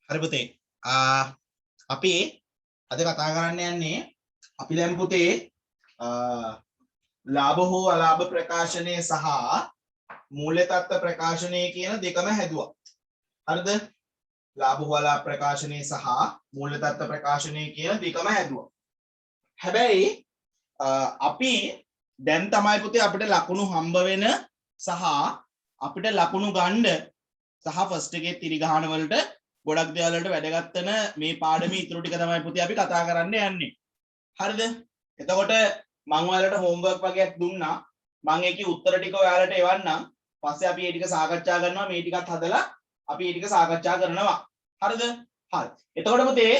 හරි පුතේ. අපි අද කතා කරන්න යන්නේ අපි දැන් පුතේ ලාභ හෝ අලාභ ප්‍රකාශනය සහ මූල්‍ය තත්ත්ව ප්‍රකාශනය කියන දෙකම හැදුවා. හරිද? ලාභ හෝ අලාභ ප්‍රකාශනය සහ මූල්‍ය තත්ත්ව ප්‍රකාශනය කියන දෙකම හැදුවා. හැබැයි අපි දැන් තමයි පුතේ අපිට ලකුණු හම්බ වෙන සහ අපිට ලකුණු ගන්න සහ ෆස්ට් එකේ තිරිගහන වලට ගොඩක් දේවල් වලට වැදගත් වෙන මේ පාඩමේ ඉතුරු ටික තමයි පුතේ අපි කතා කරන්න යන්නේ. හරිද? එතකොට මම ඔයාලට හෝම්වර්ක් වගේක් දුන්නා. මම ඒකේ උත්තර ටික ඔයාලට එවන්නම්. පස්සේ අපි මේ ටික සාකච්ඡා කරනවා. මේ ටිකත් හදලා අපි මේ ටික සාකච්ඡා කරනවා. හරිද? හරි. එතකොට පුතේ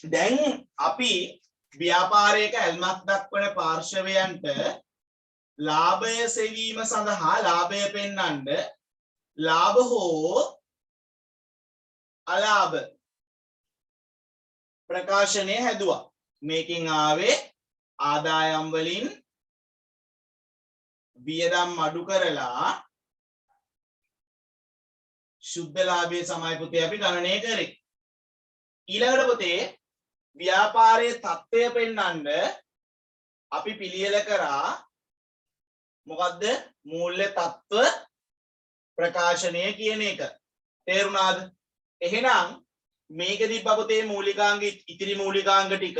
දැන් අපි ව්‍යාපාරයක ඇල්මක් දක්වන පාර්ශවයන්ට ලාභය සෙවීම සඳහා ලාභය පෙන්වන්න ලාභ හෝ අලාභ ප්‍රකාශනය හැදුවා. මේකෙන් ආවේ ආදායම් වලින් වියදම් අඩු කරලා සුද්ධ ලාභයේ සමයි පුතේ අපි ගණනය කරේ. ඊළඟට පුතේ ව්‍යාපාරයේ තත්ත්වය පෙන්වන්න අපි පිළියෙල කරා මොකද්ද? මූල්‍ය තත්ත්ව ප්‍රකාශනය කියන එක. තේරුණාද? එහෙනම් මේකදී බබතේ මූලිකාංග ඉතිරි මූලිකාංග ටික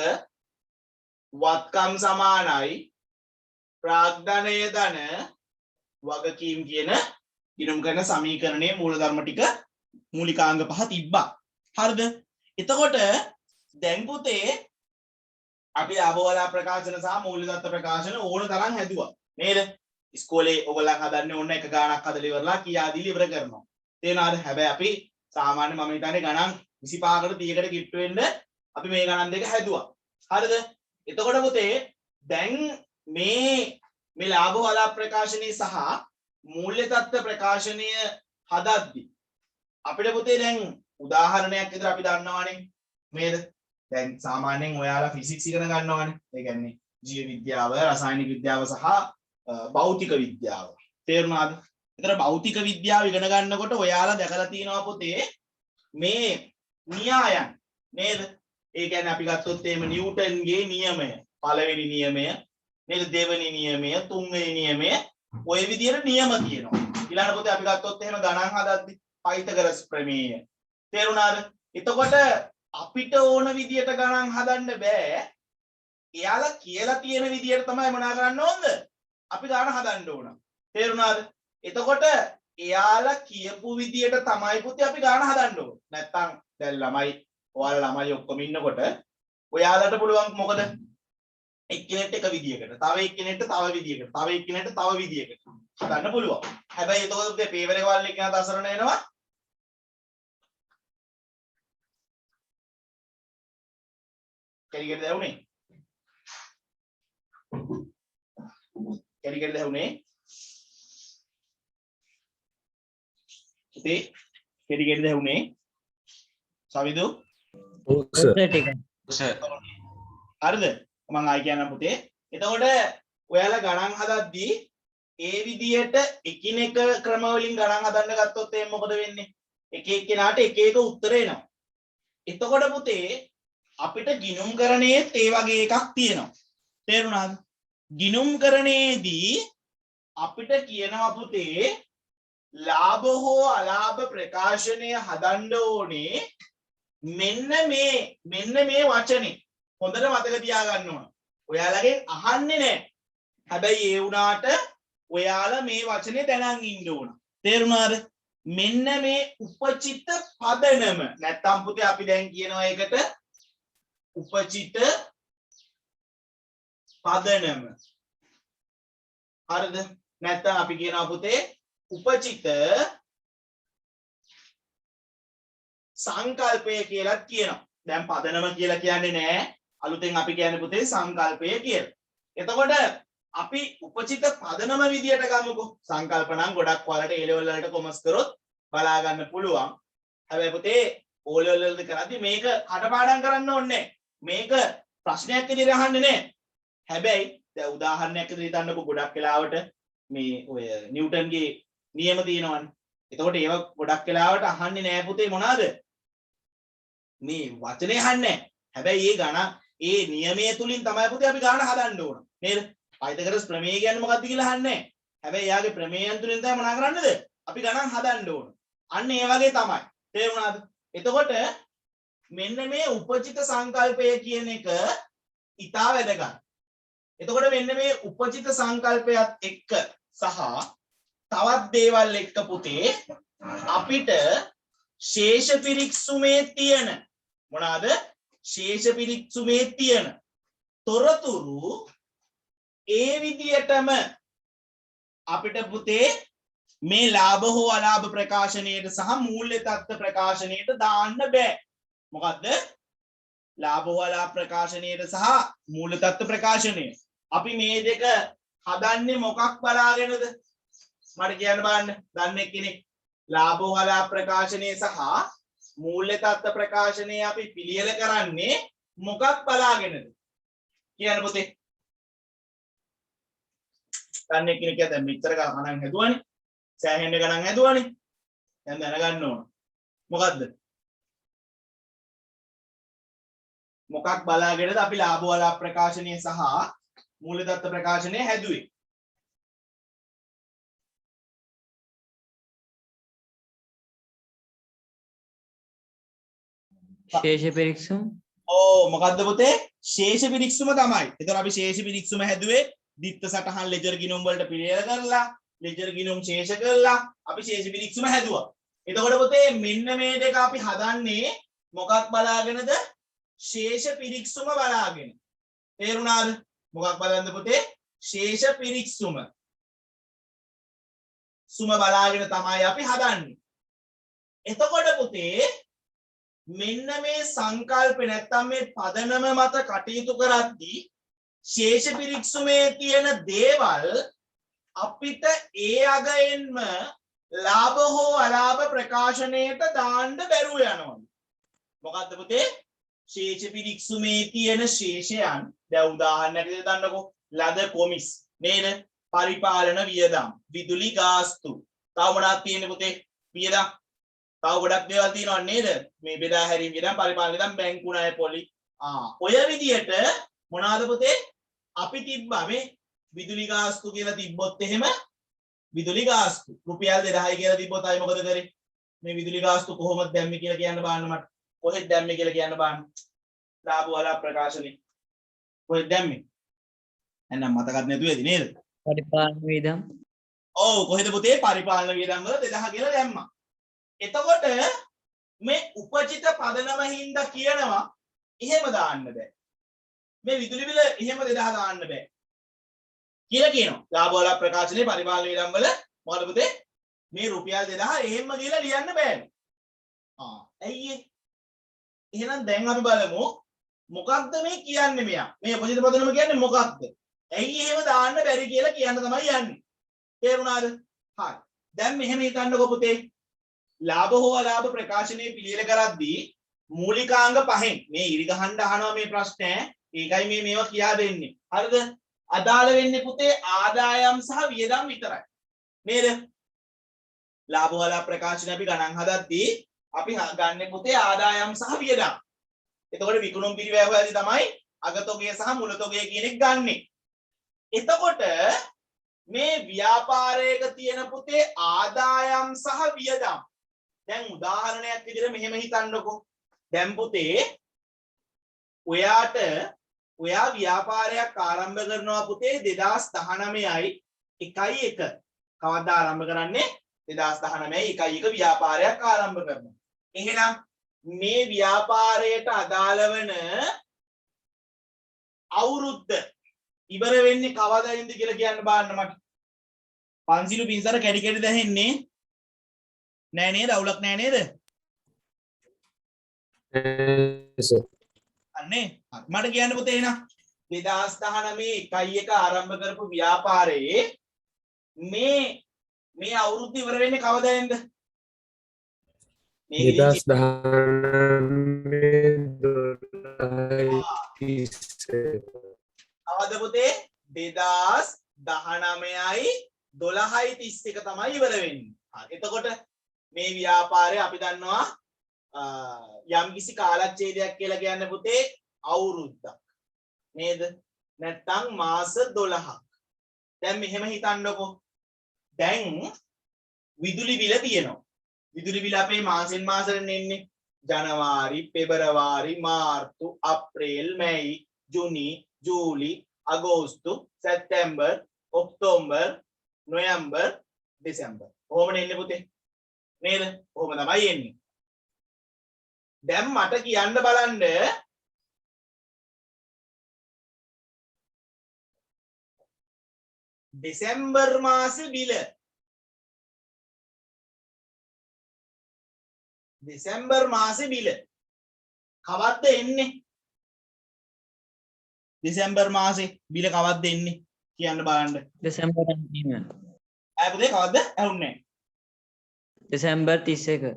වත්කම් සමානයි ප්‍රාග්ධනය ධන වගකීම් කියන ඉනුම් කරන සමීකරණයේ මූලධර්ම ටික මූලිකාංග පහ තිබ්බා. හරිද? එතකොට දැන් පුතේ අපි ලාභවලා ප්‍රකාශන සහ මූල්‍ය තත්ත්ව ප්‍රකාශන ඕන තරම් හැදුවා. නේද? ඉස්කෝලේ ඔයගොල්ලන් හදන්නේ ඕන එක ගාණක් හදලා ඉවරලා කියා දීලා ඉවර කරනවා. තේරෙනවද? හැබැයි අපි සාමාන්‍ය මම හිතන්නේ ගණන් 25කට 30කට කිට්ටු වෙන්න අපි මේ ගණන් දෙක හැදුවා. හරිද? එතකොට පුතේ දැන් මේ ලාභ වලා ප්‍රකාශනයේ සහ මූල්‍ය තත්ත්ව ප්‍රකාශනය හදද්දි අපිට පුතේ දැන් උදාහරණයක් විතර අපි දන්නවනේ නේද? දැන් සාමාන්‍යයෙන් ඔයාලා ෆිසික්ස් ඉගෙන ගන්නවනේ. ඒ කියන්නේ ජීව විද්‍යාව, රසායනික විද්‍යාව සහ භෞතික විද්‍යාව. තේරුණාද? ඒතර භෞතික විද්‍යාව ඉගෙන ගන්නකොට ඔයාලා දැකලා තියෙනවා පුතේ මේ න්‍යායන් නේද? ඒ කියන්නේ අපි ගත්තොත් එහෙම නිව්ටන්ගේ නියමය, පළවෙනි නියමය නේද? දෙවෙනි නියමය, තුන්වෙනි නියමය ඔය විදිහට නියම තියෙනවා. ඊළඟ පුතේ අපි ගත්තොත් එහෙම ගණන් හදද්දි පයිතගරස් ප්‍රමේය. තේරුණාද? එතකොට අපිට ඕන විදිහට ගණන් හදන්න බෑ. එයාලා කියලා තියෙන විදිහට තමයි මොනා කරන්න ඕනද? අපි ගණන් හදන්න ඕන. තේරුණාද? එතකොට එයාලා කියපු විදියට තමයි පුතේ අපි ගාන හදන්න ඕන. නැත්තම් දැන් ඔයාලා ළමයි ඔක්කොම ඉන්නකොට ඔයාලට පුළුවන් මොකද? එක්කෙනෙක්ට එක විදියකට, තව එක්කෙනෙක්ට තව විදියකට, තව එක්කෙනෙක්ට තව විදියකට හදන්න පුළුවන්. හැබැයි එතකොට පුතේ පේපර් එක වල එක්කෙනාට අසරණ වෙනවා. කැරිකඩ දැවුනේ. කැරිකඩ දැවුනේ. පුතේ කෙඩි දැවුනේ සවිදු ඔව් සර් හරිද මම ආයි කියන්නම් පුතේ එතකොට ඔයාලා ගණන් හදද්දී ඒ විදියට එකිනෙක ක්‍රම වලින් ගණන් හදන්න ගත්තොත් එහෙනම් මොකද වෙන්නේ එක එක්කෙනාට එක එක උත්තර එනවා එතකොට පුතේ අපිට ගිණුම්කරණයේ ඒ වගේ එකක් තියෙනවා තේරුණාද ගිණුම්කරණයේදී අපිට කියනවා පුතේ ලාභ හෝ අලාභ ප්‍රකාශනය හදන්න ඕනේ මෙන්න මේ වචනේ හොඳට මතක තියාගන්න ඕන. ඔයාලගෙන් අහන්නේ නැහැ. හැබැයි ඒ වුණාට ඔයාලා මේ වචනේ දැනන් ඉන්න ඕන. තේරුණාද? මෙන්න මේ උපචිත පදනම. නැත්තම් පුතේ අපි දැන් කියනවා ඒකට උපචිත පදනම. හරිද? නැත්තම් අපි කියනවා පුතේ උපචිත සංකල්පය කියලා කියනවා. දැන් පදනම කියලා කියන්නේ නෑ. අලුතෙන් අපි කියන්නේ පුතේ සංකල්පය කියලා. එතකොට අපි උපචිත පදනම විදියට ගමුකෝ. සංකල්ප නම් ගොඩක් වලට A level වලට කොමර්ස් කරොත් බලා ගන්න පුළුවන්. හැබැයි පුතේ O level වලදී කරද්දී මේක කටපාඩම් කරන්න ඕනේ. මේක ප්‍රශ්නයක් විදියට අහන්නේ නෑ. හැබැයි දැන් උදාහරණයක් විදියට හිතන්නකෝ ගොඩක් වෙලාවට මේ ඔය නිව්ටන්ගේ නියම තියෙනවනේ. එතකොට ඒව ගොඩක් වෙලාවට අහන්නේ නෑ පුතේ මොනවාද? මේ වචනේ අහන්නේ හැබැයි ඒ ගණන් ඒ නියමයේ තුලින් තමයි පුතේ අපි ගණන හදන්න ඕන නේද පයිතගරස් ප්‍රමේය කියන්නේ මොකක්ද කියලා අහන්නේ හැබැයි යාගේ ප්‍රමේයයන් තුලින් තමයි මොනා කරන්නද අපි ගණන් හදන්න ඕන අන්න ඒ වගේ තමයි තේරුණාද එතකොට මෙන්න මේ උපචිත සංකල්පය කියන එක ඉතා වැදගත් එතකොට මෙන්න මේ උපචිත සංකල්පයත් එක්ක සහ තවත් දේවල් එක්ක පුතේ අපිට ශේෂ පිරික්සුමේ තියෙන මොනවාද ශේෂ පිරික්සුමේ තියෙන තොරතුරු ඒ විදියටම අපිට පුතේ මේ ලාභ හෝ අලාභ ප්‍රකාශනයට සහ මූල්‍ය තත්ත්ව ප්‍රකාශනයට දාන්න බෑ මොකද්ද ලාභ හෝ අලාභ ප්‍රකාශනයට සහ මූල්‍ය තත්ත්ව ප්‍රකාශනය අපි මේ දෙක හදන්නේ මොකක් බලාගෙනද මට කියන්න බලන්න දන්නේ කෙනෙක් ලාභ හෝ අලාභ ප්‍රකාශනය සහ මූල්‍ය තත්ත්ව ප්‍රකාශනය අපි පිළියෙල කරන්නේ මොකක් බලාගෙනද කියන්න පුතේ දන්නේ කෙනෙක් දැන් මෙච්චර ගණන් හදුවානේ සෑහෙන්න ගණන් හදුවානේ දැන් දැනගන්න ඕන මොකද්ද මොකක් බලාගෙනද අපි ලාභ හෝ අලාභ ප්‍රකාශනය සහ මූල්‍ය තත්ත්ව ප්‍රකාශනය හැදුවේ ශේෂ පිරික්සුම් මොකද්ද පුතේ ශේෂ පිරික්සුම තමයි. එතකොට අපි ශේෂ පිරික්සුම හැදුවේ දිත්ත සටහන් ලෙජර් ගිණුම් වලට පිළියෙල කරලා ලෙජර් ගිණුම් ශේෂ කරලා අපි ශේෂ පිරික්සුම හැදුවා. එතකොට පුතේ මෙන්න මේ දෙක අපි හදන්නේ මොකක් බලාගෙනද? ශේෂ පිරික්සුම බලාගෙන. තේරුණාද? මොකක් බලන්නද පුතේ? ශේෂ පිරික්සුම. සුම බලාගෙන තමයි අපි හදන්නේ. එතකොට පුතේ මෙන්න මේ සංකල්ප නැත්තම් මේ පදනම මත කටයුතු කරද්දී ශේෂ පිරික්සුමේ තියෙන දේවල් අපිට ඒ අගයෙන්ම ලාභ හෝ අලාභ ප්‍රකාශනයට දාන්න බැරුව යනවා. මොකද්ද පුතේ? ශේෂ පිරික්සුමේ තියෙන ශේෂයන් දැන් උදාහරණයක් විදිහට ගන්නකො. ලද කොමිස් නේද? පරිපාලන වියදම්, විදුලි ගාස්තු. තව මොනවද තියෙන්නේ පුතේ? වියදම් තව ගොඩක් දේවල් තියෙනවා නේද මේ බෙදා හැරීම වියදම් පරිපාලන වියදම් බැංකු ණය පොලි ඔය විදියට මොනවාද පුතේ අපි තිබ්බා මේ විදුලි ගාස්තු කියලා තිබ්බොත් එහෙම විදුලි ගාස්තු රුපියල් 2000 කියලා තිබ්බොත් අය මොකද කරේ මේ විදුලි ගාස්තු කොහොමද දැම්මේ කියලා කියන්න බලන්න මට කොහෙද දැම්මේ කියලා කියන්න බලන්න ලාභ වල ප්‍රකාශනේ කොහෙද දැම්මේ එහෙනම් මතකත් නැතුව ඇති නේද පරිපාලන වියදම් ඔව් කොහෙද පුතේ පරිපාලන වියදම් වල 2000 කියලා දැම්මා එතකොට මේ උපචිත පදනම හින්දා කියනවා එහෙම දාන්න බෑ. මේ විදුලි බිල එහෙම 2000 දාන්න බෑ. කියලා කියනවා. ලාභ වල ප්‍රකාශනයේ පරිපාලන වියදම් වල මොකද පුතේ? මේ රුපියල් 2000 එහෙම කියලා ලියන්න බෑනේ. ඇයි ඒ? එහෙනම් දැන් අපි බලමු මොකක්ද මේ කියන්නේ මෙයා? මේ උපචිත පදනම කියන්නේ මොකක්ද? ඇයි එහෙම දාන්න බැරි කියලා කියන්න තමයි යන්නේ. තේරුණාද? හරි. දැන් මෙහෙම හිතන්නකො පුතේ. ලාභ හෝ අලාභ ප්‍රකාශනයේ පිළියෙල කරද්දී මූලිකාංග පහෙන් මේ ඉරි ගහන්න අහනවා මේ ප්‍රශ්නේ ඒකයි මේ මේවා කියා දෙන්නේ හරිද අදාළ වෙන්නේ පුතේ ආදායම් සහ වියදම් විතරයි නේද ලාභ හෝ අලාභ ප්‍රකාශනය අපි ගණන් හදද්දී අපි ගන්න පුතේ ආදායම් සහ වියදම් එතකොට විකුණුම් පිරිවැය හොයද්දී තමයි අගතොගය සහ මුලතොගය කියන එක ගන්නෙ එතකොට මේ ව්‍යාපාරයක තියෙන පුතේ ආදායම් සහ වියදම් දැන් උදාහරණයක් විදිහට මෙහෙම හිතන්නකෝ. දැන් පුතේ ඔයා ව්‍යාපාරයක් ආරම්භ කරනවා පුතේ 2019යි 1/1. කවද්ද ආරම්භ කරන්නේ? 2019යි 1/1 ව්‍යාපාරයක් ආරම්භ කරනවා. එහෙනම් මේ ව්‍යාපාරයට අදාළ වෙන අවුරුද්ද ඉවර වෙන්නේ කවදායින්ද කියලා කියන්න බලන්න මට. පන්සිලු පින්සර කැඩි කැඩි දැහෙන්නේ නෑ නේද අවුලක් නෑ නේද අනේ මට කියන්න පුතේ එහෙනම් 2019 1/1 ආරම්භ කරපු ව්‍යාපාරයේ මේ අවුරුද්ද ඉවර වෙන්නේ කවදාද 2019 අවද පුතේ 2019යි 12යි 31 තමයි ඉවර වෙන්නේ. එතකොට මේ ව්‍යාපාරය අපි දන්නවා යම්කිසි කාලච්ඡේදයක් කියලා කියන්නේ පුතේ අවුරුද්දක් නේද? නැත්නම් මාස 12ක්. දැන් මෙහෙම හිතන්නකෝ. දැන් විදුලි බිල තියෙනවා. විදුලි බිල අපේ මාසෙන් මාසෙට එන්නේ. ජනවාරි, පෙබරවාරි, මාර්තු, අප්‍රේල්, මැයි, ජූනි, ජූලි, අගෝස්තු, සැප්තැම්බර්, ඔක්තෝබර්, නොවැම්බර්, දෙසැම්බර්. කොහොමද එන්නේ පුතේ? නේද? කොහොම තමයි එන්නේ. දැන් මට කියන්න බලන්න දෙසැම්බර් මාසේ බිල දෙසැම්බර් මාසේ බිල කවද්ද එන්නේ? දෙසැම්බර් මාසේ බිල කවද්ද එන්නේ කියන්න බලන්න. දෙසැම්බර් අන්තිම. ආ පුතේ කවද්ද? ඇහුන්නේ නැහැ. දෙසැම්බර් 31.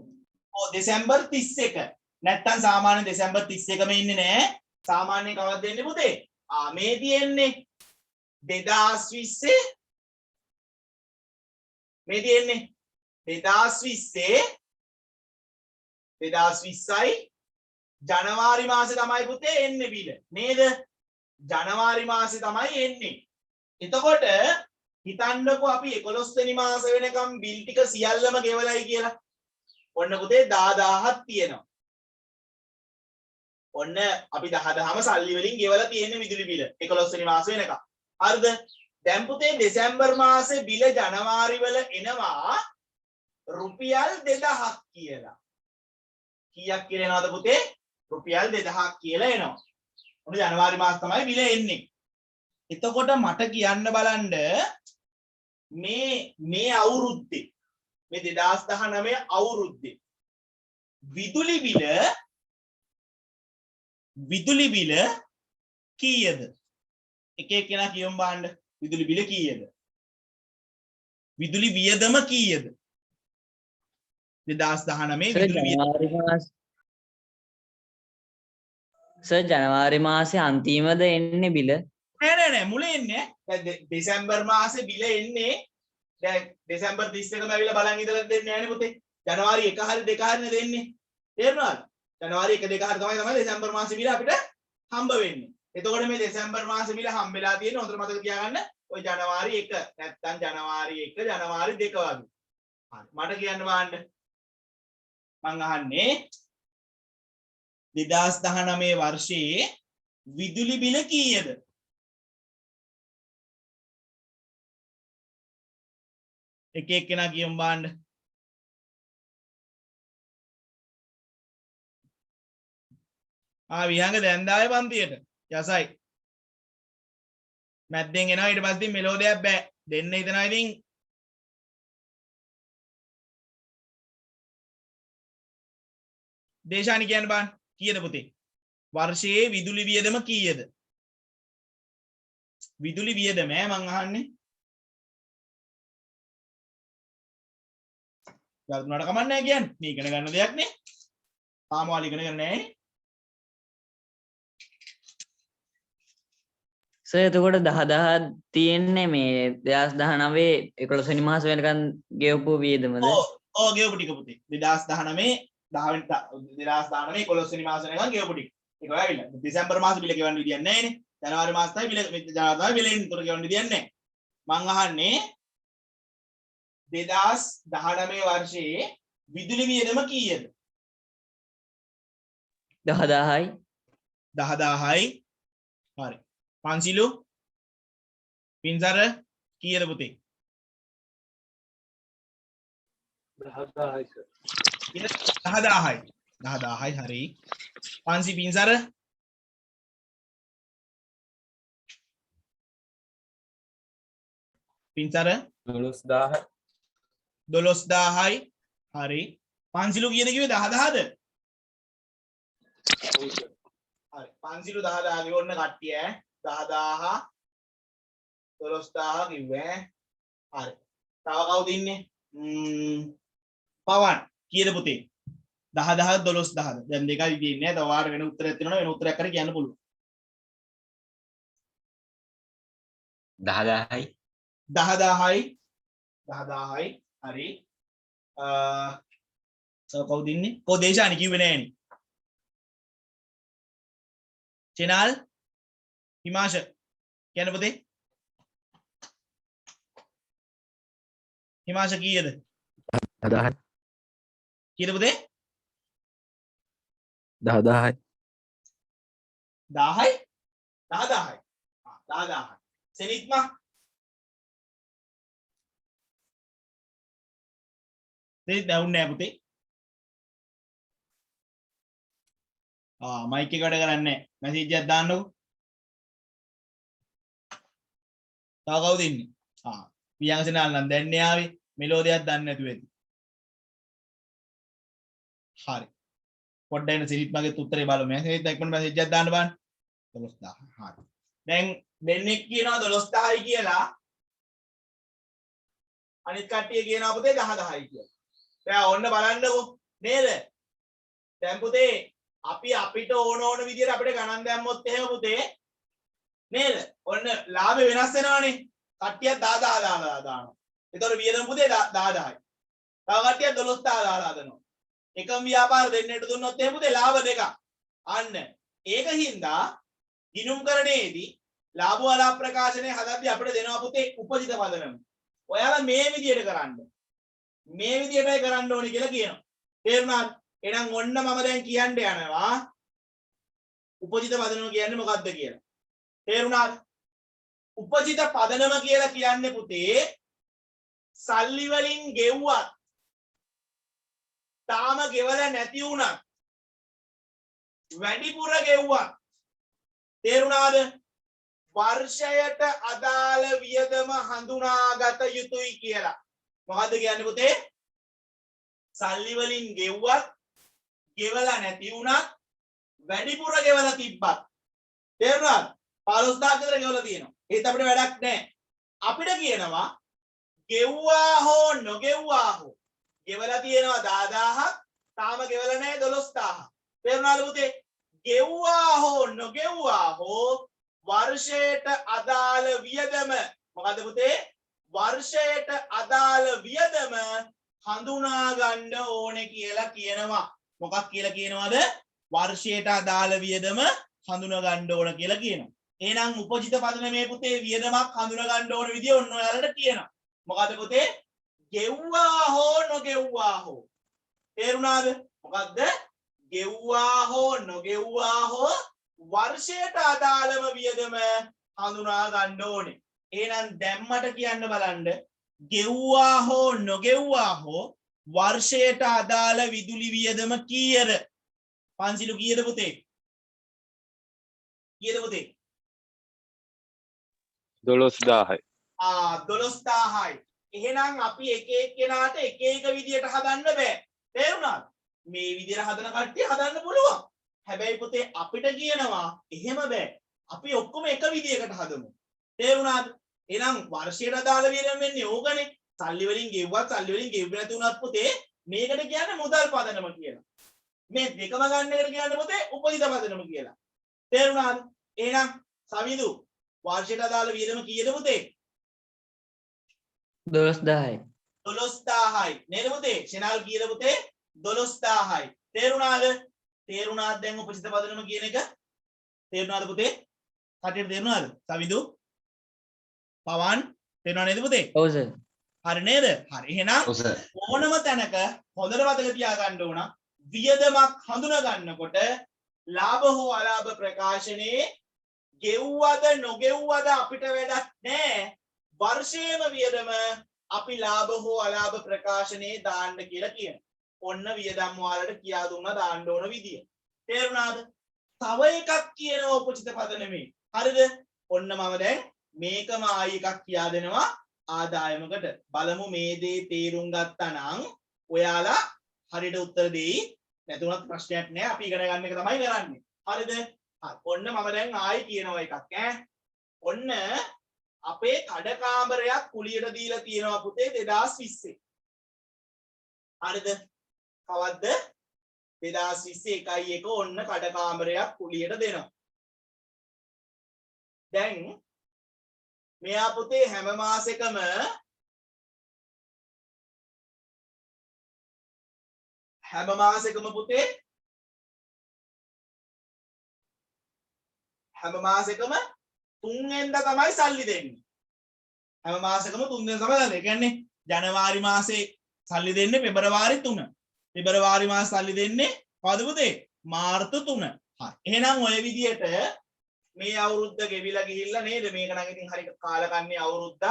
ඔව් දෙසැම්බර් 31. නැත්තම් සාමාන්‍ය දෙසැම්බර් 31ම ඉන්නේ නැහැ. සාමාන්‍යයෙන් කවද්ද එන්නේ පුතේ? මේ තියෙන්නේ 2020 මේ තියෙන්නේ 2020යි ජනවාරි මාසේ තමයි පුතේ එන්නේ බිල නේද? ජනවාරි මාසේ තමයි එන්නේ. එතකොට හිතන්නකෝ අපි 11 වෙනි මාස වෙනකම් බිල් ටික සියල්ලම ගෙවලයි කියලා. ඔන්න පුතේ 10000ක් තියෙනවා. ඔන්න අපි 10000ම සල්ලි වලින් ගෙවලා තියෙන විදුලි බිල 11 වෙනි මාස වෙනකම්. හරිද? දැන් පුතේ දෙසැම්බර් මාසේ බිල ජනවාරි වල එනවා රුපියල් 2000ක් කියලා. කීයක් කියලා එනවද පුතේ? රුපියල් 2000ක් කියලා එනවා. ඔන්න ජනවාරි මාස තමයි බිල එන්නේ. එතකොට මට කියන්න බලන්න මේ අවුරුද්දේ මේ 2019 අවුරුද්දේ විදුලි බිල කීයද? එක එක්කෙනා කියමු බලන්න. විදුලි බිල කීයද? විදුලි වියදම කීයද? 2019 විදුලි වියදම. සර් ජනවාරි මාසේ අන්තිමද එන්නේ බිල? නෑ මුල එන්නේ. දැන් දෙසැම්බර් මාසේ බිල එන්නේ. දැන් දෙසැම්බර් 31ම ඇවිල්ලා බලන් ඉඳලා දෙන්නේ නෑනේ පුතේ. ජනවාරි 1 හරි 2 හරි දෙන්නේ. තේරුණාද? ජනවාරි 1 2 හරි තමයි දෙසැම්බර් මාසේ බිල අපිට හම්බ වෙන්නේ. එතකොට මේ දෙසැම්බර් මාසේ බිල හම්බෙලා තියෙන හොඳට මතක තියාගන්න. ඔය ජනවාරි 1 නැත්තම් ජනවාරි 1 ජනවාරි 2 වගේ. හරි. මට කියන්න බලන්න. මං අහන්නේ 2019 වර්ෂයේ විදුලි බිල කීයද? එක එක්කෙනා කියමු බලන්න. විහංග දැන් දාවේ පන්තියට. යසයි. මැද්දෙන් එනවා ඊට පස්සේ මෙලෝ දෙයක් බෑ. දෙන්න හිතනවා ඉතින් දේශානි කියන්න බලන්න. කීයද පුතේ? වර්ෂයේ විදුලි වියදම කීයද? විදුලි වියදම මං අහන්නේ. ගල්ුණාට කමක් නැහැ කියන්නේ. මේ ඉගෙන ගන්න දෙයක් නේ. තාමවල ඉගෙන ගන්න නැහැ නේ. සර් එතකොට 10000 තියෙන්නේ මේ 2019 11 වෙනි මාස වෙනකන් ගෙවපු වියදමද? ඔව් ගෙවපු ටික පුතේ. 2019 10 11 වෙනි මාස වෙනකන් ගෙවපු ටික. ඒක ඔය ඇවිල්ලා. දෙසැම්බර් මාස බිල ගෙවන්න විදියක් නැහැ නේ. ජනවාරි මාස තමයි බිල ජනවාරි බිල එන්නේ. උතර ගෙවන්න විදියක් නැහැ. මං අහන්නේ 2019 වර්ෂයේ විදුලි වියදම කීයද? 10000යි. 10000යි. හරි. පන්සිලු පින්සර කීයද පුතේ? 10000යි සර්. 10000යි. 10000යි හරි. පන්සි පින්සර පින්සර 12000. 12000යි. හරි. පන්සිලු කීයද කිව්වේ? 10000ද? ඔව් සර්. හරි. පන්සිලු 10000 ගේ ඔන්න කට්ටිය ඈ. 10000 12000 කිව්වේ. හරි. තව කවුද ඉන්නේ? පවන් කීයද පුතේ? 10000 12000ද? දැන් දෙකයි තියෙන්නේ. තව වාර වෙන උත්තරයක් තියෙනවා. වෙන උත්තරයක් හරි කියන්න පුළුවන්. 10000යි. 10000යි. 10000යි. හරි. කවුද ඉන්නේ? කො දේශානි කිව්වේ නෑනේ. චෙනල් හිමාෂ කියන්න පුතේ. හිමාෂ කීයද? 10,000යි. කීයද පුතේ? 10,000යි. 10යි 10,000යි. 10,000යි. සෙනිත්මා සෙනිත් නැවුන්නේ නෑ පුතේ. මයික් එක වැඩ කරන්නේ නැහැ. මැසේජ් එකක් දාන්නකෝ. තව කවුද ඉන්නේ? පියංගසනාල් නම් දැන් ආවේ. මෙලෝදියක් දන්නේ නැතුව ඇති. හරි. පොඩ්ඩක් එන සිරිත් මගේ උත්තරේ බලමු. මැසේජ් එකක් මැසේජ් එකක් දාන්න බලන්න. 12000. හරි. දැන් දෙන්නෙක් කියනවා 12000යි කියලා. අනිත් කට්ටිය කියනවා පුතේ 10,000යි කියලා. දැන් ඔන්න බලන්නකෝ නේද? දැන් පුතේ අපි අපිට ඕන විදිහට අපිට ගණන් දැම්මොත් එහෙම පුතේ නේද? ඔන්න ලාභය වෙනස් වෙනවනේ. කට්ටියක් 10,000 දානවා. ඒතකොට වියදම පුතේ 10,000යි. තව කට්ටියක් 12,000 දාලා හදනවා. එකම ව්‍යාපාර දෙන්නට දුන්නොත් එහෙම පුතේ ලාභ දෙකක්. අන්න ඒකින්ද ගිණුම්කරණයේදී ලාභ වලාභ ප්‍රකාශනය හදද්දී අපිට දෙනවා පුතේ උපජිත පදනම. ඔයාලා මේ විදිහට කරන්න. මේ විදිහටයි කරන්න ඕනේ කියලා කියනවා. තේරුණාද? එහෙනම් ඔන්න මම දැන් කියන්න යනවා උපජිත පදනම කියන්නේ මොකක්ද කියලා. තේරුණාද? උපජිත පදනම කියලා කියන්නේ පුතේ සල්ලි වලින් ගෙව්වත් තාම ගෙවලා නැති වුණත් වැඩිපුර ගෙව්වත් තේරුණාද? වර්ෂයට අදාළ වියදම හඳුනාගත යුතුයි කියලා. මොකද්ද කියන්නේ පුතේ? සල්ලි වලින් ගෙව්වත් ගෙවලා නැති වුණත් වැඩිපුර ගෙවලා තිබ්බත් තේරුණාද? 15000 විතර ගෙවලා තියෙනවා. ඒත් අපිට වැඩක් නැහැ. අපිට කියනවා ගෙව්වා හෝ නොගෙව්වා හෝ ගෙවලා තියෙනවා 10000ක් තාම ගෙවලා නැහැ 12000. තේරුණාද පුතේ? ගෙව්වා හෝ නොගෙව්වා හෝ වර්ෂයට අදාළ වියදම මොකද්ද පුතේ? වර්ෂයට අදාළ වියදම හඳුනා ගන්න ඕනේ කියලා කියනවා. මොකක් කියලා කියනවද? වර්ෂයට අදාළ වියදම හඳුනා ගන්න ඕන කියලා කියනවා. එහෙනම් උපජිත පදනමේ පුතේ වියදමක් හඳුනා ගන්න ඕන විදිය ඔන්න ඔයාලට කියනවා. මොකද්ද පුතේ? ගෙව්වා හෝ නොගෙව්වා හෝ. තේරුණාද? මොකද්ද? ගෙව්වා හෝ නොගෙව්වා හෝ වර්ෂයට අදාළම වියදම හඳුනා ගන්න ඕනේ. එහෙනම් දැම්මට කියන්න බලන්න ගෙව්වා හෝ නොගෙව්වා හෝ වර්ෂයට අදාළ විදුලි වියදම කීයද? පන්සිලු කීයද පුතේ? කීයද පුතේ? 12,000යි. 12000යි. එහෙනම් අපි එක එක්කෙනාට එක එක විදියට හදන්න බෑ. තේරුණාද? මේ විදියට හදන කට්ටිය හදන්න පුළුවන්. හැබැයි පුතේ අපිට කියනවා එහෙම බෑ. අපි ඔක්කොම එක විදියකට හදමු. තේරුණාද? එහෙනම් වර්ෂයට අදාළ වියදම වෙන්නේ ඕකනේ. සල්ලි වලින් ගෙව්වත් සල්ලි වලින් ගෙව්ව නැති වුණත් පුතේ මේකට කියන්නේ මුදල් පදනම කියලා. මේ දෙකම ගන්න එකට කියන්නේ පුතේ උපජිත පදනම කියලා. තේරුණාද? එහෙනම් සමිදු වර්ෂයට අදාළ වියදම කීයද පුතේ? 12000යි. 12000යි. නේද පුතේ? ෂෙනල් කීයද පුතේ? 12000යි. තේරුණාද? තේරුණාද දැන් උපජිත පදනම කියන එක? තේරුණාද පුතේ? කටියට තේරුණාද? සමිදු පවන් තේරුණා නේද පුතේ? ඔව් සර්. හරි නේද? හරි. එහෙනම් ඕනම තැනක හොඳට මතක තියාගන්න ඕන වියදමක් හඳුනා ගන්නකොට ලාභ හෝ අලාභ ප්‍රකාශනයේ ගෙව්වද නොගෙව්වද අපිට වැඩක් නැහැ. වර්ෂයේම වියදම අපි ලාභ හෝ අලාභ ප්‍රකාශනයේ දාන්න කියලා කියනවා. ඔන්න වියදම් වලට කියා දුන්නා දාන්න ඕන විදිය. තේරුණාද? තව එකක් කියනවා උපචිත පදනමේ. හරිද? ඔන්න මම දැන් මේකම ආයි එකක් කියා දෙනවා ආදායමකට. බලමු මේ දේ තේරුම් ගත්තා නම් ඔයාලා හරියට උත්තර දෙයි. නැතුණත් ප්‍රශ්නයක් නෑ. අපි ඉගෙන ගන්න එක තමයි කරන්නේ. හරිද? හරි. ඔන්න මම දැන් ආයි කියනවා එකක් ඈ. ඔන්න අපේ කඩ කාමරයක් කුලියට දීලා තියෙනවා පුතේ 2020. හරිද? කවද්ද? 2020 1 ඔන්න කඩ කාමරයක් කුලියට දෙනවා. දැන් මෙයා පුතේ හැම මාසෙකම හැම මාසෙකම පුතේ හැම මාසෙකම 3 වෙනිදා තමයි සල්ලි දෙන්නේ. හැම මාසෙකම 3 වෙනිදා තමයි දෙන්නේ. ඒ කියන්නේ ජනවාරි මාසේ සල්ලි දෙන්නේ පෙබරවාරි 3. පෙබරවාරි මාසේ සල්ලි දෙන්නේ කවද පුතේ? මාර්තු 3. හරි. එහෙනම් ඔය විදියට මේ අවුරුද්ද ගෙවිලා ගිහිල්ලා නේද? මේක නම් ඉතින් හරි කාලකන්ණි අවුරුද්දක්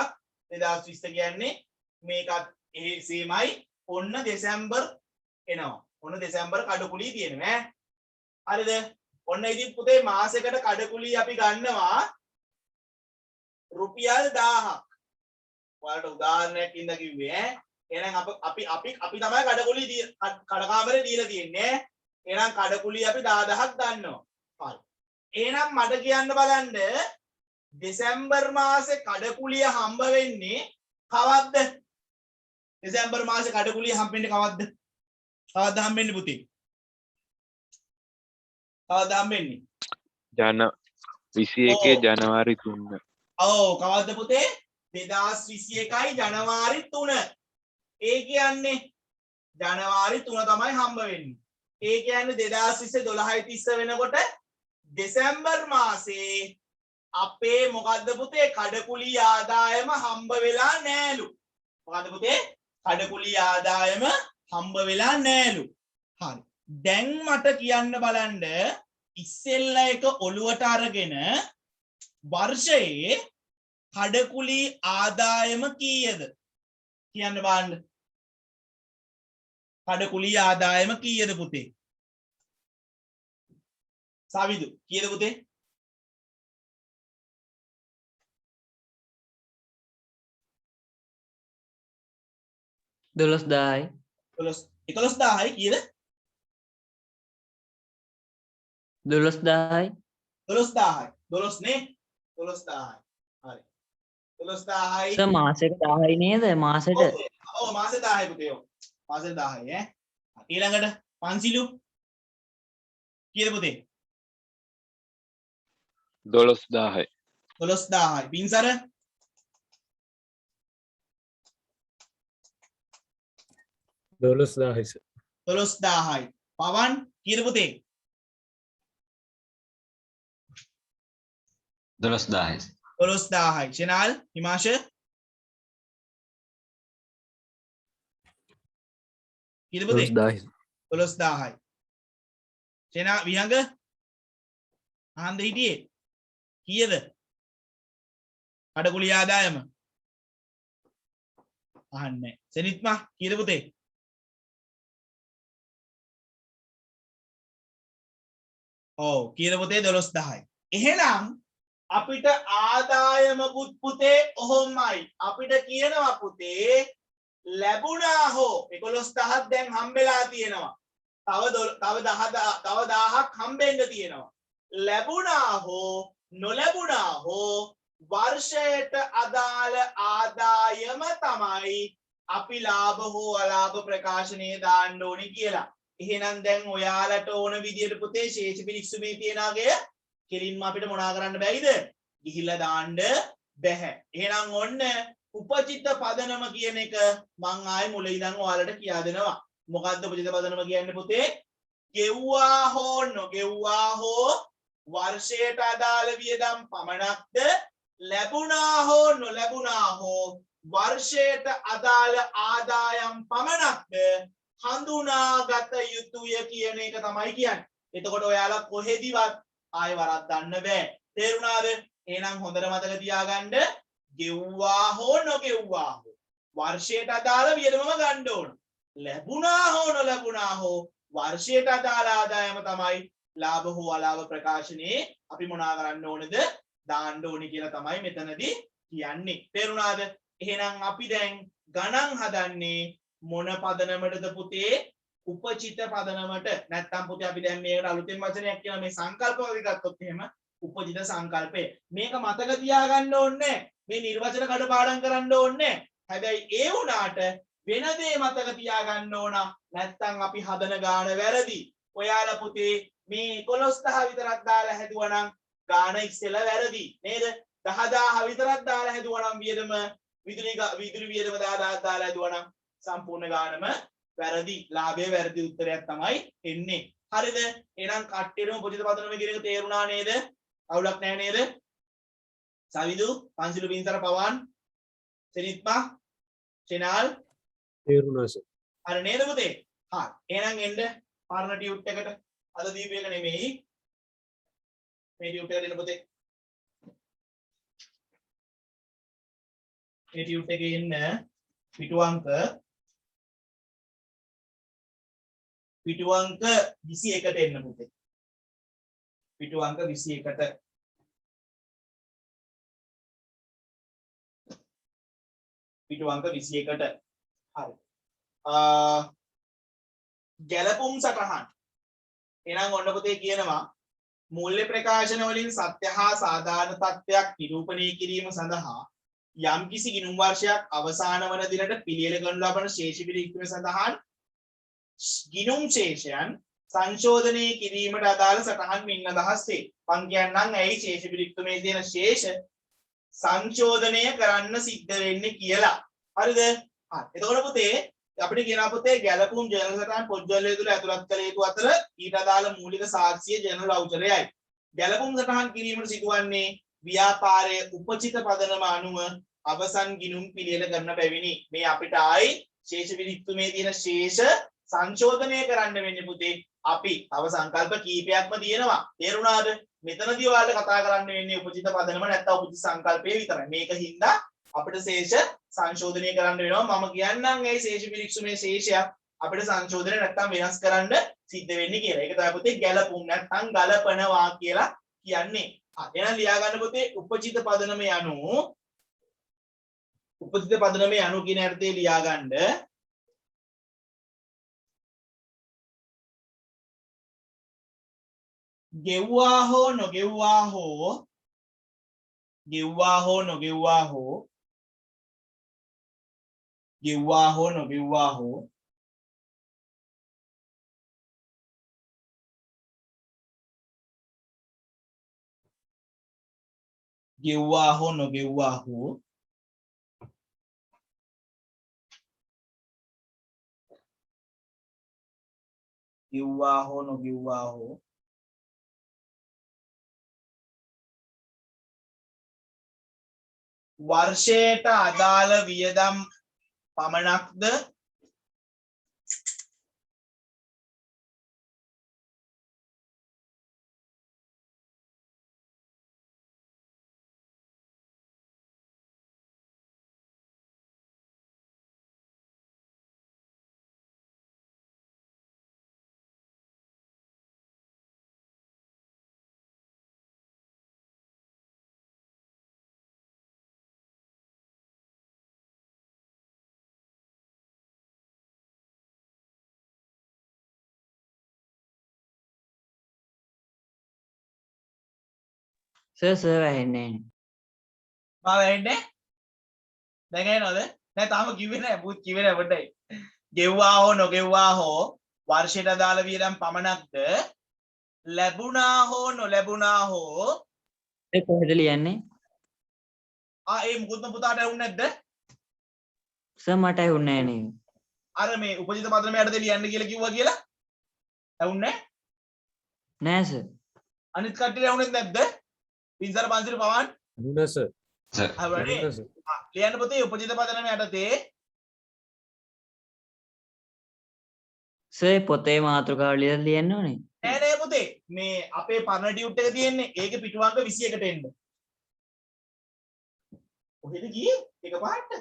2020 කියන්නේ මේකත් ඒ සීමයි. ඔන්න දෙසැම්බර් එනවා. ඔන්න දෙසැම්බර් කඩකුලිය තියෙනවා ඈ. හරිද? ඔන්න ඉතින් පුතේ මාසෙකට කඩකුලිය අපි ගන්නවා රුපියල් 1000ක්. ඔයාලට උදාහරණයක් ඉඳ කිව්වේ ඈ. එහෙනම් අපි තමයි කඩකුලිය කඩකාමරේ දීලා තියෙන්නේ. එහෙනම් කඩකුලිය අපි 10000ක් ගන්නවා. හරි. එහෙනම් මට කියන්න බලන්න දෙසැම්බර් මාසේ කඩකුලිය හම්බ වෙන්නේ කවද්ද? දෙසැම්බර් මාසේ කඩකුලිය හම්බෙන්නේ කවද්ද? කවද්ද හම්බෙන්නේ පුතේ? කවද්ද හම්බෙන්නේ? 21 ජනවාරි 3. ඔව් කවද්ද පුතේ? 2021 ජනවාරි 3. ඒ කියන්නේ ජනවාරි 3 තමයි හම්බ වෙන්නේ. ඒ කියන්නේ 2020 12:30 වෙනකොට දෙසැම්බර් මාසේ අපේ මොකද්ද පුතේ කඩකුලිය ආදායම හම්බ වෙලා නෑලු. මොකද්ද පුතේ? කඩකුලිය ආදායම හම්බ වෙලා නෑලු. හරි. දැන් මට කියන්න බලන්න ඉස්සෙල්ලා එක ඔළුවට අරගෙන වර්ෂයේ කඩකුලි ආදායම කීයද කියන්න බලන්න. කඩකුලි ආදායම කීයද පුතේ? සාවිදු කීයද පුතේ? දොළොස් 10යි 11,000යි කීයද? 12,000යි 12,000යි 12 නේ 12,000යි. හරි 12,000යි. සර් මාසෙක 1000යි නේද? මාසෙට ඔව් මාසෙ 1000යි පුතේ. ඔව් මාසෙ 1000යි ඈ. ඊළඟට පන්සිලු කීයද පුතේ? 12000යි 12,000යි. පින්සර 12000යි 12,000යි. පවන් කීයද පුතේ? 12,000යි 12,000යි. ෂෙනාල් හිමාශ කීයද පුතේ? 12000යි 12,000යි. ෂෙනා විහංග අහන්ද හිටියේ කීයද? කඩකුලි ආදායම අහන්නේ. සෙනිත්මා කීයද පුතේ? ඔව් කීයද පුතේ? 12,000යි. එහෙනම් අපිට ආදායමකුත් පුතේ ඔහොමයි. අපිට කියනවා පුතේ ලැබුණා හෝ 11,000ක් දැන් හම්බෙලා තියෙනවා. තව 1000ක් හම්බෙන්න තියෙනවා. ලැබුණා හෝ නොලැබුණා හෝ වර්ෂයට අදාළ ආදායම තමයි අපි ලාභ හෝ අලාභ ප්‍රකාශනයේ දාන්න ඕනේ කියලා. එහෙනම් දැන් ඔයාලට ඕන විදියට පුතේ ශේෂ පිරික්සුමේ තියනාගේ කෙලින්ම අපිට මොනා කරන්න බැයිද? ගිහිල්ලා දාන්න බැහැ. එහෙනම් ඔන්න උපචිත පදනම කියන එක මං ආයේ මුල ඉඳන් ඔයාලට කියා දෙනවා. මොකද්ද උපචිත පදනම කියන්නේ පුතේ? ගෙව්වා හෝ නොගෙව්වා හෝ වර්ෂයට අදාළ වියදම් පමණක්ද ලැබුණා හෝ නොලැබුණා හෝ වර්ෂයට අදාළ ආදායම් පමණක්ද හඳුනාගත යුතුය කියන එක තමයි කියන්නේ. එතකොට ඔයාලා කොහෙදිවත් ආයෙ වරද්දන්න බෑ. තේරුණාද? එහෙනම් හොඳට මතක තියාගන්න ගෙව්වා හෝ නොගෙව්වා හෝ වර්ෂයට අදාළ වියදමම ගන්න ඕන. ලැබුණා හෝ නොලැබුණා හෝ වර්ෂයට අදාළ ආදායම තමයි ලාභ හෝ අලාභ ප්‍රකාශනයේ අපි මොනා කරන්න ඕනද? දාන්න ඕනි කියලා තමයි මෙතනදී කියන්නේ. තේරුණාද? එහෙනම් අපි දැන් ගණන් හදන්නේ මොන පදනමටද පුතේ? උපචිත පදනමට. නැත්තම් පුතේ අපි දැන් මේකට අලුතෙන් වචනයක් කියන මේ සංකල්ප වගේ ගත්තොත් එහෙම උපචිත සංකල්පය. මේක මතක තියාගන්න ඕනේ. මේ නිර්වචන කඩපාඩම් කරන්න ඕනේ. හැබැයි ඒ වුණාට වෙන දේ මතක තියාගන්න ඕන. නැත්තම් අපි හදන ගාන වැරදි. ඔයාලා පුතේ මේ 11000 විතරක් දාලා හැදුවා නම් ගාන ඉස්සෙල්ලා වැරදි නේද? 10000 විතරක් දාලා හැදුවා නම් වියදම විදුලි වියදම 10000 දාලා හැදුවා නම් සම්පූර්ණ ගානම වැරදි. ලාභය වැරදි උත්තරයක් තමයි එන්නේ. හරිද? එහෙනම් කට්ටියටම උපචිත පදනම කියන එක තේරුණා නේද? අවුලක් නැහැ නේද? සවිදු, පන්සිලු බින්සර පවන්, සෙනිත්පා, චෙනල් තේරුණා සර්. අර නේද පුතේ? හා එහෙනම් එන්න පාරණ ටියුට් එකට. අද දීපු එක නෙමෙයි. මේ ටියුට් එක දෙන්න පුතේ. මේ ටියුට් එකේ ඉන්න පිටු අංක 21ට එන්න පුතේ. පිටු අංක 21ට. පිටු අංක 21ට. හරි. ගැලපුම් සටහන්. එහෙනම් ඔන්න පුතේ කියනවා මූල්‍ය ප්‍රකාශන වලින් සත්‍ය හා සාධාරණ තත්ත්වයක් නිරූපණය කිරීම සඳහා යම්කිසි ගිණුම් වර්ෂයක් අවසාන වන දිනට පිළියෙල කරනු ලබන ශේෂ පිළික්ම සඳහන් ගිණුම් ශේෂයන් සංශෝධනය කිරීමට අදාළ සටහන් මින් අදහස් වේ. මං කියන්නම් ඇයි ශේෂ පිළික්මේ තියෙන ශේෂ සංශෝධනය කරන්න සිද්ධ වෙන්නේ කියලා. හරිද? හරි. එතකොට පුතේ අපිට කියනවා පුතේ ගැලපුම් ජර්නල් සටහන් පොත්වල තුල ඇතුළත් කළ යුතු අතර ඊට අදාළ මූලික සාක්ෂිය ජර්නල් අවුචරයයි. ගැලපුම් සටහන් කිරීමට සිදුවන්නේ ව්‍යාපාරයේ උපචිත පදනම අනුව අවසන් ගිණුම් පිළියෙල කරන බැවිනි. මේ අපිට ආයි ශේෂ විරික්තුමේ තියෙන ශේෂ සංශෝධනය කරන්න වෙන්නේ පුතේ. අපි තව සංකල්ප කීපයක්ම තියෙනවා. තේරුණාද? මෙතනදී ඔයාලට කතා කරන්න වෙන්නේ උපචිත පදනම නැත්නම් උපචිත සංකල්පය විතරයි. මේක හින්දා අපිට ශේෂ සංශෝධනය කරන්න වෙනවා. මම කියන්නම් ඒ ශේෂ විරික්තුමේ ශේෂයක් අපිට සංශෝධනය නැත්නම් වෙනස් කරන්න සිද්ධ වෙන්නේ කියලා. ඒක තමයි පුතේ ගැලපුම් නැත්නම් ගලපනවා කියලා කියන්නේ. එහෙනම් ලියා ගන්න පුතේ උපචිත පදනම යනු උපචිත පදනම යනු කියන අර්ථය ලියා ගන්න. ගෙව්වා හෝ නොගෙව්වා හෝ ගෙව්වා හෝ නොගෙව්වා හෝ ගෙව්වා හෝ නොගෙව්වා හෝ ගෙව්වා හෝ නොගෙව්වා හෝ ගෙව්වා හෝ නොගෙව්වා හෝ වර්ෂයට අදාළ වියදම් පමණක්ද සර් ඇහෙන්නේ නැහැ. මම වෙන්නේ දැන් එනවද? නෑ තාම කිව්වේ නෑ. පුත් කිව්වේ නෑ පොඩ්ඩයි. ගෙව්වා හෝ නොගෙව්වා හෝ වර්ෂයට අදාළ වියදම් පමණක්ද ලැබුණා හෝ නොලැබුණා හෝ ඒ කොහෙද ලියන්නේ? ඒ මුකුත්ම පුතාට ඇහුන්නේ නැද්ද? සර් මට ඇහුන්නේ නැහැ නේද? අර මේ උපජිත පදනම යටතේ ලියන්න කියලා කිව්වා කියලා ඇහුන්නේ නෑ සර්. අනිත් කට්ටියට ඇහුනේත් නැද්ද? පින්සර පන්සිල් පවන් අහුණා සර්. හරි. ලියන්න පුතේ උපජිත පදනම යටතේ සර් පොතේ මාතෘකාව ලියලා ලියන්න ඕනේ. නෑ නෑ පුතේ මේ අපේ පරණ ටියුට් එක තියෙන්නේ ඒකේ පිටු අංක 21ට එන්න. කොහෙද ගියේ? එකපාරට.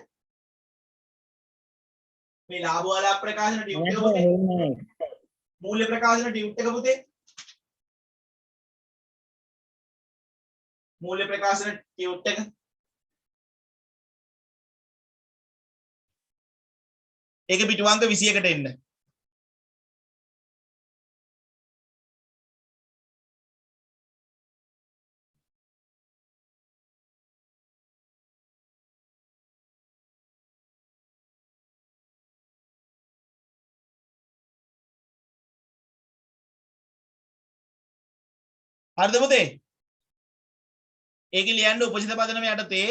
මේ ලාභ වල ප්‍රකාශන ටියුට් එක පුතේ. මූල්‍ය ප්‍රකාශන ටියුට් එක පුතේ. මූල්‍ය ප්‍රකාශන ටියුට් එක. ඒකේ පිටු අංක 21ට එන්න. හරිද පුතේ? ඒකේ ලියන්න උපජිත පදනම යටතේ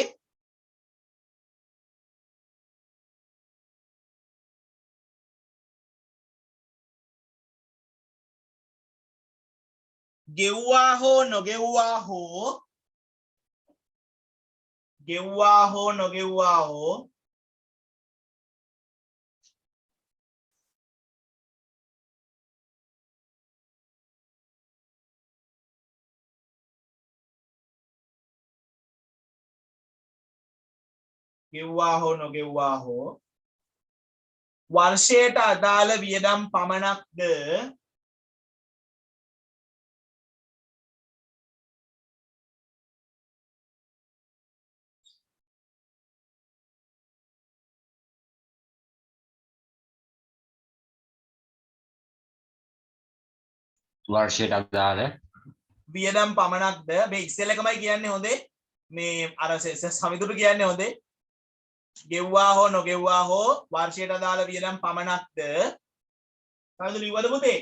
ගෙව්වා හෝ නොගෙව්වා හෝ ගෙව්වා හෝ නොගෙව්වා හෝ ගෙව්වා හෝ නොගෙව්වා හෝ වර්ෂයට අදාළ වියදම් පමණක්ද වර්ෂයට අදාළ වියදම් පමණක්ද මේ ඉස්සෙල්ල එකමයි කියන්නේ හොඳේ මේ අර සමිතුරු කියන්නේ හොඳේ ගෙව්වා හෝ නොගෙව්වා හෝ වර්ෂයට අදාළ වියදම් පමණක්ද සමිතුරු ඉවද පුතේ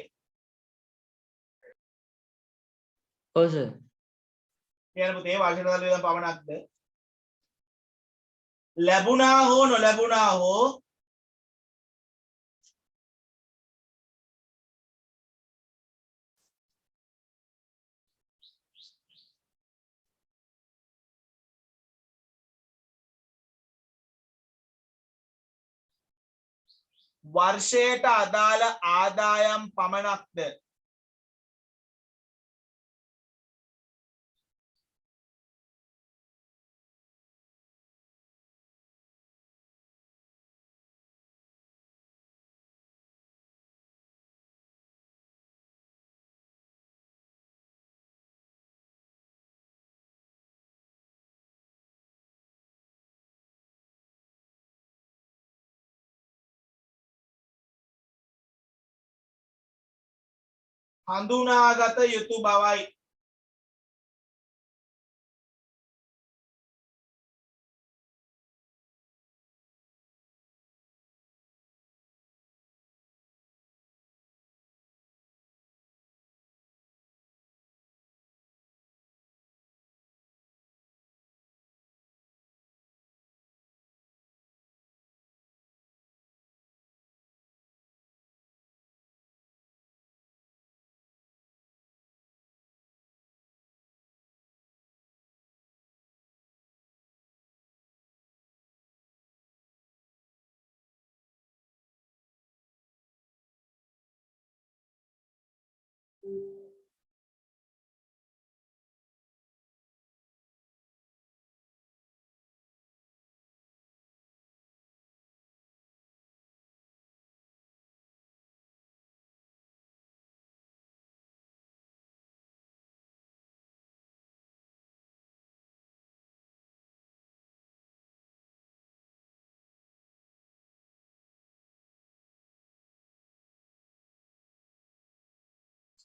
ඔව් සර් කියන පුතේ වර්ෂයට අදාළ වියදම් පමණක්ද ලැබුණා හෝ නොලැබුණා හෝ වර්ෂයට අදාළ ආදායම් පමණක්ද හඳුනාගත යුතු බවයි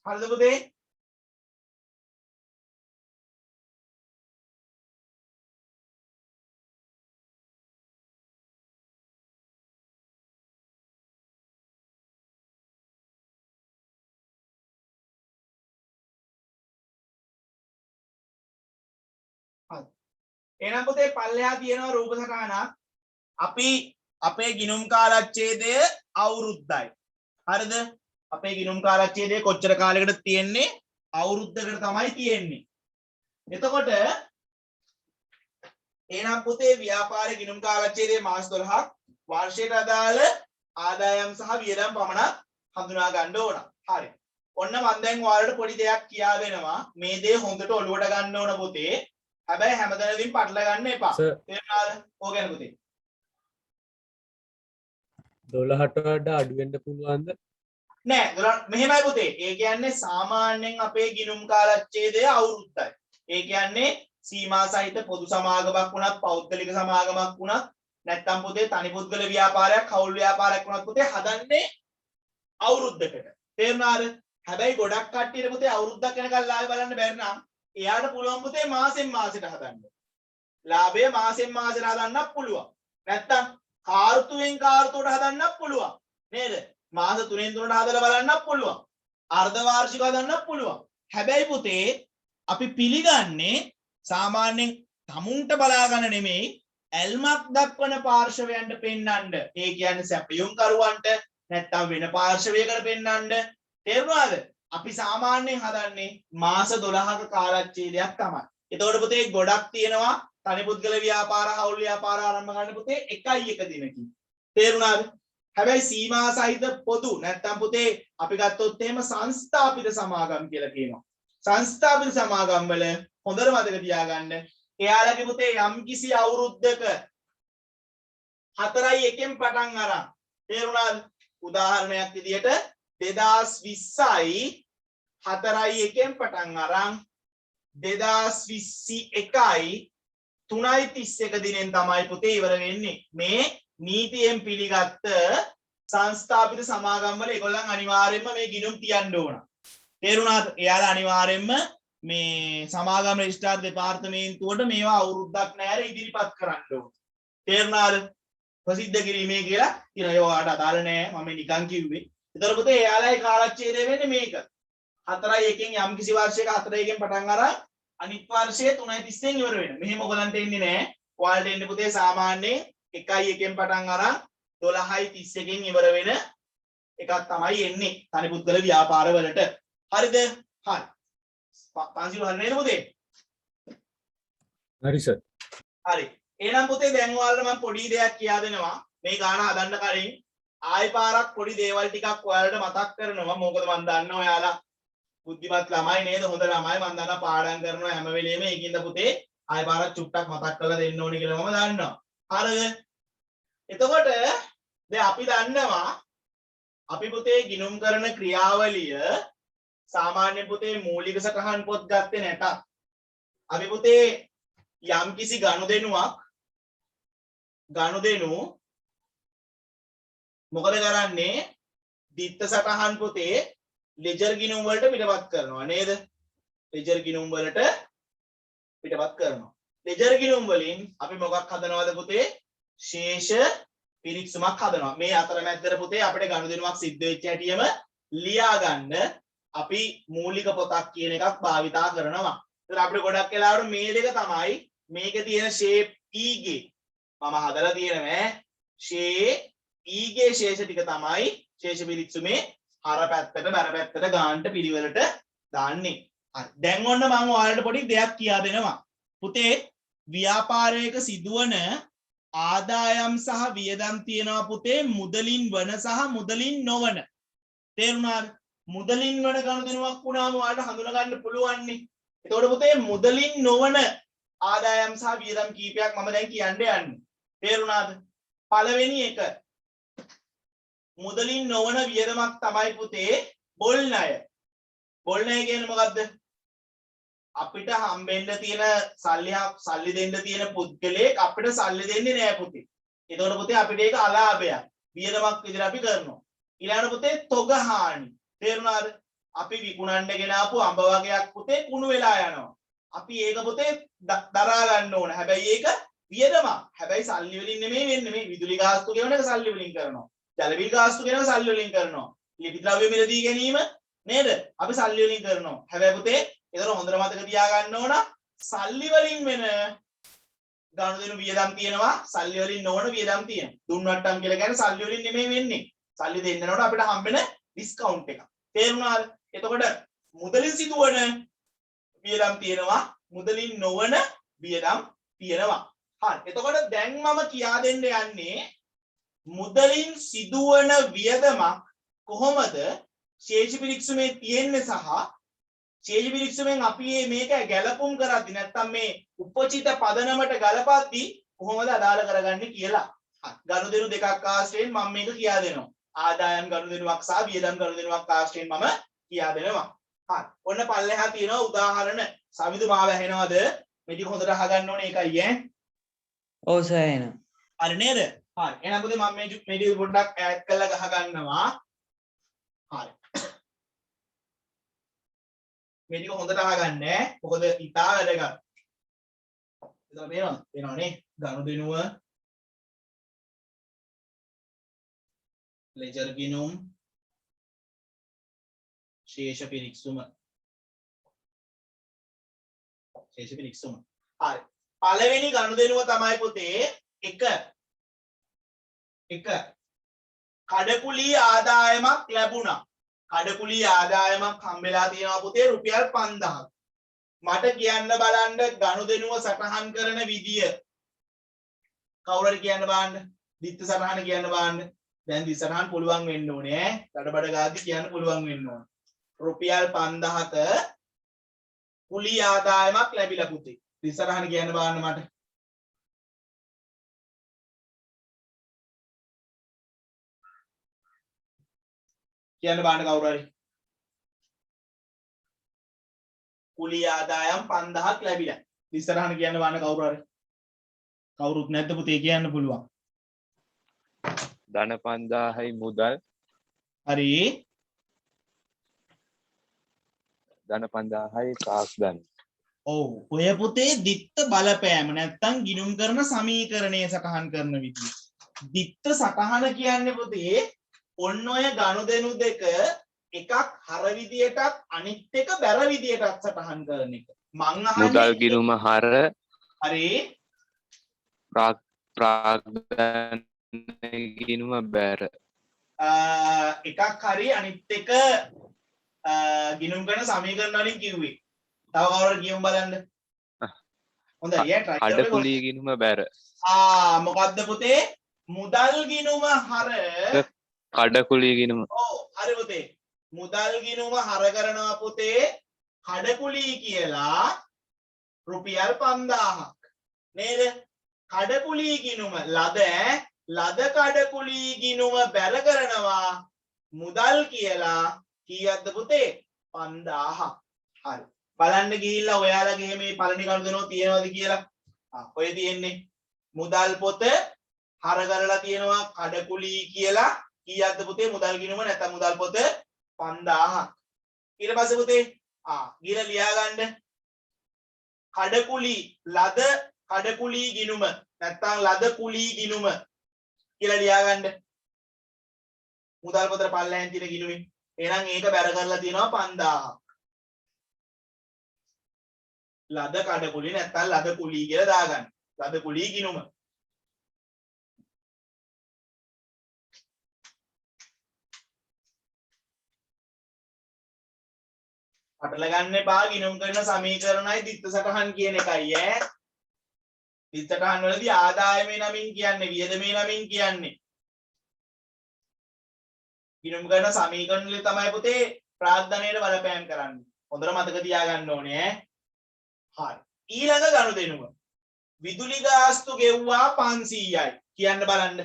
හරිද පුතේ එහෙනම් පුතේ පල්ලෙහා තියෙනවා රූප සටහනක් අපි අපේ ගිණුම් කාලච්ඡේදය අවුරුද්දයි හරිද අපේ ගිණුම් කාලච්ඡේදය කොච්චර කාලයකට තියෙන්නේ අවුරුද්දකට තමයි තියෙන්නේ එතකොට එහෙනම් පුතේ ව්‍යාපාරේ ගිණුම් කාලච්ඡේදයේ මාස 12ක් වර්ෂයට අදාළ ආදායම් සහ වියදම් පමණක් හඳුනා ගන්න ඕන හරි ඔන්න මම දැන් ඔයාලට පොඩි දෙයක් කියා දෙනවා මේ දේ හොඳට ඔලුවට ගන්න ඕන පුතේ හැබැයි හැමතැනදීම පටල ගන්න එපා තේරුණාද ඕක ගැන පුතේ 12ට වඩා අඩු වෙන්න පුළුවන්ද නෑ මෙහෙමයි පුතේ ඒ කියන්නේ සාමාන්‍යයෙන් අපේ ගිණුම් කාලච්ඡේදය අවුරුද්දයි ඒ කියන්නේ සීමා සහිත පොදු සමාගමක් වුණත් පෞද්ගලික සමාගමක් වුණත් නැත්නම් පුතේ තනි පුද්ගල ව්‍යාපාරයක් කවුල් ව්‍යාපාරයක් වුණත් පුතේ හදන්නේ අවුරුද්දකට තේරුණාද හැබැයි ගොඩක් කට්ටියට පුතේ අවුරුද්දක් යනකල් ලාභය බලන්න බැරි නම් එයාට පුළුවන් පුතේ මාසෙන් මාසෙට හදන්න ලාභය මාසෙන් මාසෙට හදන්නත් පුළුවන් නැත්නම් කාර්තුවෙන් කාර්තුවට හදන්නත් පුළුවන් නේද මාස 3න් 3ට හදලා බලන්නත් පුළුවන් අර්ධ වාර්ෂිකව හදන්නත් පුළුවන් හැබැයි පුතේ අපි පිළිගන්නේ සාමාන්‍යයෙන් තමුන්ට බලා ගන්න නෙමෙයි ඇල්මක් දක්වන පාර්ශවයන්ට පෙන්වන්න ඒ කියන්නේ සැපයුම් කරුවන්ට නැත්නම් වෙන පාර්ශවයකට පෙන්වන්න තේරුණාද අපි සාමාන්‍යයෙන් හදන්නේ මාස 12ක කාලච්ඡේදයක් තමයි. එතකොට පුතේ ගොඩක් තියෙනවා තනි පුද්ගල ව්‍යාපාර හවුල් ව්‍යාපාර ආරම්භ ගන්න පුතේ 1 දිනකින්. තේරුණාද? හැබැයි සීමා සහිත පොදු නැත්තම් පුතේ අපි ගත්තොත් එහෙම සංස්ථාපිත සමාගම් කියලා කියනවා. සංස්ථාපිත සමාගම් වල හොඳට මතක තියාගන්න එයාලගේ පුතේ යම් කිසි අවුරුද්දක 4.1 පටන් අරන් තේරුණාද? උදාහරණයක් විදියට 2020යි 4.1 පටන් අරන් 2021යි 3.31 දිනෙන් තමයි පුතේ ඉවර වෙන්නේ. මේ නීතියෙන් පිළිගත්ත සංස්ථාපිත සමාගම් වල ඒගොල්ලන් අනිවාර්යයෙන්ම මේ ගිණුම් තියන්න ඕන. තේරුණාද? එයාලා අනිවාර්යයෙන්ම මේ සමාගම් රෙජිස්ට්‍රාර් දෙපාර්තමේන්තුවට මේවා අවුරුද්දක් නැර ඉදිරිපත් කරන්න ඕන. තේරුණාද? ප්‍රසිද්ධ කිරීමේ කියලා කියන ඒවාට අදාළ නෑ මම නිකන් කිව්වේ. ඒතර පුතේ එයාලයි කාලච්ඡේදය වෙන්නේ මේක. 4.1 යම් කිසි වර්ෂයක 4.1 පටන් අරන් අනිත් වර්ෂයේ 3.30 ඉවර වෙනවා. මෙහෙම ඔයගලන්ට එන්නේ නෑ. ඔයාලට එන්නේ පුතේ සාමාන්‍යයෙන් 1.1 පටන් අරන් 12.31 ඉවර වෙන එකක් තමයි එන්නේ තනි පුද්ගල ව්‍යාපාර වලට. හරිද? හරි. පන්සිල් හරිනේ පුතේ? හරි සර්. හරි. එහෙනම් පුතේ දැන් ඔයාලට මම පොඩි දෙයක් කියා දෙනවා. මේ ගාන හදන්න කලින් ආයි පාරක් පොඩි දේවල් ටිකක් ඔයාලට මතක් කරනවා. මොකද මම දන්නවා ඔයාලා බුද්ධිමත් ළමයි නේද? හොඳ ළමයි. මම දන්නවා පාඩම් කරනවා හැම වෙලෙම. ඒකින්ද පුතේ ආයි පාරක් චුට්ටක් මතක් කරලා දෙන්න ඕනේ කියලා මම දන්නවා. හරිද? එතකොට දැන් අපි දන්නවා අපි පුතේ ගිණුම් කරන ක්‍රියාවලිය සාමාන්‍ය පුතේ මූලික සටහන් පොත් ගත්තේ නැතත් අපි පුතේ යම්කිසි ගනුදෙනු මොකද කරන්නේ? දිත්ත සටහන් පුතේ ලෙජර් ගිණුම් වලට පිටපත් කරනවා නේද? ලෙජර් ගිණුම් වලට පිටපත් කරනවා. ලෙජර් ගිණුම් වලින් අපි මොකක් හදනවද පුතේ? ශේෂ පිරික්සුමක් හදනවා. මේ අතරමැද්දට පුතේ අපිට ගනුදෙනුවක් සිද්ධ වෙච්ච හැටිම ලියා ගන්න අපි මූලික පොතක් කියන එකක් භාවිතා කරනවා. ඒතර අපිට ගොඩක් වෙලාවට මේ දෙක තමයි මේකේ තියෙන ෂේප් E ගේ මම හදලා තියෙනවා E ගේ ශේෂ ටික තමයි ශේෂ පිරික්සුමේ හර පැත්තට බර පැත්තට ගානට පිළිවෙලට දාන්නේ. හරි. දැන් ඔන්න මම ඔයාලට පොඩි දෙයක් කියා දෙනවා. පුතේ ව්‍යාපාරයක සිදුවන ආදායම් සහ වියදම් තියෙනවා පුතේ මුදලින් වන සහ මුදලින් නොවන. තේරුණාද? මුදලින් වන ගනුදෙනුවක් වුණාම ඔයාලට හඳුනා ගන්න පුළුවන් නේ. එතකොට පුතේ මුදලින් නොවන ආදායම් සහ වියදම් කීපයක් මම දැන් කියන්න යන්නේ. තේරුණාද? පළවෙනි එක මුදලින් නොවන වියදමක් තමයි පුතේ බොල් ණය. බොල් ණය කියන්නේ මොකද්ද? අපිට හම්බෙන්න තියෙන සල්ලි දෙන්න තියෙන පුද්ගලයෙක් අපිට සල්ලි දෙන්නේ නෑ පුතේ. ඒතකොට පුතේ අපිට ඒක අලාභයක්. වියදමක් විදිහට අපි කරනවා. ඊළඟට පුතේ තොග හානි. තේරුණාද? අපි විකුණන්න ගෙන ආපු අඹ වගේක් පුතේ කුණු වෙලා යනවා. අපි ඒක පුතේ දරා ගන්න ඕන. හැබැයි ඒක වියදමක්. හැබැයි සල්ලි වලින් නෙමෙයි වෙන්නේ. මේ විදුලි ගාස්තු ගෙවන එක සල්ලි වලින් කරනවා. ජල බිල් ගාස්තු ගෙවන සල්ලි වලින් කරනවා. ලිපි ද්‍රව්‍ය මිලදී ගැනීම නේද? අපි සල්ලි වලින් කරනවා. හැබැයි පුතේ ඒතර හොඳට මතක තියාගන්න ඕන සල්ලි වලින් වෙන ගනුදෙනු වියදම් තියෙනවා. සල්ලි වලින් නොවන වියදම් තියෙනවා. දුන් වට්ටම් කියලා කියන්නේ සල්ලි වලින් නෙමෙයි වෙන්නේ. සල්ලි දෙන්නනකොට අපිට හම්බෙන ඩිස්කවුන්ට් එක. තේරුණාද? එතකොට මුදලින් සිදුවන වියදම් තියෙනවා. මුදලින් නොවන වියදම් තියෙනවා. හරි. එතකොට දැන් මම කියා දෙන්න යන්නේ මුදලින් සිදුවන වියදමක් කොහොමද ශේෂ පිරික්සුමේ තියෙන්නේ සහ ශේෂ පිරික්සුමෙන් අපි මේක ගැලපුම් කරද්දි නැත්තම් මේ උපචිත පදනමට ගලපද්දි කොහොමද අදාළ කරගන්නේ කියලා. හරි. ගනුදෙනු දෙකක් ආශ්‍රයෙන් මම මේක කියා දෙනවා. ආදායම් ගනුදෙනුවක් සහ වියදම් ගනුදෙනුවක් ආශ්‍රයෙන් මම කියා දෙනවා. හරි. ඔන්න පල්ලෙහා තියෙනවා උදාහරණ. සමිදු මාව ඇහෙනවද? මේ ටික හොඳට අහගන්න ඕනේ ඒකයි ඈ. ඔව් සර් එනවා. හරි නේද? හරි. එහෙනම් පුතේ මම මේ ටික පොඩ්ඩක් ඈඩ් කරලා ගහ ගන්නවා. හරි. මේ ටික හොඳට අහගන්න ඈ. මොකද ඉතා වැදගත්. එතන පේනවනේ ගනුදෙනුව ලෙජර් ගිණුම් ශේෂ පිරික්සුම. හරි. පළවෙනි ගනුදෙනුව තමයි පුතේ එක කඩකුලී ආදායමක් ලැබුණා. කඩකුලී ආදායමක් හම්බෙලා තියෙනවා පුතේ රුපියල් 5000ක්. මට කියන්න බලන්න ගනුදෙනුව සටහන් කරන විදිය. කවුරු හරි කියන්න බලන්න. දිත්ත සටහන කියන්න බලන්න. දැන් දිත්ත සටහන් පුළුවන් වෙන්න ඕනේ ඈ. කඩබඩ ගාද්දි කියන්න පුළුවන් වෙන්න ඕනේ. රුපියල් 5000ක කුලී ආදායමක් ලැබිලා පුතේ. දිත්ත සටහන කියන්න බලන්න මට. කියන්න බලන්න කවුරු හරි. කුලී ආදායම් 5000ක් ලැබිලා. ඉස්සරහන කියන්න බලන්න කවුරු හරි. කවුරුත් නැද්ද පුතේ කියන්න පුළුවන්. ධන 5000යි මුදල් හරි. ධන 5000යි කාස්දන්. ඔව්. ඔය පුතේ දිත්ත බලපෑම නැත්තම් ගිණුම් කරන සමීකරණය සටහන් කරන විදිය. දිත්ත සටහන කියන්නේ පුතේ ඔන්න ඔය ගනුදෙනු දෙක එකක් හර විදියටත් අනිත් එක බැර විදියටත් සටහන් කරන එක. මං අහන්නේ මුදල් ගිණුම හර හරි ප්‍රාග්ධන ගිණුම බැර. එකක් හරි අනිත් එක ගිණුම් කරන සමීකරණ වලින් කිව්වේ. තව කවුරුහරි කියමු බලන්න. හොඳයි ඈ try කරමු. කඩකුලී ගිණුම බැර. මොකද්ද පුතේ? මුදල් ගිණුම හර කඩකුලී ගිණුම. ඔව් හරි පුතේ. මුදල් ගිණුම හර කරනවා පුතේ කඩකුලී කියලා රුපියල් 5000ක් නේද? කඩකුලී ගිණුම ලද කඩකුලී ගිණුම බැර කරනවා මුදල් කියලා කීයක්ද පුතේ? 5000ක්. හරි. බලන්න ගිහිල්ලා ඔයාලගේ මේ පළවෙනි ගනුදෙනුව තියෙනවද කියලා. ඔය තියෙන්නේ මුදල් පොත හර කරලා තියෙනවා කඩකුලී කියලා කීයක්ද පුතේ? මුදල් ගිණුම නැත්නම් මුදල් පොත 5000ක්. ඊට පස්සේ පුතේ ගිහලා ලියා ගන්න කඩකුලී ලද කඩකුලී ගිණුම නැත්නම් ලද කුලී ගිණුම කියලා ලියා ගන්න. මුදල් පොතේ පල්ලෙහෙන් තියෙන ගිණුමින්. එහෙනම් ඒක බැර කරලා තියෙනවා 5000ක්. ලද කඩකුලී නැත්නම් ලද කුලී කියලා දාගන්න. ලද කුලී ගිණුම. පටල ගන්න එපා ගිණුම් කරන සමීකරණයි දිත්ත සටහන් කියන එකයි ඈ. දිත්ත සටහන් වලදී ආදායමේ නමින් කියන්නේ වියදමේ නමින් කියන්නේ. ගිණුම් කරන සමීකරණ වල තමයි පුතේ ප්‍රාග්ධනයට බලපෑම් කරන්නේ. හොඳට මතක තියාගන්න ඕනේ ඈ. හරි. ඊළඟ ගනුදෙනුව. විදුලි ගාස්තු ගෙව්වා 500යි. කියන්න බලන්න.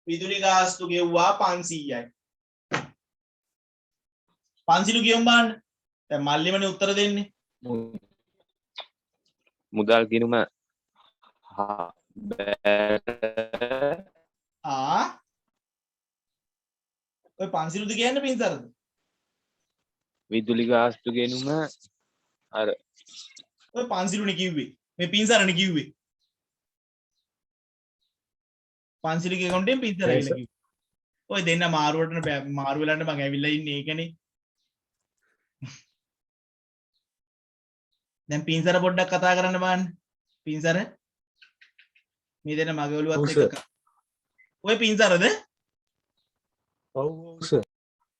විදුලි ගාස්තු ගෙව්වා 500යි. 500 කියමු බලන්න. දැන් මල්ලිමනේ උත්තර දෙන්නේ. මුදල් ගිණුම බැර. ඔය 500ද කියන්නේ පින්සරද? විදුලි ගාස්තු ගිණුම අර ඔය 500නේ කිව්වේ. මේ පින්සරනේ කිව්වේ. 500 ගේ කොන්ටෙන් පින්සර කියලා කිව්වේ. ඔය දෙන්න මාරුවට මාරු වෙලන්න මං ඇවිල්ලා ඉන්නේ ඒකනේ. දැන් පින්සර පොඩ්ඩක් කතා කරන්න බලන්න. පින්සර මේ දෙන්න මගේ ඔළුවත් එක්ක. ඔය පින්සරද? ඔව් සර්.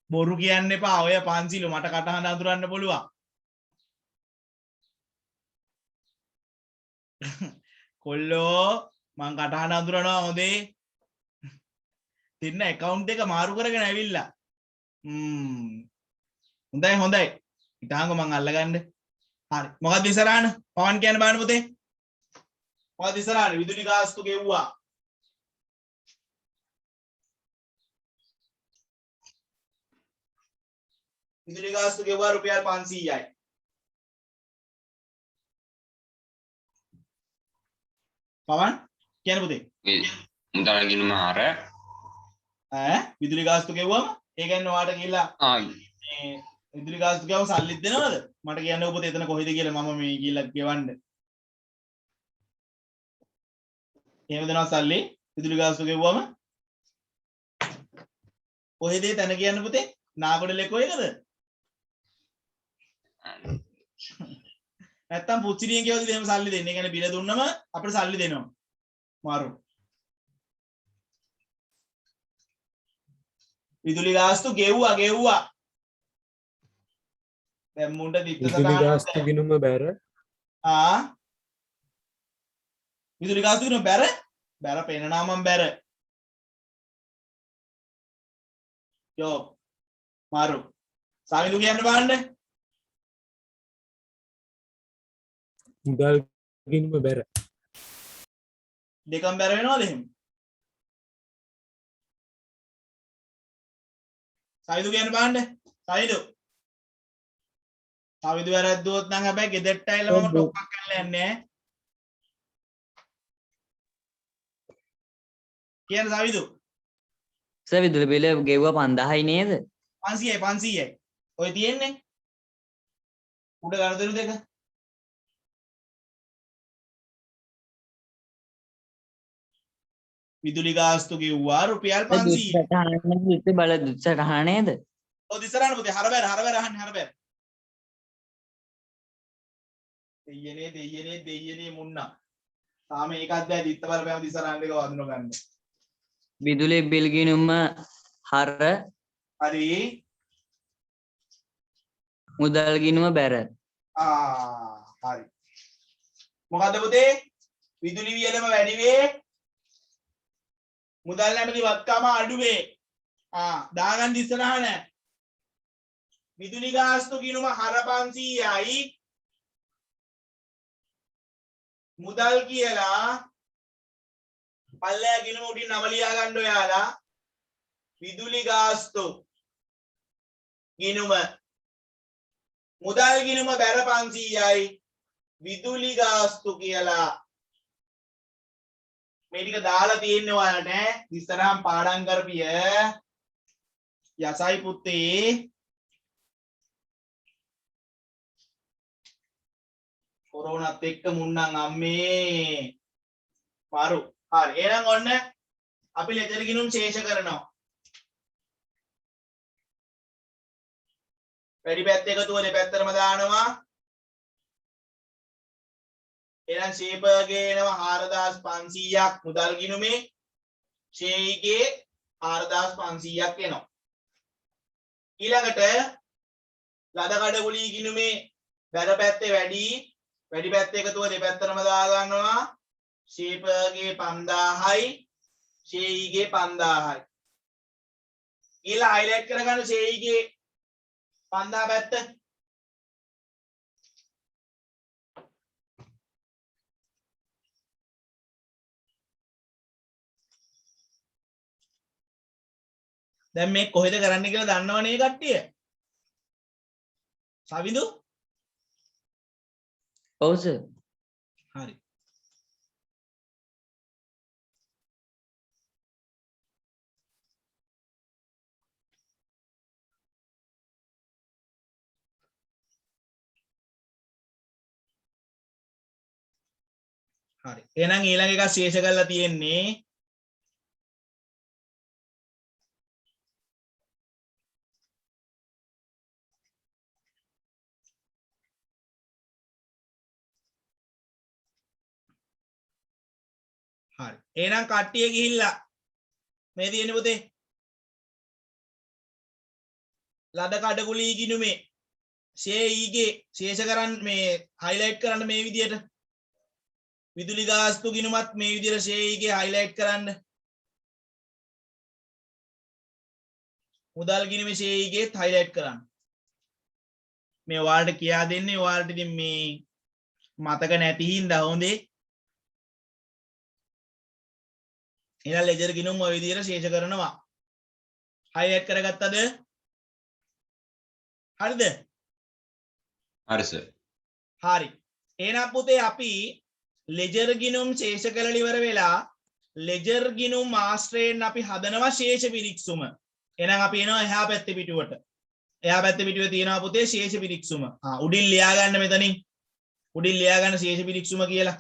බොරු කියන්න එපා. ඔය 500 මට කටහඬ අඳුරන්න පුළුවන්. කොල්ලෝ මං කටහඬ අඳුරනවා හොඳේ. දෙන්න account එක මාරු කරගෙන ඇවිල්ලා. හොඳයි. ඉතාලම මං අල්ලගන්න. හරි. මොකක්ද ඉස්සරහන? පවන් කියන්න බලන්න පුතේ. මොකක්ද ඉස්සරහන? විදුලි ගාස්තු ගෙව්වා. විදුලි ගාස්තු ගෙව්වා රුපියල් 500යි. පවන් කියන්න පුතේ. මුදල් ගිණුම හර විදුලි ගාස්තු ගෙව්වම ඒ කියන්නේ ඔයාලට ගිහිල්ලා මේ විදුලි ගාස්තු ගෙවම සල්ලිත් දෙනවද? මට කියන්න පුතේ එතන කොහෙද කියලා මම මේ ගිහිල්ලා ගෙවන්න. එහෙම දෙනවා සල්ලි විදුලි ගාස්තු ගෙව්වම කොහෙද තැන කියන්න පුතේ? නාගොඩලේ කොහෙද? නැත්තම් පුච්චිරියෙන් කියවද එහෙම සල්ලි දෙන්නේ. ඒ කියන්නේ බිල දුන්නම අපිට සල්ලි දෙනවා. මාරු. විදුලි ගාස්තු ගෙව්වා. දැන් මුන්ට දිත්ත විදුලි ගාස්තු ගිණුම බැර විදුලි ගාස්තු ගිණුම බැර පෙන්නනවා මම බැර යෝ මාරු සාමිදු කියන්න බලන්න මුදල් ගිණුම බැර දෙකම බැර වෙනවද එහෙම සාමිදු කියන්න බලන්න සාමිදු වැරද්දුවොත් නම් හැබැයි ගෙදරට ඇවිල්ලා මම ටොක්ක්ක් කරලා යන්නේ කියන්න සාමිදු සර් විදුලි බිල ගෙව්වා 5000යි නේද 500යි ඔය තියෙන්නේ උඩ ගණදෙනු දෙක විදුලි ගාස්තු ගෙව්වා රුපියල් 500 බල දුස්සටහන නේද ඔව් දිසරාන පුතේ හරබැර අහන්නේ හරබැර දෙයියනේ මුන්නා තාම ඒකත් බෑ දිත්ත බලපෑම දිසරාන දෙක වඳුන ගන්න විදුලි බිල් ගිණුම හර හරි මුදල් ගිණුම බැර හරි මොකද්ද පුතේ විදුලි වියදම වැඩි වේ මුදල් නැමැති වත්කම අඩු වේ දාගන්න ඉස්සරහන විදුලි ගාස්තු ගිණුම හර 500යි මුදල් කියලා පල්ලෑ ගිණුම උඩින් නම ලියා ගන්න ඔයාලා විදුලි ගාස්තු ගිණුම මුදල් ගිණුම බැර 500යි විදුලි ගාස්තු කියලා මේ ටික දාලා තියෙන්නේ ඔයාලට ඉස්සරහම පාඩම් කරපිය යසයි පුතේ කොරෝනාත් එක්ක මුන්නම් අම්මේ මාරු හරි එහෙනම් ඔන්න අපි ලෙජර් ගිණුම් ශේෂ කරනවා වැඩි පැත්ත එකතුව දෙපැත්තටම දානවා එහෙනම් ශේපර්ගේ එනවා 4500ක් මුදල් ගිණුමේ ශේයිගේ 4500ක් එනවා ඊළඟට ලද කඩගුලී ගිණුමේ බැර පැත්තේ වැඩි පැත්ත එකතුව දෙපැත්තටම දා ගන්නවා ශේපර්ගේ 5000යි ශේයිගේ 5000යි ඊළඟ හයිලයිට් කරගන්න ශේයිගේ 5000 පැත්ත දැන් මේ කොහෙද කරන්න කියලා දන්නවනේ කට්ටිය සවිදු ඔව් සර් හරි හරි එහෙනම් ඊළඟ එක ශේෂ කරලා තියෙන්නේ හරි එහෙනම් කට්ටිය ගිහිල්ලා මේ තියෙන්නේ පුතේ ලද කඩකුලී ගිණුමේ ශේයිගේ ශේෂ කරන්න මේ හයිලයිට් කරන්න මේ විදියට විදුලි ගාස්තු ගිණුමත් මේ විදියට ශේයිගේ හයිලයිට් කරන්න මුදල් ගිණුමේ ශේයිගේ හයිලයිට් කරන්න මේ ඔයාලට කියා දෙන්නේ ඔයාලට ඉතින් මේ මතක නැති හින්දා හොඳේ එහෙනම් ලෙජර් ගිණුම් ඔය විදියට ශේෂ කරනවා හයිලයිට් කරගත්තද හරිද හරි සර් හරි එහෙනම් පුතේ අපි ලෙජර් ගිණුම් ශේෂ කරලා ඉවර වෙලා ලෙජර් ගිණුම් ආශ්‍රයෙන් අපි හදනවා ශේෂ පිරික්සුම එහෙනම් අපි එනවා එහා පැත්තේ පිටුවට එහා පැත්තේ පිටුවේ තියෙනවා පුතේ ශේෂ පිරික්සුම උඩින් ලියා ගන්න මෙතනින් උඩින් ලියා ගන්න ශේෂ පිරික්සුම කියලා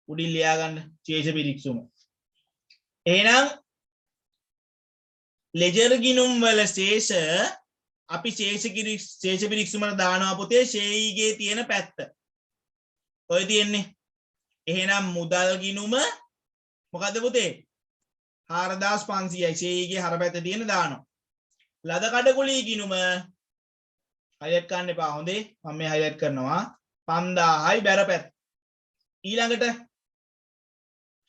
උඩින් ලියා ගන්න ශේෂ පිරික්සුම එහෙනම් ලෙජර් ගිණුම් වල ශේෂ අපි ශේෂ පිරික්සුමට දානවා පුතේ ශේයිගේ තියෙන පැත්ත ඔය තියෙන්නේ එහෙනම් මුදල් ගිණුම මොකද්ද පුතේ 4500යි ශේයිගේ හර පැත්තේ තියෙන දානවා ලද කඩකුලී ගිණුම highlight කරන්න එපා හොඳේ මම මේ highlight කරනවා 5000යි බැරපැත්ත ඊළඟට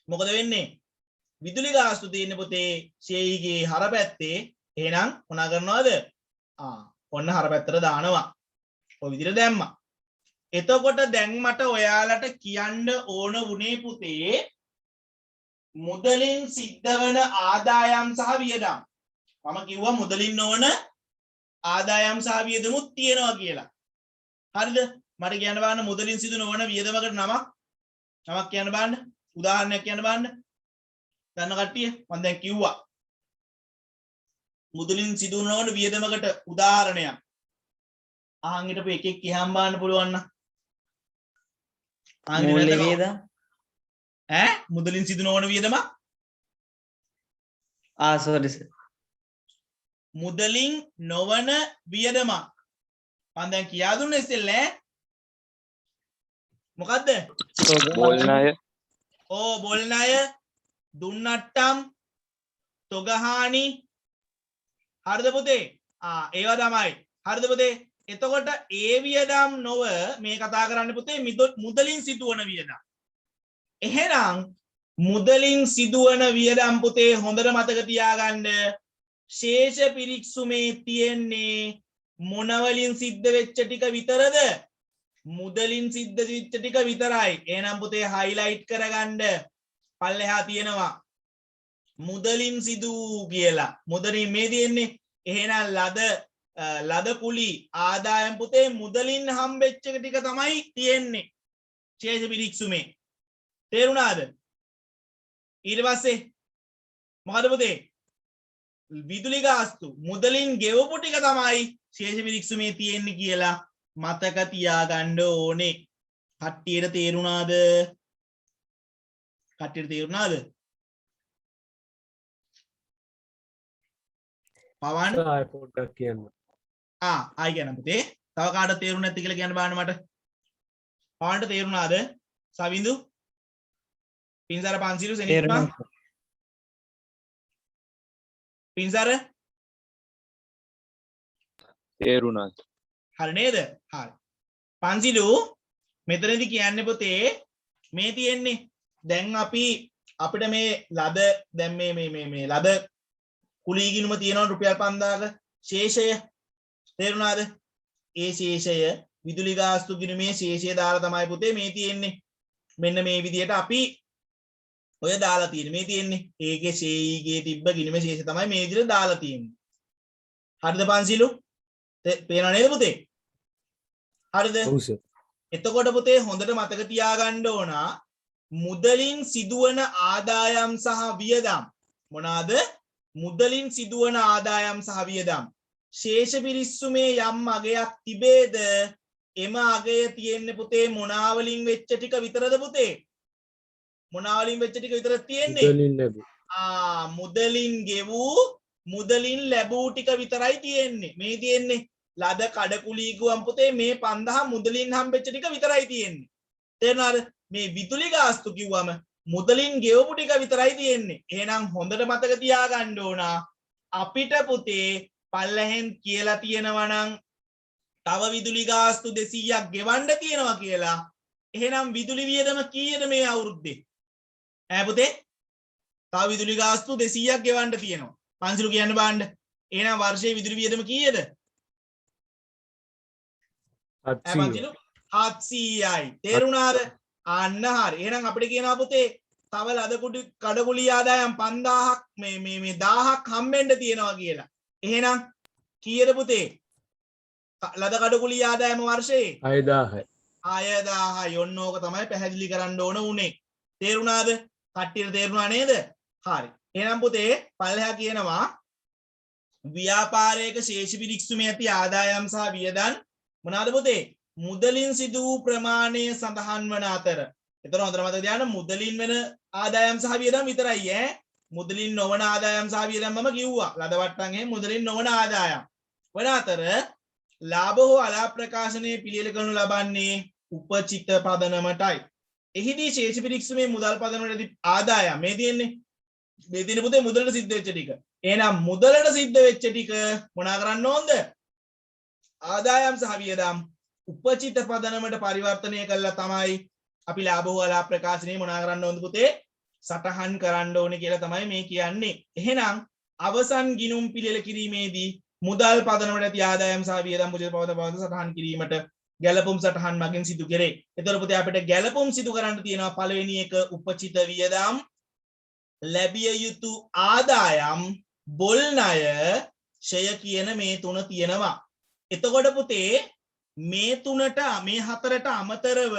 මොකද වෙන්නේ විදුලි ගාස්තු තියෙන පොතේ ෂේයිගේ හර පැත්තේ එහෙනම් මොනා කරනවද ඔන්න හර පැත්තට දානවා ඔය විදිහට දැම්මා එතකොට දැන් මට ඔයාලට කියන්න ඕන වුණේ පුතේ මුදලින් සිද්ධ වන ආදායම් සහ වියදම් මම කිව්වා මුදලින් නොවන ආදායම් සහ වියදමුත් තියෙනවා කියලා හරිද මට කියන්න බලන්න මුදලින් සිදු නොවන වියදමකට නමක් කියන්න බලන්න උදාහරණයක් කියන්න බලන්න දන්න කට්ටිය මම දැන් කිව්වා මුදලින් සිදු නොවන වියදමකට උදාහරණයක් අහන් හිටපු එකෙක් කියහම් බලන්න පුළුවන් නම් මූල්‍ය වියදම් මුදලින් සිදු නොවන වියදම sorry sir මුදලින් නොවන වියදම මම දැන් කියා දුන්නේ ඉතින් මොකද්ද බෝල් ණය බෝල් ණය දුන්නට්ටම් තොගහානි හරිද පුතේ ඒවා තමයි හරිද පුතේ එතකොට ඒ වියදම් නොව මේ කතා කරන්න පුතේ මුදලින් සිදුවන වියදම් එහෙනම් මුදලින් සිදුවන වියදම් පුතේ හොඳට මතක තියාගන්න ශේෂ පිරික්සුමේ තියෙන්නේ මොන වලින් සිද්ධ වෙච්ච ටික විතරද මුදලින් සිද්ධ වෙච්ච ටික විතරයි එහෙනම් පුතේ highlight කරගන්න පල්ලෙහා තියෙනවා මුදලින් සිදු කියලා මුදලින් මේ තියෙන්නේ එහෙනම් ලද කුලි ආදායම් පුතේ මුදලින් හම්බෙච්ච ටික තමයි තියෙන්නේ ශේෂ පිරික්සුමේ තේරුණාද ඊට පස්සේ මොකද පුතේ විදුලි ගාස්තු මුදලින් ගෙවපු ටික තමයි ශේෂ පිරික්සුමේ තියෙන්නේ කියලා මතක තියාගන්න ඕනේ කට්ටියට තේරුණාද පවන් ආයෙ පොඩ්ඩක් කියන්න. ආයි කියන්න පුතේ තව කාටද තේරුණ නැති කියලා කියන්න බලන්න මට පවන්ට තේරුණාද සවිඳු පින්සර පන්සිලු සෙනීපා පින්සර තේරුණා හරි නේද හරි පන්සිලු මෙතනදී කියන්නේ පුතේ මේ තියෙන්නේ දැන් අපිට මේ ලද දැන් මේ ලද කුලීගිනුම තියෙනවා රුපියල් 5000ක ශේෂය තේරුණාද ඒ ශේෂය විදුලි ගාස්තු ගිණුමේ ශේෂය දාලා තමයි පුතේ මේ තියෙන්නේ මෙන්න මේ විදිහට අපි ඔය දාලා තියෙන්නේ මේ තියෙන්නේ ඒකේ ශේයිගේ තිබ්බ ගිණුමේ ශේෂය තමයි මේ විදිහට දාලා තියෙන්නේ හරිද පන්සිලු පේනව නේද පුතේ හරිද ඔව් සර්. එතකොට පුතේ හොඳට මතක තියාගන්න ඕන මුදලින් සිදුවන ආදායම් සහ වියදම් මොනවාද මුදලින් සිදුවන ආදායම් සහ වියදම් ශේෂ පිරිස්සුමේ යම් අගයක් තිබේද එම අගය තියෙන්නේ පුතේ මොනාවලින් වෙච්ච ටික විතරද පුතේ මොනාවලින් වෙච්ච ටික විතරද තියෙන්නේ මුදලින් ලැබු. මුදලින් ගෙවූ මුදලින් ලැබූ ටික විතරයි තියෙන්නේ මේ තියෙන්නේ ලද කඩකුලීගුවම් පුතේ මේ 5000 මුදලින් හම්බෙච්ච ටික විතරයි තියෙන්නේ තේරුණාද මේ විදුලි ගාස්තු කිව්වම මුදලින් ගෙවපු ටික විතරයි තියෙන්නේ එහෙනම් හොඳට මතක තියාගන්න ඕන අපිට පුතේ පල්ලෙහෙන් කියලා තියෙනවා නම් තව විදුලි ගාස්තු 200ක් ගෙවන්න තියෙනවා කියලා එහෙනම් විදුලි වියදම කීයද මේ අවුරුද්දේ ඈ පුතේ තව විදුලි ගාස්තු 200ක් ගෙවන්න තියෙනවා පන්සිලු කියන්න බලන්න එහෙනම් වර්ෂයේ විදුලි වියදම කීයද 700. 700යි තේරුණාද අන්න හරි එහෙනම් අපිට කියනවා පුතේ තව ලද කඩකුලී ආදායම් 5000ක් මේ 1000ක් හම්බෙන්න තියෙනවා කියලා එහෙනම් කීයද පුතේ ලද කඩකුලී ආදායම වර්ෂයේ 6000යි. 6000යි ඔන්න ඕක තමයි පැහැදිලි කරන්න ඕන උනේ තේරුණාද කට්ටියට තේරුණා නේද හරි එහෙනම් පුතේ පල්ලෙහා කියනවා ව්‍යාපාරයක ශේෂ පිරික්සුමේ ඇති ආදායම් සහ වියදම් මොනවාද පුතේ මුදලින් සිදු වූ ප්‍රමාණය සඳහන් වන අතර එතන හොඳට මතක තියාගන්න මුදලින් වෙන ආදායම් සහ වියදම් විතරයි ඈ මුදලින් නොවන ආදායම් සහ වියදම් මම කිව්වා ලද වට්ටම් එහෙම මුදලින් නොවන ආදායම් වන අතර ලාභ හෝ අලාභ ප්‍රකාශනයේ පිළියෙල කරනු ලබන්නේ උපචිත පදනමටයි එහිදී ශේෂ පිරික්සුමේ මුදල් පදනමට ආදායම් මේ තියෙන්නේ පුතේ මුදලට සිද්ධ වෙච්ච ටික එහෙනම් මුදලට සිද්ධ වෙච්ච ටික මොනා කරන්න ඕනද ආදායම් සහ වියදම් උපචිත පදනමට පරිවර්තනය කළා තමයි අපි ලාභ හෝ ලාභ ප්‍රකාශනයේ මොනා කරන්න ඕනද පුතේ සටහන් කරන්න ඕනේ කියලා තමයි මේ කියන්නේ. එහෙනම් අවසන් ගිණුම් පිළියෙල කිරීමේදී මුදල් පදනමට ඇති ආදායම් සහ වියදම් උපචිත පදනමට සටහන් කිරීමට ගැලපුම් සටහන් මගින් සිදු කෙරේ. එතකොට පුතේ අපිට ගැලපුම් සිදු කරන්න තියෙනවා පළවෙනි එක උපචිත වියදම් ලැබිය යුතු ආදායම් බොල් ණය ෂය කියන මේ තුන තියෙනවා. එතකොට පුතේ මේ තුනට මේ හතරට අමතරව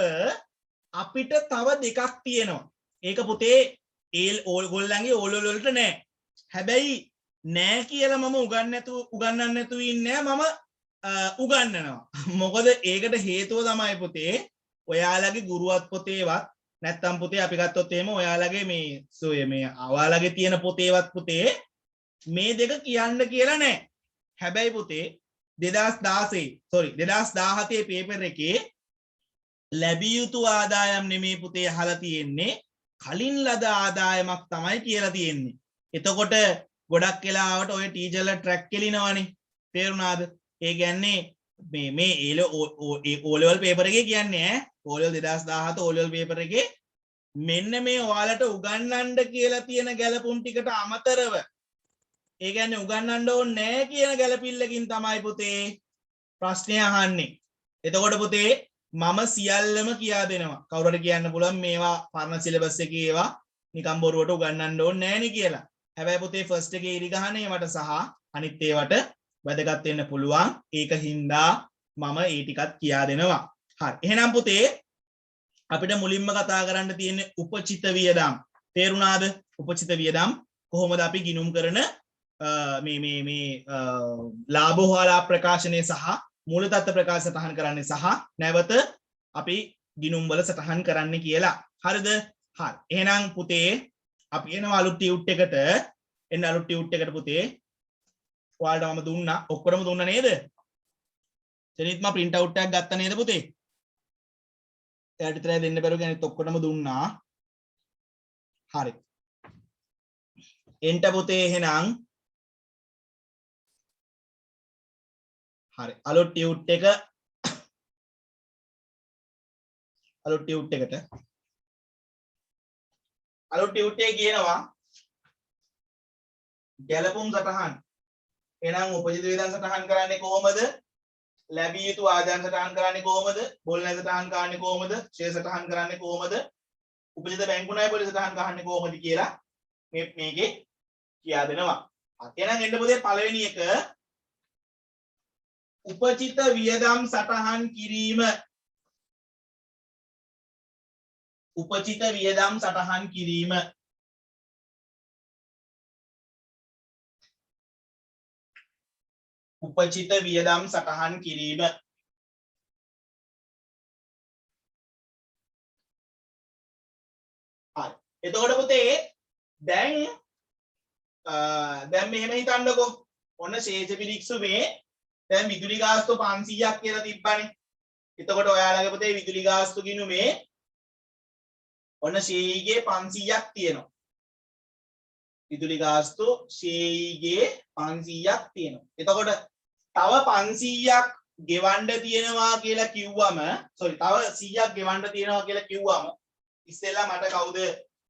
අපිට තව දෙකක් තියෙනවා. ඒක පුතේ ඕගොල්ලන්ගේ ඕලෙවල් වලට නෑ. හැබැයි නෑ කියලා මම උගන්නන්න නැතුව ඉන්නේ මම උගන්නනවා. මොකද ඒකට හේතුව තමයි පුතේ ඔයාලගේ ගුරුවත් පොතේවත් නැත්තම් පුතේ අපි ගත්තොත් එහෙම ඔයාලගේ මේ ඔයාලගේ තියෙන පොතේවත් පුතේ මේ දෙක කියන්න කියලා නෑ. හැබැයි පුතේ 2017 පේපර් එකේ ලැබිය යුතු ආදායම් නෙමේ පුතේ අහලා තියෙන්නේ කලින් ලද ආදායමක් තමයි කියලා තියෙන්නේ. එතකොට ගොඩක් වෙලාවට ඔය ටීචර්ලා ට්‍රැක් කෙලිනවනේ. තේරුණාද? ඒ කියන්නේ මේ O level paper එකේ කියන්නේ O level 2017 O level paper එකේ මෙන්න මේ ඔයාලට උගන්වන්න කියලා තියෙන ගැලපුම් ටිකට අමතරව ඒ කියන්නේ උගන්වන්න ඕනේ නැහැ කියන ගැලපිල්ලකින් තමයි පුතේ ප්‍රශ්නය අහන්නේ. එතකොට පුතේ මම සියල්ලම කියා දෙනවා. කවුරුහරි කියන්න පුළුවන් මේවා පරණ සිලබස් එකේ ඒවා නිකම් බොරුවට උගන්වන්න ඕනේ නැහැ නේ කියලා. හැබැයි පුතේ ෆස්ට් එකේ ඉරි ගහන ඒවට සහ අනිත් ඒවට වැදගත් වෙන්න පුළුවන්. ඒක හින්දා මම ඒ ටිකත් කියා දෙනවා. හරි. එහෙනම් පුතේ අපිට මුලින්ම කතා කරන්න තියෙන්නේ උපචිත වියදම්. තේරුණාද? උපචිත වියදම් කොහොමද අපි ගිණුම් කරන මේ ලාභ හෝ ලාභ ප්‍රකාශනය සහ මූල තත්ත්ව ප්‍රකාශ සටහන් කරන්නේ සහ නැවත අපි ගිණුම් වල සටහන් කරන්න කියලා. හරිද? හරි. එහෙනම් පුතේ අපි එනවා අලුත් ටියුට් එකට. එන්න අලුත් ටියුට් එකට පුතේ. ඔයාලට මම දුන්නා. ඔක්කොම දුන්නා නේද? ජනිත් මම print out එකක් ගත්තා නේද පුතේ? එයාට විතරයි දෙන්න බැරුව ගනිත් ඔක්කොම දුන්නා. හරි. එන්ට පුතේ එහෙනම් හරි අලුත් ටියුට් එකට අලුත් ටියුට් එකේ කියනවා ගැලපුම් සටහන්. එහෙනම් උපජිත වේදන් සටහන් කරන්නේ කොහොමද? ලැබිය යුතු ආදායම් සටහන් කරන්නේ කොහොමද? බොල් ණය සටහන් කරන්නේ කොහොමද? ෂෙයා සටහන් කරන්නේ කොහොමද? උපජිත බැංකු ණය පොලි සටහන් කරන්නේ කොහොමද කියලා මේකේ කියා දෙනවා. එහෙනම් එන්න පුතේ පළවෙනි එක උපචිත වියදම් සටහන් කිරීම. උපචිත වියදම් සටහන් කිරීම. උපචිත වියදම් සටහන් කිරීම. හරි. එතකොට පුතේ දැන් මෙහෙම හිතන්නකෝ. ඔන්න ශේෂ පිරික්සුමේ දැන් විදුලි ගාස්තු 500ක් කියලා තිබ්බනේ. එතකොට ඔයාලගේ පුතේ විදුලි ගාස්තු ගිණුමේ ඔන්න ශේයිගේ 500ක් තියෙනවා. විදුලි ගාස්තු ශේයිගේ 500ක් තියෙනවා. එතකොට තව 500ක් ගෙවන්න තියෙනවා කියලා කිව්වම තව 100ක් ගෙවන්න තියෙනවා කියලා කිව්වම ඉස්සෙල්ලා මට කවුද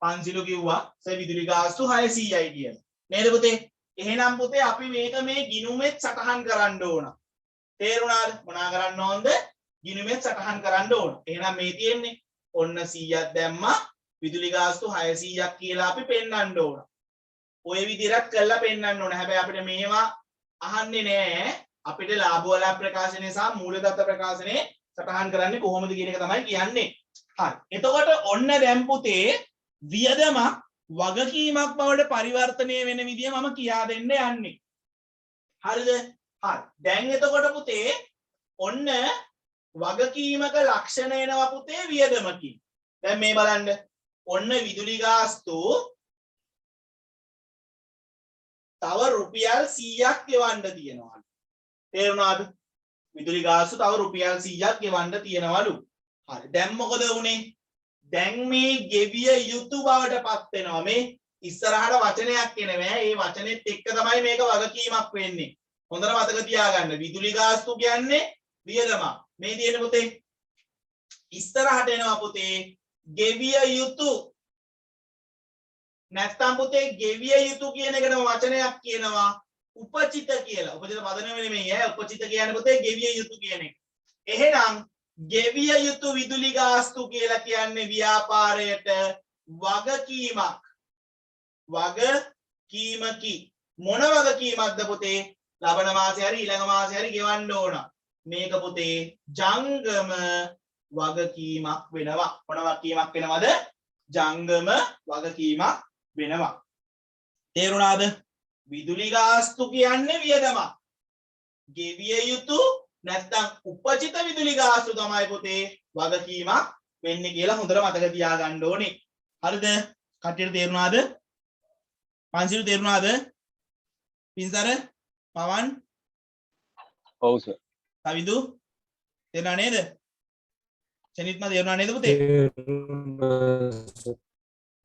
500 කිව්වා? විදුලි ගාස්තු 600යි කියලා. නේද පුතේ? එහෙනම් පුතේ අපි මේක මේ ගිණුමෙත් සටහන් කරන්න ඕන. තේරුණාද? මොනා කරන්න ඕනද? ගිණුමෙත් සටහන් කරන්න ඕන. එහෙනම් මේ තියෙන්නේ ඔන්න 100ක් දැම්මා විදුලි ගාස්තු 600ක් කියලා අපි පෙන්නන්න ඕන. ඔය විදිහට කරලා පෙන්නන්න ඕන. හැබැයි අපිට මේවා අහන්නේ නෑ. අපිට ලාභ වල ප්‍රකාශනය සහ මූල දත්ත ප්‍රකාශනය සටහන් කරන්නේ කොහොමද කියන එක තමයි කියන්නේ. හරි. එතකොට ඔන්න දැන් පුතේ වියදමක් වගකීමක් බවට පරිවර්තනය වෙන විදිය මම කියා දෙන්න යන්නේ. හරිද? හරි. දැන් එතකොට පුතේ ඔන්න වගකීමක ලක්ෂණ එනවා පුතේ වියදමකින්. දැන් මේ බලන්න. ඔන්න විදුලි ගාස්තු තව රුපියල් 100ක් ගෙවන්න තියෙනවා. තේරුණාද? විදුලි ගාස්තු තව රුපියල් 100ක් ගෙවන්න තියෙනවලු. හරි. දැන් මොකද වුනේ? දැන් මේ ගෙවිය යුතු බවට පත් වෙනවා. මේ ඉස්සරහට වචනයක් එනවා. ඒ වචනේත් එක්ක තමයි මේක වගකීමක් වෙන්නේ. හොඳට මතක තියාගන්න. විදුලි ගාස්තු කියන්නේ වියදම. මේ තියෙන පුතේ ඉස්සරහට එනවා පුතේ ගෙවිය යුතු. නැත්තම් පුතේ ගෙවිය යුතු කියන එකටම වචනයක් කියනවා උපචිත කියලා. උපචිත පදනම නෙමෙයි ඈ. උපචිත කියන්නේ පුතේ ගෙවිය යුතු කියන එක. එහෙනම් ගෙවිය යුතු විදුලි ගාස්තු කියලා කියන්නේ ව්‍යාපාරයට වගකීමක්. වගකීමකි. මොන වගකීමක්ද පුතේ? ලබන මාසේ හරි ඊළඟ මාසේ හරි ගෙවන්න ඕන. මේක පුතේ ජංගම වගකීමක් වෙනවා. මොන වගකීමක් වෙනවද? ජංගම වගකීමක් වෙනවා. තේරුණාද? විදුලි ගාස්තු කියන්නේ වියදමක්. ගෙවිය යුතු නැත්නම් උපචිත විදුලි ගාස්තු තමයි පුතේ වගකීමක් වෙන්නේ කියලා හොඳට මතක තියාගන්න ඕනේ. හරිද? කට්ටියට තේරුණාද? පන්සිල් තේරුණාද? පින්සර පවන් ඔව් සර්. කවිදු තේරුණා නේද? චනිත්ම තේරුණා නේද පුතේ?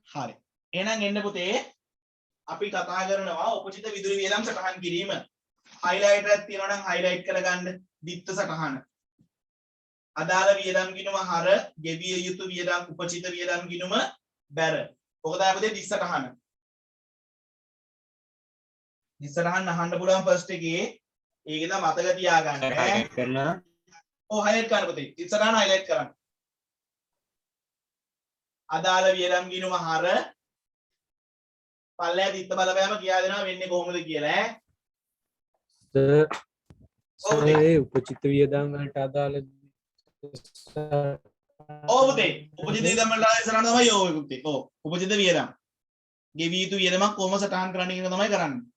හරි. එහෙනම් එන්න පුතේ අපි කතා කරනවා උපචිත විදුලි වියදම් සටහන් කිරීම. හයිලයිටර් එකක් තියෙනවා නම් හයිලයිට් කරගන්න. දිත්ත සටහන. අදාළ වියදම් ගිණුම හර, ගෙවිය යුතු වියදම් උපචිත වියදම් ගිණුම බැර. ඔක තමයි පුතේ දිස් සටහන. දිස් සටහන් අහන්න පුළුවන් ෆස්ට් එකේ. ඒක ඉතින් මතක තියාගන්න ඈ. කරනවා. ඔව් හයිලයිට් කරන්න පුතේ. දිස් සටහන හයිලයිට් කරන්න. අදාළ වියදම් ගිණුම හර පල්ලෙහා දිත්ත බලපෑම කියා දෙනවා වෙන්නේ කොහොමද කියලා ඈ. ඒ උපචිත වියදම් වලට අදාළ ඔව් පුතේ උපචිත වියදම් වලට ඉස්සරහට තමයි යෝ පුතේ. ඔව් උපචිත වියදම්. ගෙවිය යුතු වියදමක් කොහොම සටහන් කරන්න කියන එක තමයි කරන්නේ.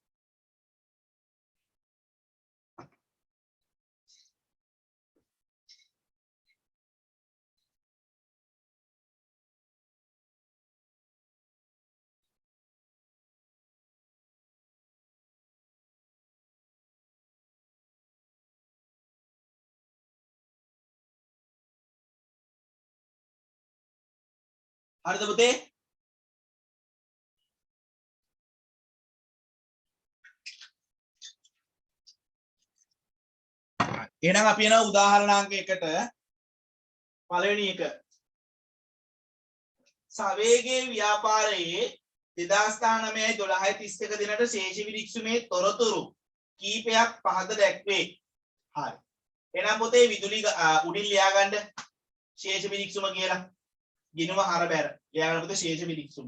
හරිද පුතේ? එහෙනම් අපි යනවා උදාහරණාංක 1ට. පළවෙනි එක. සවේගේ ව්‍යාපාරයේ 2019 12:31 දිනට ශේෂ විරික්සුමේ තොරතුරු කීපයක් පහත දැක්වේ. හරි. එහෙනම් පුතේ විදුලි උඩින් ලියා ගන්න ශේෂ විරික්සුම කියලා. ගිණුම හර බැර. ලියා ගන්න පුතේ ශේෂ විරික්සුම.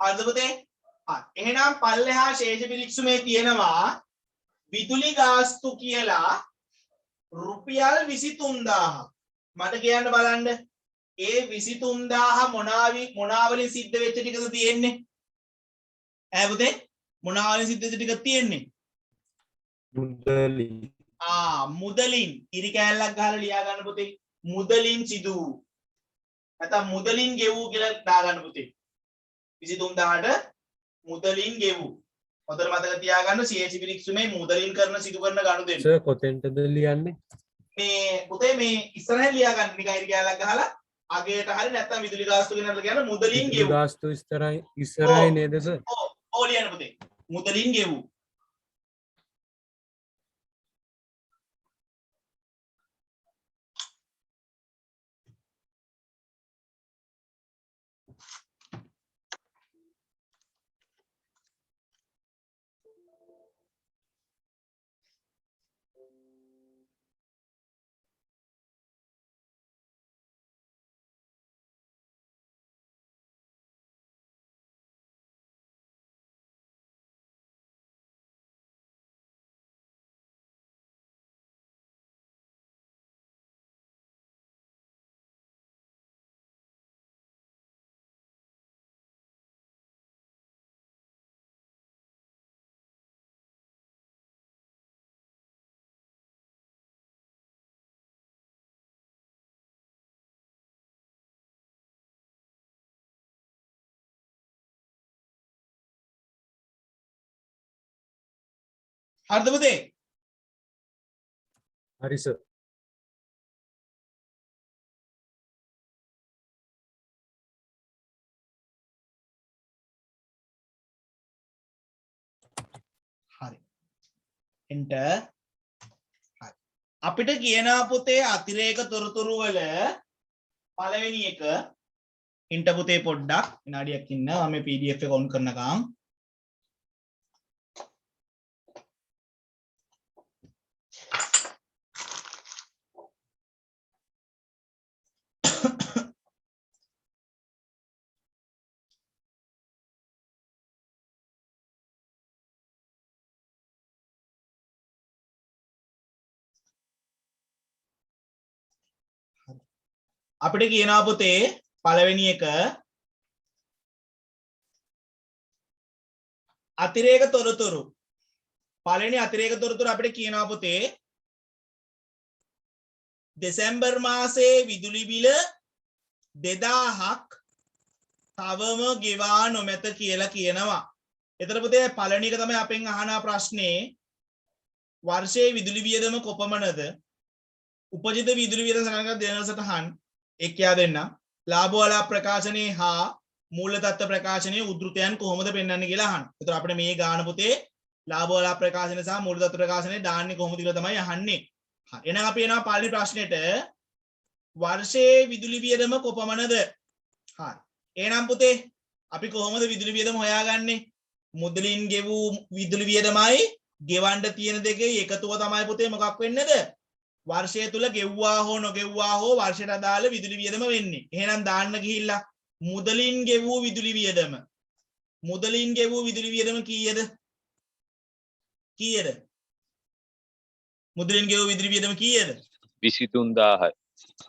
හරිද පුතේ? හරි. එහෙනම් පල්ලෙහා ශේෂ විරික්සුමේ තියෙනවා විදුලි ගාස්තු කියලා රුපියල් 23000. මට කියන්න බලන්න ඒ 23000 මොනාවලින් සිද්ධ වෙච්ච ටිකද තියෙන්නේ? ඈ පුතේ මොනාවලින් සිද්ධ වෙච්ච ටිකද තියෙන්නේ? මුදලින් මුදලින් ඉරි කෑල්ලක් ගහලා ලියා ගන්න පුතේ. මුදලින් සිදු වූ. නැත්නම් මුදලින් ගෙවූ කියලා දාගන්න පුතේ. 23000ට මුදලින් ගෙවූ. හොඳට මතක තියාගන්න ශේෂ විරික්සුමේ මුදලින් කරන සිදු කරන ගනුදෙනු. සර් කොතෙන්ටද ලියන්නේ? මේ පුතේ මේ ඉස්සරහින් ලියා ගන්න නිකන් ඉරි කෑල්ලක් ගහලා අගයට හරි නැත්නම් විදුලි ගාස්තු ගැනලා කියන මුදලින් ගෙවූ. ගාස්තු ඉස්සරහයි නේද සර්? ඔව් ලියන්න පුතේ. මුදලින් ගෙවූ. හරිද පුතේ? හරි සර්. හරි. enter. හරි. අපිට කියනවා පුතේ අතිරේක තොරතුරු වල පළවෙනි එක ඉන්ට පුතේ පොඩ්ඩක් විනාඩියක් ඉන්න මම මේ PDF එක ඔන් කරනකම් අපිට කියනවා පුතේ පළවෙනි එක අතිරේක තොරතුරු පළවෙනි අතිරේක තොරතුරු අපිට කියනවා පුතේ දෙසැම්බර් මාසයේ විදුලි බිල 2000ක් තවම ගෙවා නොමැත කියලා කියනවා. එතන පුතේ පළවෙනි එක තමයි අපෙන් අහන ප්‍රශ්නේ වර්ෂයේ විදුලි වියදම කොපමණද? උපජිත විදුලි වියදම සටහන් දෙන සටහන් එක්කියා දෙන්න. ලාභ වල ප්‍රකාශනයේ හා මූල්‍ය තත්ත්ව ප්‍රකාශනයේ උද්ෘතයන් කොහොමද පෙන්වන්නේ කියලා අහන්න. එතකොට අපිට මේ ගාන පුතේ ලාභ වල ප්‍රකාශන සහ මූල්‍ය තත්ත්ව ප්‍රකාශනයේ දාන්නේ කොහොමද කියලා තමයි අහන්නේ. හරි. එහෙනම් අපි එනවා පළවෙනි ප්‍රශ්නෙට වර්ෂයේ විදුලි වියදම කොපමණද? හරි. එහෙනම් පුතේ අපි කොහොමද විදුලි වියදම හොයාගන්නේ? මුදලින් ගෙවූ විදුලි වියදමයි ගෙවන්න තියෙන දෙකේ එකතුව තමයි පුතේ මොකක් වෙන්නේද? වර්ෂය තුල ගෙව්වා හෝ නොගෙව්වා හෝ වර්ෂයට අදාළ විදුලි වියදම වෙන්නේ. එහෙනම් දාන්න ගිහිල්ලා මුදලින් ගෙවූ විදුලි වියදම. මුදලින් ගෙවූ විදුලි වියදම කීයද? කීයද? මුදලින් ගෙවූ විදුලි වියදම කීයද? 23000යි.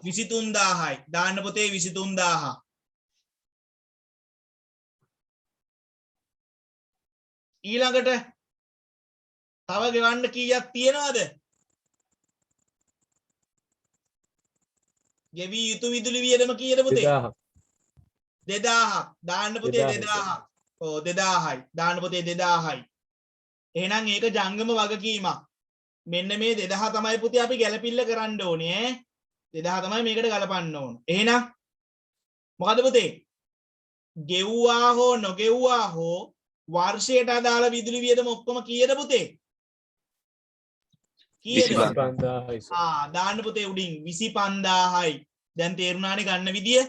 23000යි. දාන්න පුතේ 23000. ඊළඟට තව ගෙවන්න කීයක් තියෙනවද? ගෙවී යුතු විදුලි වියදම කීයද පුතේ? 2000. 2000ක්. දාන්න පුතේ 2000ක්. ඔව් 2000යි. දාන්න පුතේ 2000යි. එහෙනම් ඒක ජංගම වගකීමක්. මෙන්න මේ 2000 තමයි පුතේ අපි ගැළපිල්ල කරන්න ඕනේ ඈ. 2000 තමයි මේකට ගලපන්න ඕන. එහෙනම් මොකද පුතේ? ගෙව්වා හෝ නොගෙව්වා හෝ වර්ෂයට අදාළ විදුලි වියදම ඔක්කොම කීයද පුතේ? කීයද? 25000යි සර්. දාන්න පුතේ උඩින් 25000යි. දැන් තේරුණානේ ගන්න විදිය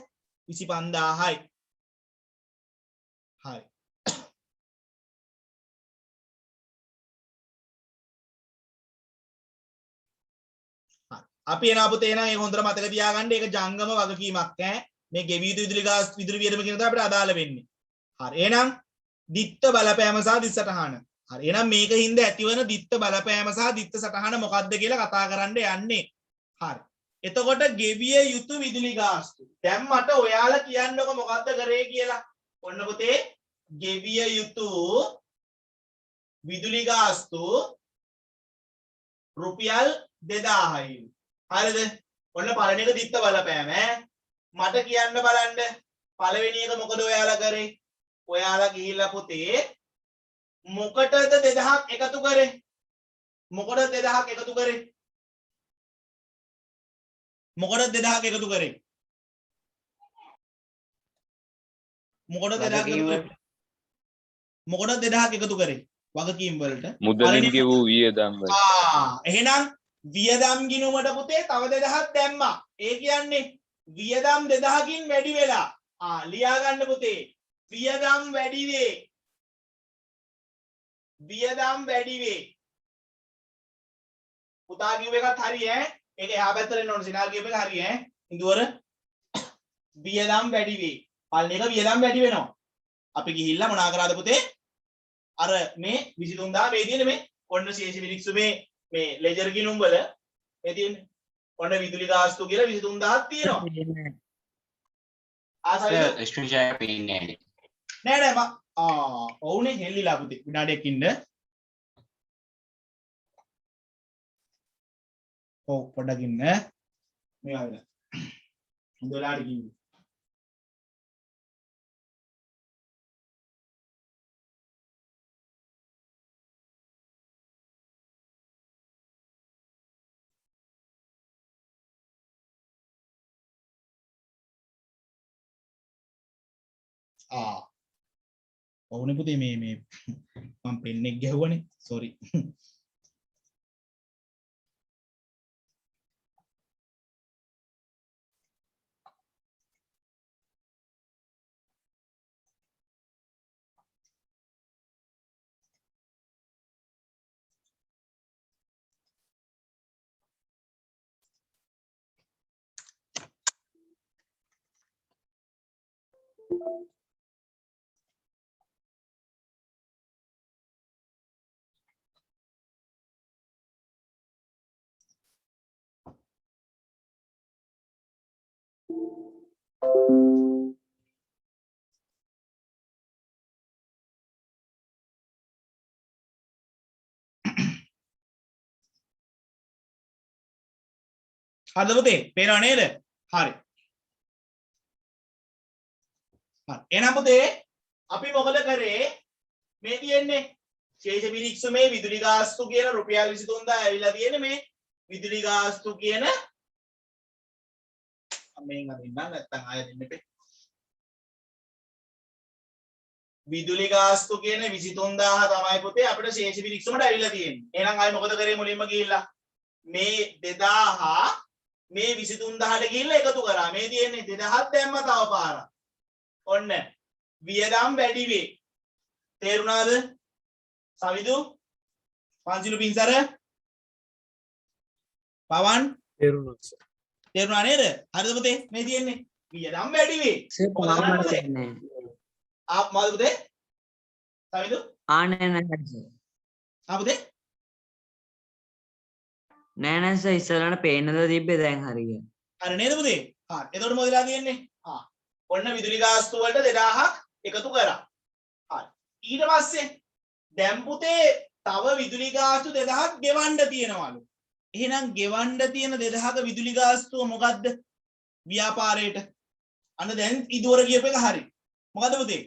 25000යි. හරි. අපි එනවා පුතේ එහෙනම් ඒක හොඳට මතක තියාගන්න. ඒක ජංගම වගකීමක් ඈ. මේ ගෙවි යුතු විදුලි වියදම කියන දේ අපිට අදාළ වෙන්නේ. හරි. එහෙනම් දිත්ත බලපෑම සහ දිත් සටහන. හරි. එහෙනම් මේකින්ද ඇතිවන දිත්ත බලපෑම සහ දිත්ත සටහන මොකක්ද කියලා කතා කරන්න යන්නේ. හරි. එතකොට ගෙවිය යුතු විදුලි ගාස්තු. දැන් මට ඔයාලා කියන්නකො මොකද්ද කරේ කියලා. ඔන්න පුතේ ගෙවිය යුතු විදුලි ගාස්තු රුපියල් 2000යි. හරිද? ඔන්න පළවෙනි එක දිත්ත බලපෑම ඈ. මට කියන්න බලන්න පළවෙනි එක මොකද ඔයාලා කරේ? ඔයාලා ගිහිල්ලා පුතේ මොකටද 2000ක් එකතු කරේ? මොකටද 2000ක් එකතු කරේ? මොකටද 2000ක් එකතු කරේ? මොකටද 2000ක් එකතු කරේ? මොකටද 2000ක් එකතු කරේ? වගකීම් වලට. මුදලින් ගෙවූ වියදම් වලට. එහෙනම් වියදම් ගිණුමට පුතේ තව 2000ක් දැම්මා. ඒ කියන්නේ වියදම් 2000කින් වැඩි වෙලා. ලියා ගන්න පුතේ. වියදම් වැඩි වේ. වියදම් වැඩි වේ. පුතා කිව්ව එකත් හරි ඈ. ඒක එහා පැත්තට එන්න ඕන. සිනා කියප එක හරි ඈ. ඉඳුවර වියදම් වැඩි වේ. පළවෙනි එක වියදම් වැඩි වෙනවා. අපි ගිහිල්ලා මොනා කරාද පුතේ? අර මේ 23000 මේ තියෙන මේ ඔන්න ශේෂ විලික්සු මේ ලෙජර් ගිණුම් වල මේ තියෙන්නේ. ඔන්න විදුලි ගාස්තු කියලා 23000ක් තියෙනවා. ආසයිද? ස්ක්‍රීන් ෂොට් පේන්නේ නෑ ඔවුනේ හෙල්ලිලා පුතේ විනාඩියක් ඉන්න. ඔව් පොඩ්ඩක් ඉන්න. මේ ආවිලා. හොඳ වෙලාවට කිව්වේ. ඔවුනේ පුතේ මේ මම පෙන් එක ගැහුවනේ sorry හරිද පුතේ පේනව නේද හරි එහෙනම් පුතේ අපි මොකද කරේ මේ තියෙන්නේ ශේෂ පිරික්සමේ විදුලි ගාස්තු කියන රුපියල් 23000 ඇවිල්ලා තියෙන්නේ මේ විදුලි ගාස්තු කියන මේන් අදින්නම් නැත්තම් ආයෙ දෙන්න එපේ විදුලි ගාස්තු කියන 23000 තමයි පුතේ අපිට ශේෂ පිරික්සමට ඇවිල්ලා තියෙන්නේ එහෙනම් ආයෙ මොකද කරේ මුලින්ම ගිහිල්ලා මේ 2000 මේ 23000ට ගිහිල්ලා එකතු කරා මේ තියෙන්නේ 2000 දැම්ම තව පාරක් ඔන්න වියදම් වැඩි වේ තේරුණාද සවිදු පන්සිලු පින්සර පවන් තේරුණා නේද හරිද පුතේ මේ තියෙන්නේ වියදම් වැඩි වේ ආප් මොකද පුතේ සවිදු ආනේ නැහැ පුතේ නෑ නෑ සර් ඉස්සරහට පේන්නද තිබ්බේ දැන් හරියට හරි නේද පුතේ එතකොට මොකදලා තියෙන්නේ ඔන්න විදුලි ගාස්තු වලට 2000ක් එකතු කරා හරි ඊට පස්සේ දැන් පුතේ තව විදුලි ගාස්තු 2000ක් ගෙවන්න තියෙනවලු එහෙනම් ගෙවන්න තියෙන 2000ක විදුලි ගාස්තුව මොකද්ද ව්‍යාපාරයට අන්න දැන් ඉදවර කියප එක හරි මොකද්ද පුතේ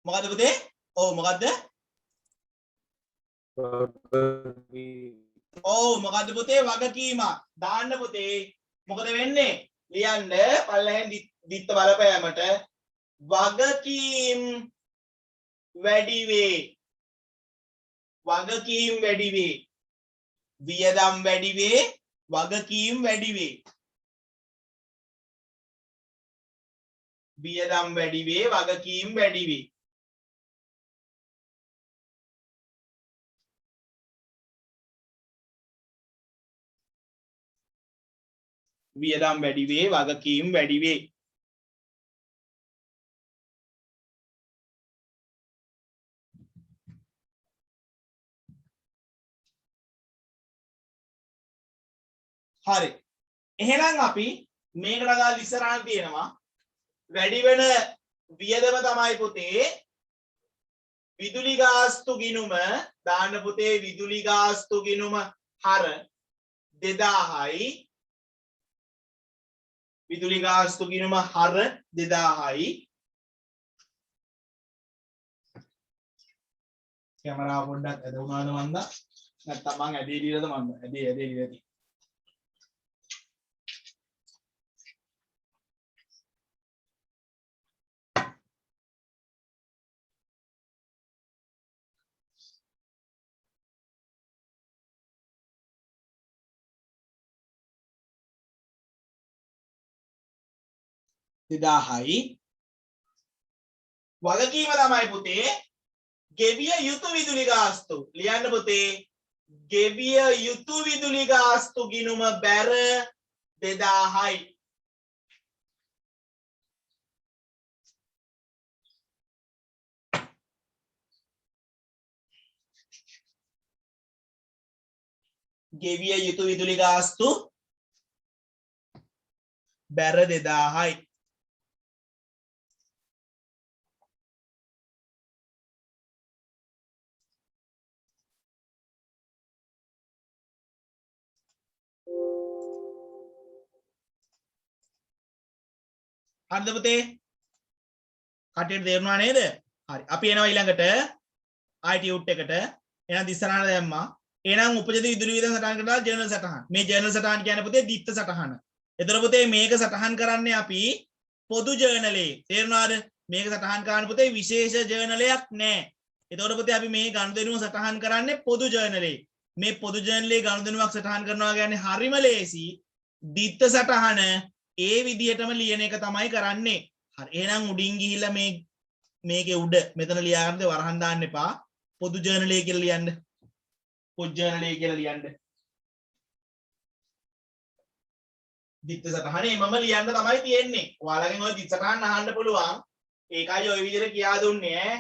මොකද්ද පුතේ ඔව් මොකද්ද ඔව් මොකද්ද පුතේ වගකීම දාන්න පුතේ මොකද වෙන්නේ ලියන්න පල්ලෙහෙන් දිත්ත බලපෑමට වගකීම් වැඩි වේ වගකීම් වැඩි වේ වියදම් වැඩි වේ වගකීම් වැඩි වේ වියදම් වැඩි වේ වගකීම් වැඩි වේ වියදම් වැඩි වේ වගකීම් වැඩි වේ හරි එහෙනම් අපි මේකට ගාලා ඉස්සරහට තියෙනවා වැඩි වෙන වියදම තමයි පුතේ විදුලි ගාස්තු ගිණුම දාන්න පුතේ විදුලි ගාස්තු ගිණුම හර 2000යි විදුලි ගාස්තු ගිණුම හර 2000යි කැමරාව පොඩ්ඩක් ඇද වුණාද මන්ද නැත්නම් මං ඇදේ දීලාද මන්ද ඇදේ දීලාද 2000යි වගකීම තමයි පුතේ ගෙවිය යුතු විදුලි ගාස්තු ලියන්න පුතේ ගෙවිය යුතු විදුලි ගාස්තු ගිණුම බැර 2000යි ගෙවිය යුතු විදුලි ගාස්තු බැර 2000යි හරිද පුතේ කටියට තේරුණා නේද හරි අපි එනවා ඊළඟට ITUT එකට එහෙනම් ඉස්සරහට දැම්මා එහෙනම් උපජාති විදුලි වියදම් සටහනකට දාලා ජර්නල් සටහන මේ ජර්නල් සටහන කියන්නේ පුතේ දිත්ත සටහන එතකොට පුතේ මේක සටහන් කරන්නේ අපි පොදු ජර්නලේ. තේරුණාද? මේක සටහන් කරන්න පුතේ විශේෂ ජර්නලයක් නැහැ. එතකොට පුතේ අපි මේ ගනුදෙනුව සටහන් කරන්නේ පොදු ජර්නලේ. මේ පොදු ජර්නලේ ගනුදෙනුවක් සටහන් කරනවා කියන්නේ හරිම ලේසි. දිත්ත සටහන ඒ විදිහටම ලියන එක තමයි කරන්නේ. හරි. එහෙනම් උඩින් ගිහිල්ලා මේකේ උඩ මෙතන ලියා ගන්නද වරහන් දාන්න එපා. පොදු ජර්නලේ කියලා ලියන්න. පොදු ජර්නලේ කියලා ලියන්න. දිත්ත සටහනේ මම ලියන්න තමයි තියෙන්නේ. ඔයාලගෙන් ඔය දිත්ත සටහන අහන්න පුළුවන්. ඒකයි ඔය විදිහට කියා දුන්නේ ඈ.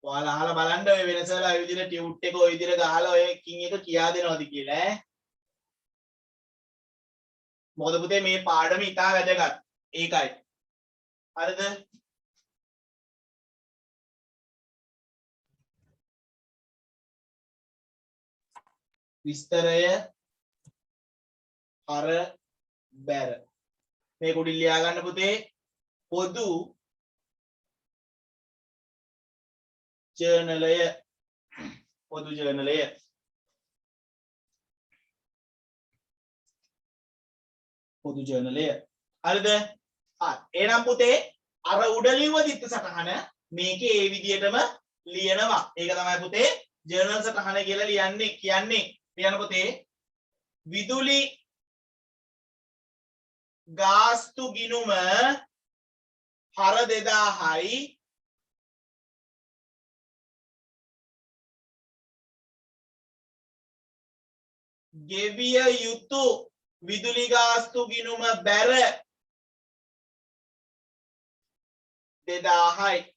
ඔයාලා අහලා බලන්න ඔය වෙනසවල ඔය විදිහට ටියුට් එක ඔය විදිහට ගහලා ඔය එකින් එක කියා දෙනවද කියලා ඈ. මොකද පුතේ මේ පාඩම ඉතා වැදගත්. ඒකයි. හරිද? විස්තරය අර බැර මේ කුඩින් ලියා ගන්න පුතේ පොදු ජර්නලය පොදු ජර්නලය පොදු ජර්නලය හරිද? එහෙනම් පුතේ අර උඩ ලියුව දිත්ත සටහන මේකේ ඒ විදිහටම ලියනවා. ඒක තමයි පුතේ ජර්නල් සටහන කියලා කියන්නේ. ලියන පුතේ විදුලි ගාස්තු ගිණුම හර 2000යි ගෙවිය යුතු විදුලි ගාස්තු ගිණුම බැර 2000යි.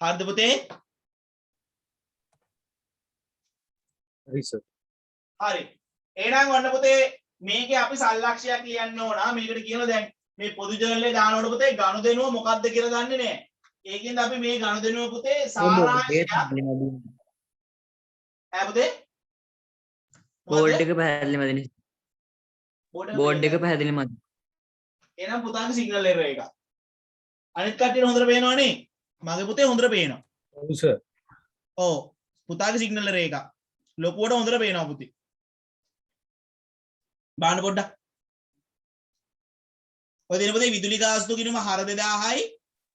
හරිද පුතේ? හරි සර්. හරි. එහෙනම් වන්න පුතේ මේකේ අපි සල්ලක්ෂයක් ලියන්න ඕන. මේකට කියනවා දැන් මේ පොදු ජර්නලේ දානකොට පුතේ ගනුදෙනුව මොකක්ද කියලා දන්නේ නැහැ. ඒකින්ද අපි මේ ගනුදෙනුව පුතේ සාරාංශයක් ඈ පුතේ බෝඩ් එක පැහැදිලිමද නේ? බෝඩ් එක පැහැදිලිමද? එහෙනම් පුතාගේ සිග්නල් එරර් එක. අනිත් කට්ටියට හොඳට පේනවනේ. මගේ පුතේ හොඳට පේනවා. ඔව් සර්. ඔව් පුතාගේ සිග්නල් එරර් එක. ලොකුවට හොඳට පේනවා පුතේ. බාන්න පොඩ්ඩක්. ඔය දෙන පුතේ විදුලි ගාස්තු ගිණුම හර 2000යි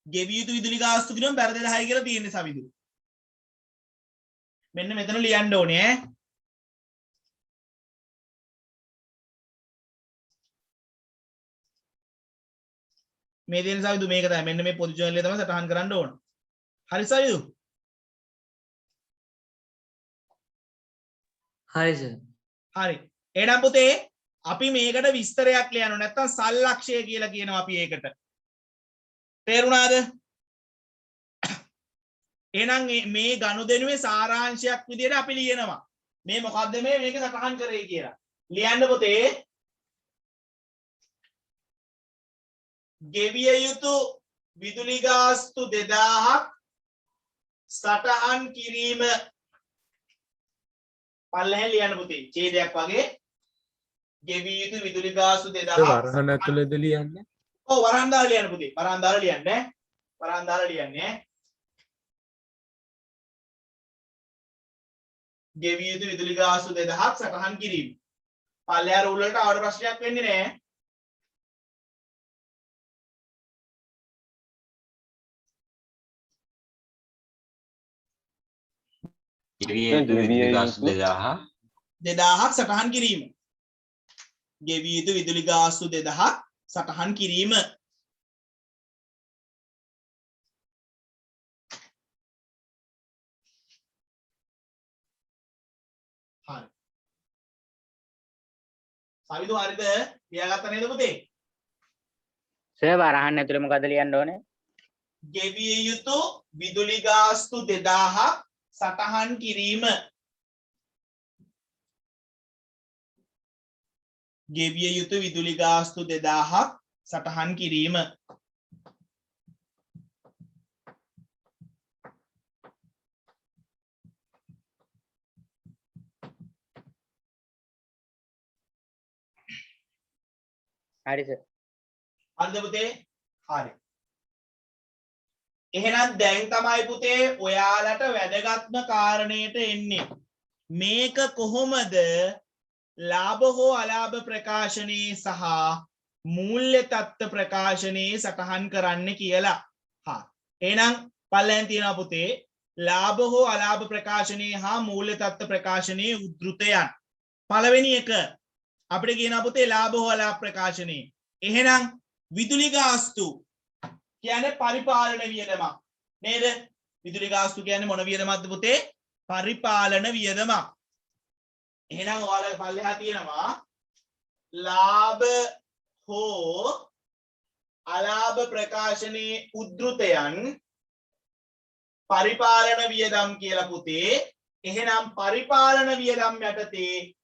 ගෙවිය යුතු විදුලි ගාස්තු ගිණුම බැර 2000යි කියලා තියෙන්නේ සවිදු. මෙන්න මෙතන ලියන්න ඕනේ ඈ. මේ දෙන සවිදු මේක තමයි. මෙන්න මේ පොදු ජර්නලේ තමයි සටහන් කරන්න ඕන. හරි සවිදු? හරි සර්. හරි. එහෙනම් පුතේ අපි මේකට විස්තරයක් ලියනවා. නැත්තම් සල්ලක්ෂය කියලා කියනවා අපි ඒකට. තේරුණාද? එහෙනම් මේ ගනුදෙනුවේ සාරාංශයක් විදිහට අපි ලියනවා. මේ මොකද්ද මේක සටහන් කරේ කියලා. ලියන්න පුතේ ගෙවිය යුතු විදුලි ගාස්තු 2000ක් සටහන් කිරීම පල්ලෙහෙන් ලියන්න පුතේ ඡේදයක් වගේ ගෙවිය යුතු විදුලි ගාස්තු 2000ක් වරහන් ඇතුළේද ලියන්නේ? ඔව් වරහන් දාලා ලියන්න පුතේ වරහන් දාලා ලියන්නේ වරහන් දාලා ලියන්නේ ගෙවිය යුතු විදුලි ගාස්තු 2000ක් සටහන් කිරීම පල්ලෙහා රූල් වලට ආවට ප්‍රශ්නයක් වෙන්නේ නැහැ. විදුලි ගාස්තු 2000ක් සටහන් කිරීම. ගෙවිය යුතු විදුලි ගාස්තු 2000ක් සටහන් කිරීම. හරි. සවිදු හරිද? ලියාගත්ත නේද පුතේ? සර් වරහන් ඇතුලේ මොකද ලියන්න ඕනේ? ගෙවිය යුතු විදුලි ගාස්තු 2000ක් සටහන් කිරීම. ගෙවිය යුතු විදුලි ගාස්තු 2000ක් සටහන් කිරීම. හරි සර්. හරිද පුතේ? හරි. එහෙනම් දැන් තමයි පුතේ ඔයාලට වැදගත්ම කාරණයට එන්නේ. මේක කොහොමද ලාභ හෝ අලාභ ප්‍රකාශනයේ සහ මූල්‍ය තත්ත්ව ප්‍රකාශනයේ සටහන් කරන්න කියලා. හා එහෙනම් පල්ලෙන් තියෙනවා පුතේ ලාභ හෝ අලාභ ප්‍රකාශනයේ හා මූල්‍ය තත්ත්ව ප්‍රකාශනයේ උද්ෘතයන්. පළවෙනි එක අපිට කියනවා පුතේ ලාභ හෝ අලාභ ප්‍රකාශනයේ. එහෙනම් විදුලි ගාස්තු කියන්නේ පරිපාලන වියදමක් නේද? විදුලි ගාස්තු කියන්නේ මොන වියදමක්ද පුතේ? පරිපාලන වියදමක්. එහෙනම් ඔයාලා පල්ලෙහා තියෙනවා ලාභ හෝ අලාභ ප්‍රකාශනයේ උද්ෘතයන් පරිපාලන වියදම් කියලා පුතේ. එහෙනම් පරිපාලන වියදම් යටතේ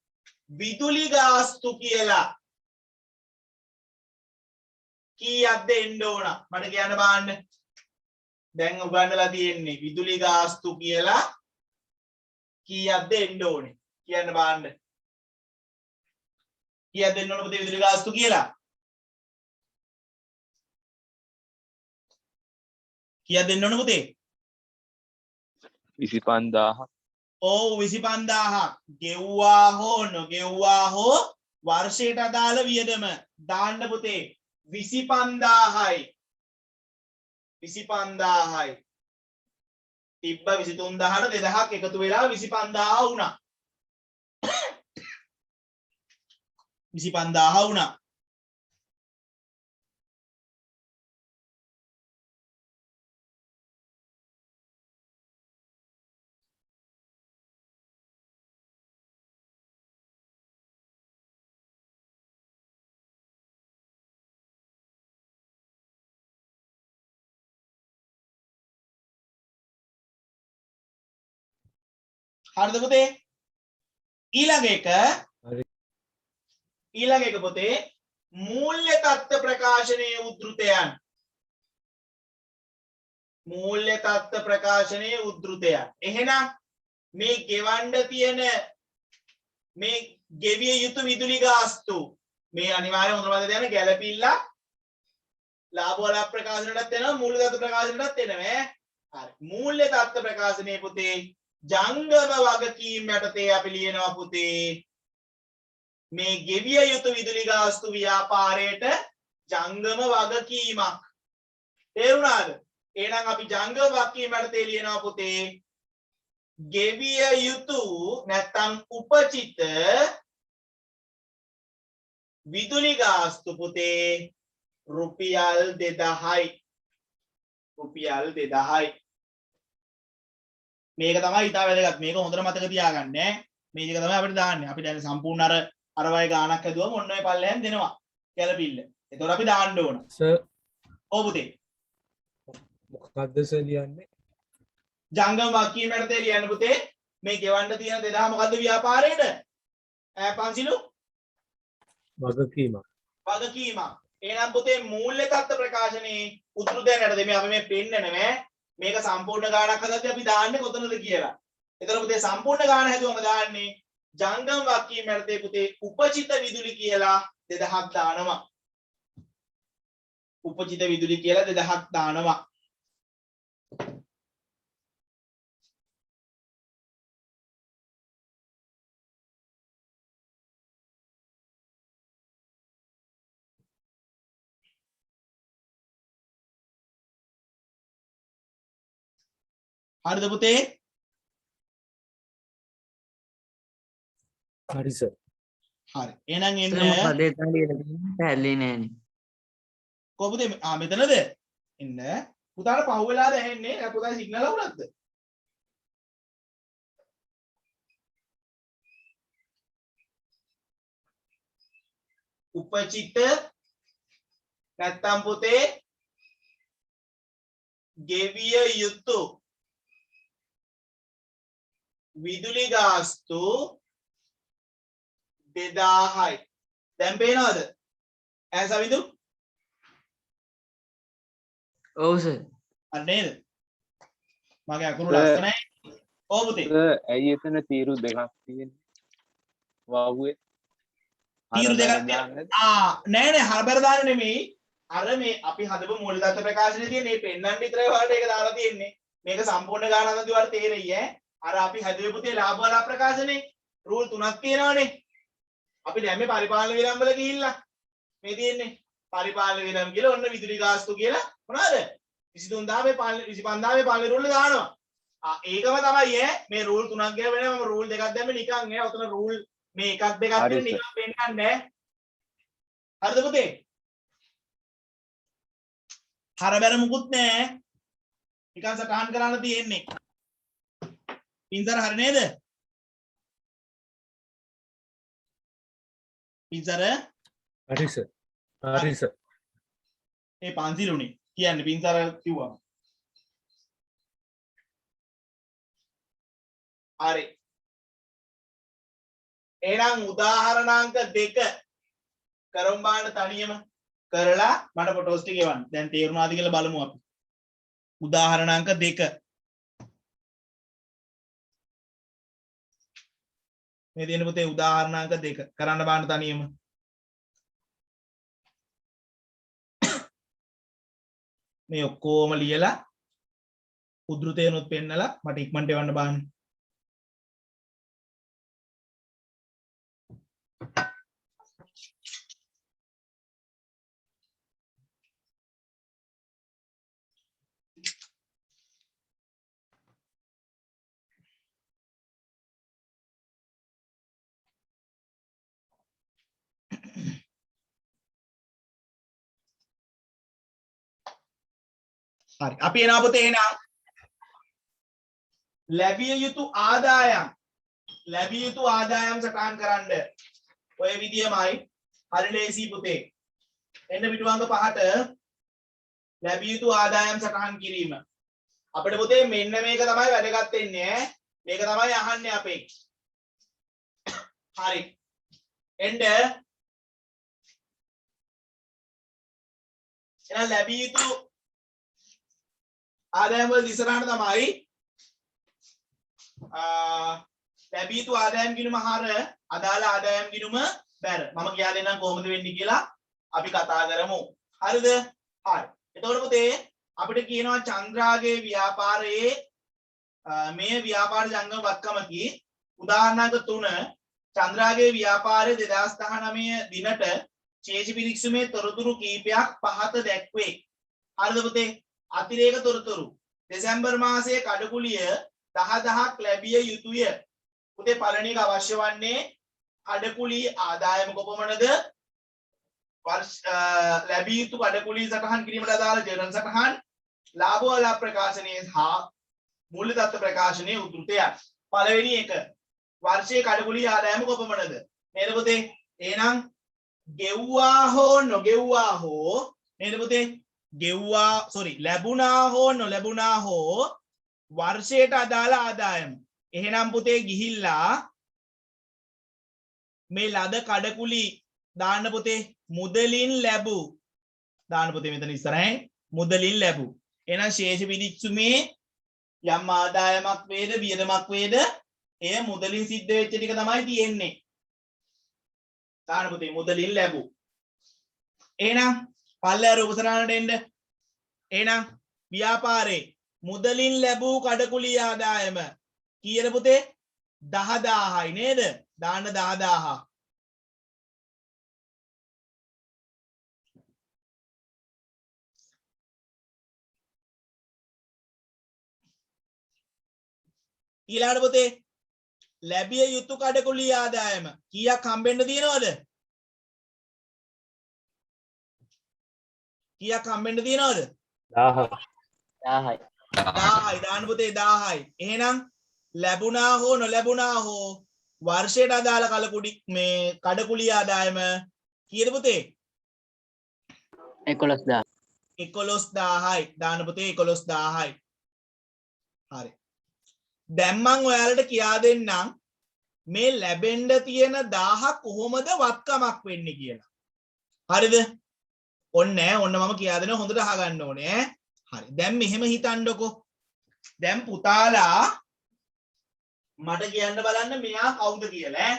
විදුලි ගාස්තු කියලා කීයක්ද එන්න ඕන? මට කියන්න බලන්න. දැන් උගන්වලා තියෙන්නේ විදුලි ගාස්තු කියලා කීයක්ද එන්න ඕනේ? කියන්න බලන්න. කීයක්ද එන්න ඕන පුතේ විදුලි ගාස්තු කියලා? කීයක්ද එන්න ඕන පුතේ? 25000ක්. ඔව් 25000ක්. ගෙව්වා හෝ නොගෙව්වා හෝ වර්ෂයට අදාළ වියදම දාන්න පුතේ. 25000යි 25000යි තිබ්බ 23000ට 2000ක් එකතු වෙලා 25000 වුණා. 25000 වුණා. හරිද පුතේ? ඊළඟ එක පුතේ මූල්‍ය තත්ත්ව ප්‍රකාශනයේ උද්ෘතයන්. මූල්‍ය තත්ත්ව ප්‍රකාශනයේ උද්ෘතයන්. එහෙනම් මේ ගෙවන්න තියෙන මේ ගෙවිය යුතු විදුලි ගාස්තු මේ අනිවාර්යයෙන් හොඳට මතක තියාගන්න ගැළපිල්ල ලාභ වල ප්‍රකාශනයටත් එනවා මූල්‍ය තත්ත්ව ප්‍රකාශනයටත් එනවා. හරි. මූල්‍ය තත්ත්ව ප්‍රකාශනයේ පුතේ ජංගම වගකීම් යටතේ අපි ලියනවා පුතේ මේ ගෙවිය යුතු විදුලි ගාස්තු ව්‍යාපාරයට ජංගම වගකීමක්. තේරුණාද? එහෙනම් අපි ජංගම වගකීම් යටතේ ලියනවා පුතේ ගෙවිය යුතු නැත්නම් උපචිත විදුලි ගාස්තු පුතේ රුපියල් 2000යි. රුපියල් 2000යි. මේක තමයි ඉතාල වැදගත්. මේක හොඳට මතක තියාගන්න. මේ දෙක තමයි අපිට දාන්නේ. අපි දැන් සම්පූර්ණ අර වගේ ගාණක් හදුවම ඔන්න ඔය පල්ලෙහෙන් දෙනවා. ගැළපිල්ල. ඒතකොට අපි දාන්න ඕන. සර් ඔව් පුතේ. මොකක්ද සර් ලියන්නේ? ජංගම වගකීම් යටතේ ලියන්න පුතේ මේ ගෙවන්න තියෙන 2000 මොකද්ද ව්‍යාපාරයට? පන්සිලු වගකීමක්. වගකීමක්. එහෙනම් පුතේ මූල්‍ය තත්ත්ව ප්‍රකාශනයේ උද්ෘතයන් යටතේ මේ අපි මේ පෙන්නනවා. මේක සම්පූර්ණ ගාණක් හදද්දී අපි දාන්නේ කොතනද කියලා. එතකොට පුතේ සම්පූර්ණ ගාණ හැදුවම දාන්නේ ජංගම වගකීම් යටතේ පුතේ උපචිත විදුලි කියලා 2000ක් දානවා. උපචිත විදුලි කියලා 2000ක් දානවා. හරිද පුතේ? හරි සර්. හරි. එහෙනම් එන්න මොකද එතන ලියලා තියෙන්නේ? ඇල්ලේ නෑනේ. කොහොමද මෙතනද? එන්න. පුතාට පහු වෙලාද ඇහෙන්නේ? නැත්නම් පුතාගේ සිග්නල් අවුලක්ද? උපචිත නැත්නම් පුතේ ගෙවිය යුතු විදුලි ගාස්තු 2000යි. දැන් පේනවද? ඈ සවිදු? ඔව් සර්. අන්න නේද? මගේ අකුරු සර්. ලස්සනයි. ඔව් පුතේ. ඇයි එතන තීරු දෙකක් තියෙන්නේ වව්වේ තීරු දෙකක් නෑ නෑ හරබර දාන නෙමෙයි. අර මේ අපි හදපු මූල දත්ත ප්‍රකාශනයේ තියෙන මේ පෙන්නන්න විතරයි වලට ඒක දාලා තියෙන්නේ. මේක සම්පූර්ණ ගාන නැති වල තේරෙයි ඈ. අර අපි හදුවේ පුතේ ලාභ වල ප්‍රකාශනේ රූල් 3ක් තියෙනවානේ. අපි දැන් මේ පරිපාලන විරම් වල ගිහිල්ලා මේ තියෙන්නේ පරිපාලන විරම් කියලා ඔන්න විදුලි ගාස්තු කියලා මොනවාද 23000 25000 පාලන රූල් දානවා. ඒකම තමයි ඈ මේ රූල් 3ක් ගියා වෙනම රූල් දෙකක් දැම්මේ නිකන් ඈ. ඔතන රූල් මේ එකක් දෙකක් හරි තියෙන නිකන් පෙන්නන්නේ ඈ. හරිද පුතේ? හරබැර මුකුත් නෑ. නිකන් සටහන් කරන්න තියෙන්නේ. පින්සර හරි නේද? පින්සර හරි සර්. හරි සර්. ඒ පන්සිලුනේ කියන්නේ පින්සර කිව්වා. හරි. එහෙනම් උදාහරණාංක 2 කරමු බලන්න තනියම කරලා මට ෆොටෝස් ටික එවන්න. දැන් තේරුණාද කියලා බලමු අපි. උදාහරණාංක 2 මේ දෙන්න පුතේ උදාහරණාංක 2 කරන්න බලන්න තනියම. මේ ඔක්කොම ලියලා උද්ෘතයනොත් පෙන්නලා මට ඉක්මනට එවන්න බලන්න. හරි අපි එනවා පුතේ එහෙනම් ලැබිය යුතු ආදායම් සටහන් කරන්න ඔය විදියමයි හරි ලේසි පුතේ එන්න පිටු අංක 5ට ලැබිය යුතු ආදායම් සටහන් කිරීම අපිට පුතේ මෙන්න මේක තමයි වැදගත් වෙන්නේ ඈ මේක තමයි අහන්නේ අපේ හරි එන්න එහෙනම් ලැබිය යුතු ආදායම් වල ඉස්සරහට තමයි ලැබිය යුතු ආදායම් ගිණුම හර අදාළ ආදායම් ගිණුම බැර මම කියලා දෙන්නම් කොහොමද වෙන්නේ කියලා අපි කතා කරමු හරිද හරි එතකොට පුතේ අපිට කියනවා චන්ද්‍රාගේ ව්‍යාපාරයේ මේ ව්‍යාපාර ජංගම වත්කමකි උදාහරණයක් 3 චන්ද්‍රාගේ ව්‍යාපාරයේ 2019 දිනට ශේෂ පිරික්සීමේ තොරතුරු කීපයක් පහත දැක්වේ හරිද පුතේ අතිරේක තොරතුරු දෙසැම්බර් මාසයේ කඩකුලිය 10000ක් ලැබිය යුතුය. පුතේ පළවෙනි එක අවශ්‍ය වන්නේ කඩකුලි ආදායම කොපමණද? ලැබිය යුතු කඩකුලි සටහන් කිරීමට අදාළ ජර්නල් සටහන් ලාභ වල ප්‍රකාශනයේ හා මූල්‍ය දත්ත ප්‍රකාශනයේ උද්ෘතයක්. පළවෙනි එක වර්ෂයේ කඩකුලි ආදායම කොපමණද? නේද පුතේ? එහෙනම් ගෙව්වා හෝ නොගෙව්වා හෝ නේද පුතේ? ලැබුණා හෝ නොලැබුණා හෝ වර්ෂයට අදාළ ආදායම. එහෙනම් පුතේ ගිහිල්ලා මේ ලද කඩකුලි දාන්න පුතේ මුදලින් ලැබූ. දාන්න පුතේ මෙතන ඉස්සරහින් මුදලින් ලැබූ. එහෙනම් ශේෂ පිරික්සුමේ යම් ආදායමක් වේද වියදමක් වේද එය මුදලින් සිද්ධ වෙච්ච ටික තමයි තියෙන්නේ. දාන්න පුතේ මුදලින් ලැබූ. එහෙනම් පල්ලෙහා රූපසරණට එන්න. එහෙනම් ව්‍යාපාරේ මුදලින් ලැබූ කඩකුලි ආදායම කීයද පුතේ? 10000යි නේද? දාන්න 10000. ඊළඟට පුතේ ලැබිය යුතු කඩකුලි ආදායම කීයක් හම්බෙන්න තියෙනවද? කීයක් හම්බෙන්න තියෙනවද? 1000. 1000යි. 1000යි දාන්න පුතේ 1000යි. එහෙනම් ලැබුණා හෝ නොලැබුණා හෝ වර්ෂයට අදාළ මේ කඩකුලි ආදායම කීයද පුතේ? 11000. 11000යි දාන්න පුතේ 11000යි. හරි. දැන් මම ඔයාලට කියා දෙන්නම් මේ ලැබෙන්න තියෙන 1000 කොහොමද වත්කමක් වෙන්නේ කියලා. හරිද? ඔන්න මම කියා දෙනවා හොඳට අහගන්න ඕනේ ඈ. හරි. දැන් මෙහෙම හිතන්නකෝ. දැන් පුතාලා මට කියන්න බලන්න මෙයා කවුද කියලා ඈ.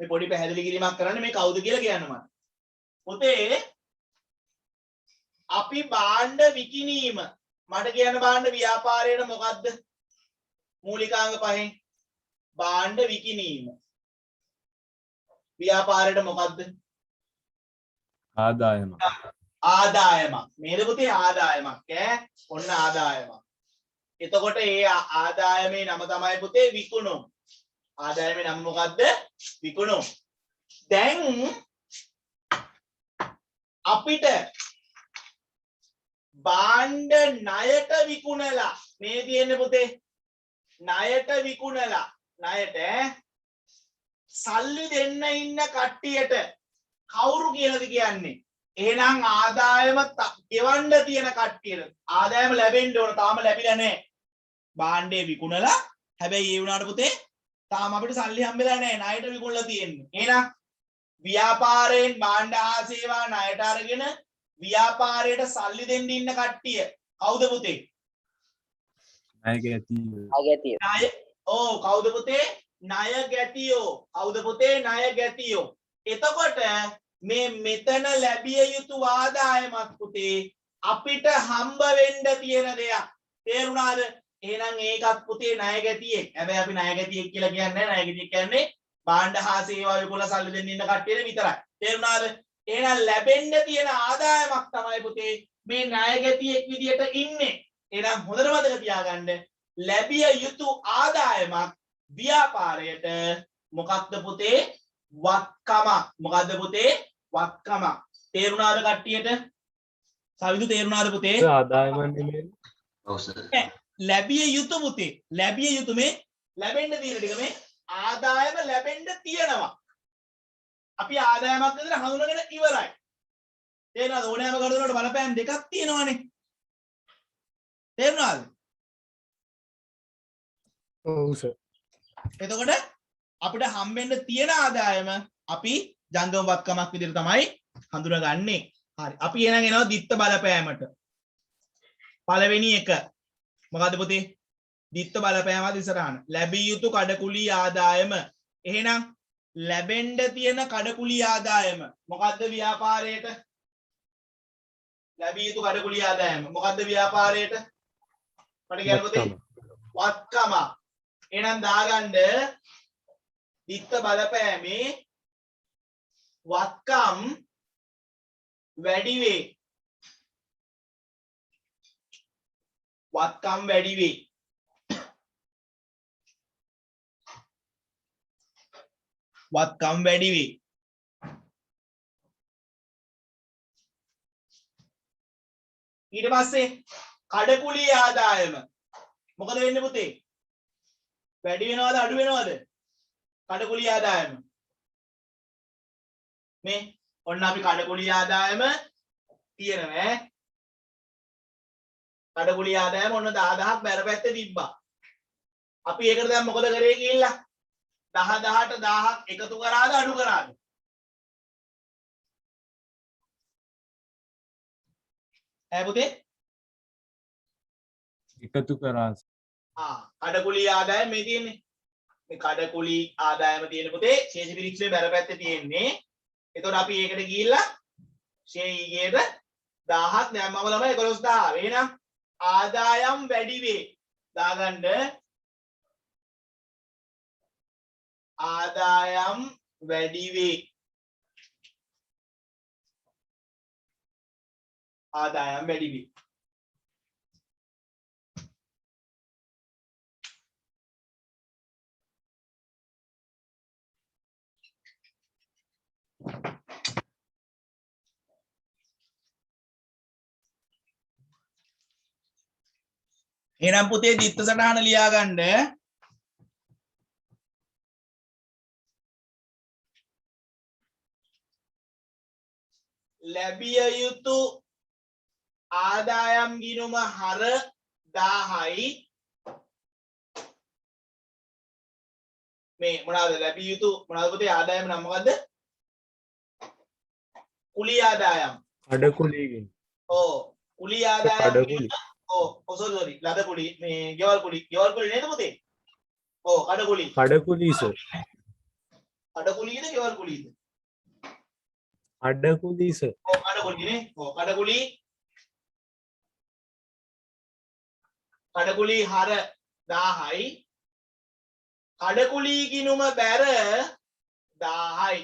මේ පොඩි පැහැදිලි කිරීමක් කරන්න මේ කවුද කියලා කියන්න මට. පුතේ අපි භාණ්ඩ විකිණීම මට කියන්න භාණ්ඩ ව්‍යාපාරයේ මොකද්ද? මූලිකාංග පහෙන් භාණ්ඩ විකිණීම. ව්‍යාපාරයට මොකද්ද? ආදායම. ආදායමක්. නේද පුතේ? ආදායමක් ඈ. ඔන්න ආදායමක්. එතකොට ඒ ආදායමේ නම තමයි පුතේ විකුණුම්. ආදායමේ නම මොකද්ද? විකුණුම්. දැන් අපිට භාණ්ඩ ණයට විකුණලා මේ තියෙන්නේ පුතේ ණයට විකුණලා ණයට සල්ලි දෙන්න ඉන්න කට්ටියට කවුරු කියලාද කියන්නේ? එහෙනම් ආදායම ගෙවන්න තියෙන කට්ටියට ආදායම ලැබෙන්න ඕන. තාම ලැබිලා නැහැ. භාණ්ඩේ විකුණලා හැබැයි ඒ වුණාට පුතේ තාම අපිට සල්ලි හම්බෙලා නැහැ. ණයට විකුණලා තියෙන්නේ. එහෙනම් ව්‍යාපාරයෙන් භාණ්ඩ හා සේවා ණයට අරගෙන ව්‍යාපාරයට සල්ලි දෙන්න ඉන්න කට්ටිය කවුද පුතේ? ණය ගැතියෝ. අගතිය ණය ඔව් කවුද පුතේ? ණය ගැතියෝ. කවුද පුතේ? ණය ගැතියෝ. එතකොට මේ මෙතන ලැබිය යුතු ආදායමක් පුතේ අපිට හම්බ වෙන්න තියෙන දෙයක්. තේරුණාද? එහෙනම් ඒකත් පුතේ ණය ගැතියෙක්. හැබැයි අපි ණය ගැතියෙක් කියලා කියන්නේ නැහැ. ණය ගැතියෙක් කියන්නේ භාණ්ඩ හා සේවා විකුණලා සල්ලි දෙන්න ඉන්න කට්ටියට විතරයි. තේරුණාද? එහෙනම් ලැබෙන්න තියෙන ආදායමක් තමයි පුතේ මේ ණය ගැතියෙක් විදියට ඉන්නේ. එහෙනම් හොඳට මතක තියාගන්න ලැබිය යුතු ආදායමක් ව්‍යාපාරයට මොකක්ද පුතේ? වත්කම. මොකද්ද පුතේ? වත්කම. තේරුණාද කට්ටියට? සවිදු තේරුණාද පුතේ? ආදායම නෙමෙයි. ඔව් සර්. ලැබිය යුතු පුතේ ලැබිය යුතු මේ ලැබෙන්න තියෙන ටික මේ ආදායම ලැබෙන්න තියෙනවා. අපි ආදායමක් විතර හඳුනගෙන ඉවරයි. තේරුණාද? ඕනෑම කරුණකට බලපෑම් දෙකක් තියෙනවානේ. තේරුණාද? ඔව් සර්. එතකොට අපිට හම්බෙන්න තියෙන ආදායම අපි ජංගම වත්කමක් විදිහට තමයි හඳුනගන්නේ. හරි. අපි එහෙනම් එනවා දිත්ත බලපෑමට. පළවෙනි එක මොකද්ද පුතේ? දිත්ත බලපෑමත් ඉස්සරහන. ලැබිය යුතු කඩකුලී ආදායම. එහෙනම් ලැබෙන්න තියෙන කඩකුලී ආදායම මොකද්ද ව්‍යාපාරයට? ලැබිය යුතු කඩකුලී ආදායම මොකද්ද ව්‍යාපාරයට? මට කියන්න පුතේ. වත්කම. එහෙනම් දාගන්න දිත්ත බලපෑමේ වත්කම් වැඩි වේ. වත්කම් වැඩි වේ. වත්කම් වැඩි වේ. ඊට පස්සේ කඩකුලී ආදායම මොකද වෙන්නේ පුතේ? වැඩි වෙනවද අඩු වෙනවද? කඩකුලී ආදායම මේ ඔන්න අපි කඩකුලී ආදායම තියෙනවා ඈ. කඩකුලී ආදායම ඔන්න 10000ක් බැර පැත්තේ තිබ්බා. අපි ඒකට දැන් මොකද කරේ කියලා? 10000ට 1000ක් එකතු කරාද අඩු කරාද? ඈ පුතේ? එකතු කරා. කඩකුලී ආදායම මේ තියෙන්නේ. මේ කඩකුලී ආදායම තියෙන පුතේ ශේෂ පිරික්සයේ බැර පැත්තේ තියෙන්නේ. එතකොට අපි ඒකට ගිහිල්ලා ශේයිගේට 1000ක් දැම්මම තමයි 11000. එහෙනම් ආදායම් වැඩි වේ. දාගන්න ආදායම් වැඩි වේ. ආදායම් වැඩි වේ. එහෙනම් පුතේ දිත්ත සටහන ලියා ගන්න. ලැබිය යුතු ආදායම් ගිණුම හර 1000යි මේ මොනවාද ලැබිය යුතු මොනවාද පුතේ ආදායම නම් මොකද්ද? කුලී ආදායම්. කඩකුලීගෙන්. ඔව් කුලී ආදායම් කඩකුලි. ඔව් සෝරි ලද කුලී මේ ගෙවල් කුලී නේද පුතේ? ඔව් කඩකුලී. කඩකුලී සර්. කඩකුලීද ගෙවල් කුලීද? කඩකුලී සර්. ඔව් කඩකුලී නේ. ඔව් කඩකුලී. කඩකුලී හර 1000යි. කඩකුලී ගිණුම බැර 1000යි.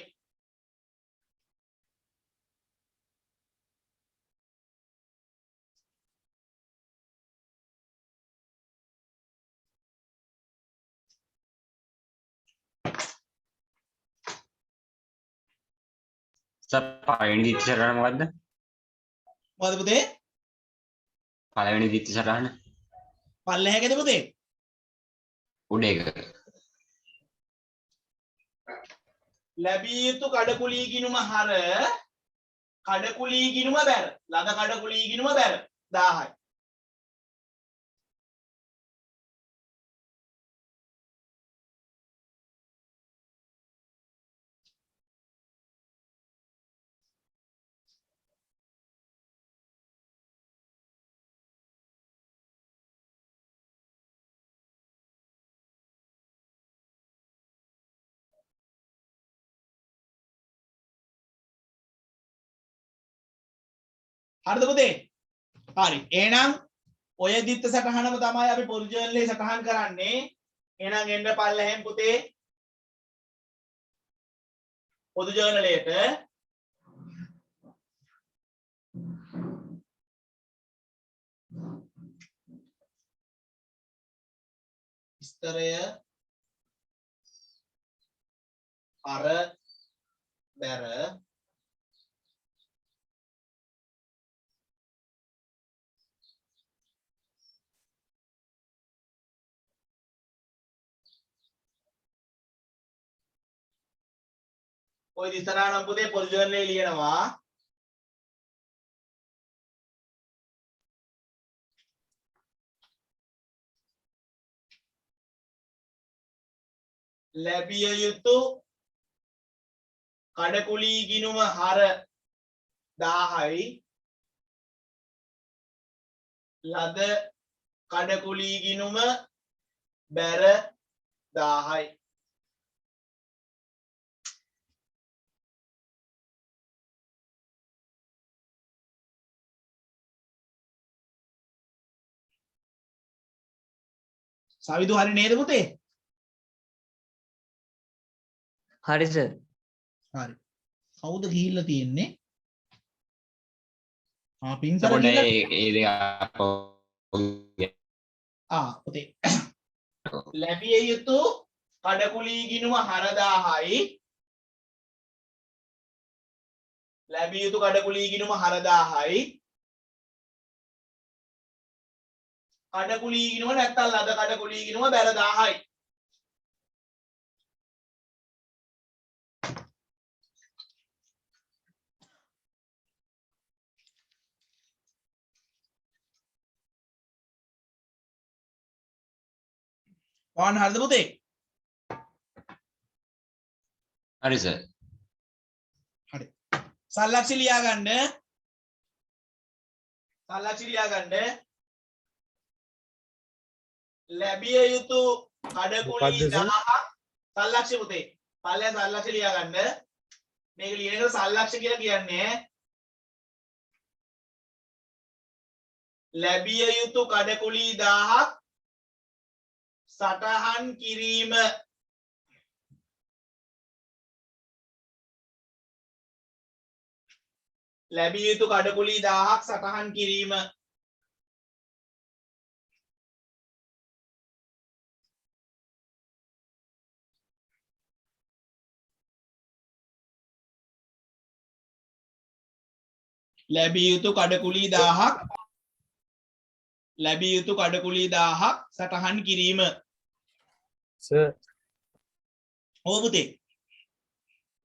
සර් පළවෙනි දිත්‍ය සටහන මොකද්ද? මොකද පුතේ? පළවෙනි දිත්‍ය සටහන පල්ලෙහැකද පුතේ? උඩ එක. ලැබිය යුතු කඩකුලී ගිණුම හර කඩකුලී ගිණුම බැර ලද කඩකුලී ගිණුම බැර 1000යි. හරිද පුතේ? හරි. එහෙනම් ඔය දිත්ත සටහනම තමයි අපි පොදු ජර්නලේ සටහන් කරන්නේ. එහෙනම් එන්න පල්ලෙහෙන් පුතේ. පොදු ජර්නලයට විස්තරය අර බැර ඔය ඉස්සරහනම් පුතේ පොදු ජර්නලේ ලියනවා ලැබිය යුතු කඩකුලී ගිණුම හර 1000යි ලද කඩකුලී ගිණුම බැර 1000යි. සවිදු හරි නේද පුතේ? හරි සර්. හරි. කවුද ගිහිල්ලා තියෙන්නේ? පින්සර පොඩ්ඩක් ගිහිල්ලා ඒ දෙක පුතේ. ලැබිය යුතු කඩකුලී ගිණුම හර 1000යි ලැබිය යුතු කඩකුලී ගිණුම හර 1000යි කඩකුලී ගිණුම නැත්තම් ලද කඩකුලී ගිණුම බැර 1000යි. ඔන්න හරිද පුතේ? හරි සර්. හරි. සල්ලක්ෂි ලියා ගන්න. සල්ලක්ෂි ලියා ගන්න. ලැබිය යුතු කඩකුලී 1000ක් සල්ලක්ෂි පුතේ. පල්ලෙන් සල්ලක්ෂි ලියා ගන්න. මේක ලියනකොට සල්ලක්ෂි කියලා කියන්නේ ලැබිය යුතු කඩකුලී 1000ක් සටහන් කිරීම ලැබිය යුතු කඩකුලී 1000ක් සටහන් කිරීම ලැබිය යුතු කඩකුලී 1000ක් ලැබිය යුතු කඩකුලී 1000ක් සටහන් කිරීම. සර් ඔව් පුතේ.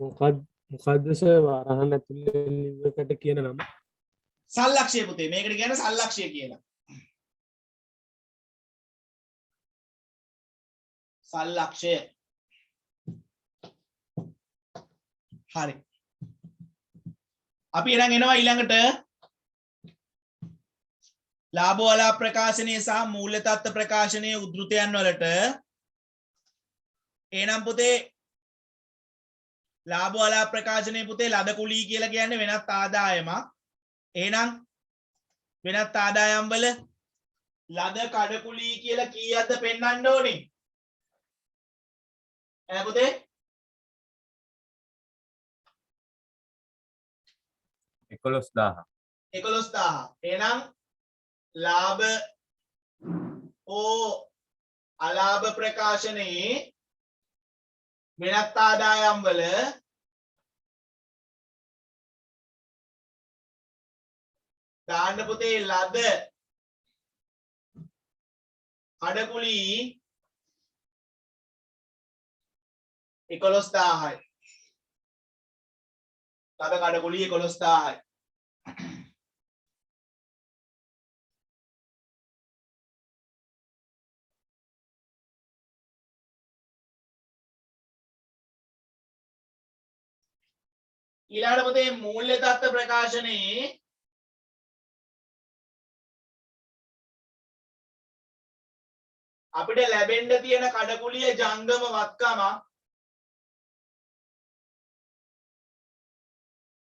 මොකද්ද සර් වරහන් ඇතුලේ ලිව් එකට කියන නම? සල්ලක්ෂය පුතේ. මේකට කියන්නේ සල්ලක්ෂය කියලා. සල්ලක්ෂය හරි. අපි එහෙනම් එනවා ඊළඟට ලාභවලා ප්‍රකාශනය සහ මූල්‍ය තත්ත්ව ප්‍රකාශනයේ උද්ෘතයන් වලට. එහෙනම් පුතේ ලාභවලා ප්‍රකාශනයේ පුතේ ලද කුලී කියලා කියන්නේ වෙනත් ආදායමක්. එහෙනම් වෙනත් ආදායම් වල ලද කඩකුලී කියලා කීයක්ද පෙන්වන්න ඕනේ? ඈ පුතේ 11000. 11000. එහෙනම් ලාභ ඕ අලාභ ප්‍රකාශනයේ වෙනත් ආදායම් වල දාන්න පුතේ ලද කඩකුලී 11000යි. ලද කඩකුලී 11000යි. ඊළඟට පුතේ මූල්‍ය තත්ත්ව ප්‍රකාශනයේ අපිට ලැබෙන්න තියෙන කඩකුලිය ජංගම වත්කම.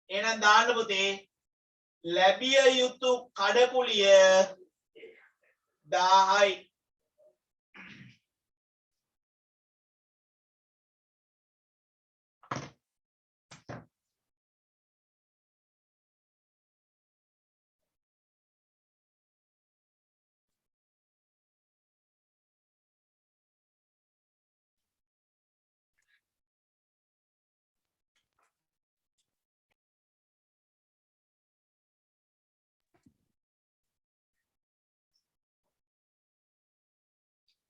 එහෙනම් දාන්න පුතේ ලැබිය යුතු කඩකුලිය 1000යි.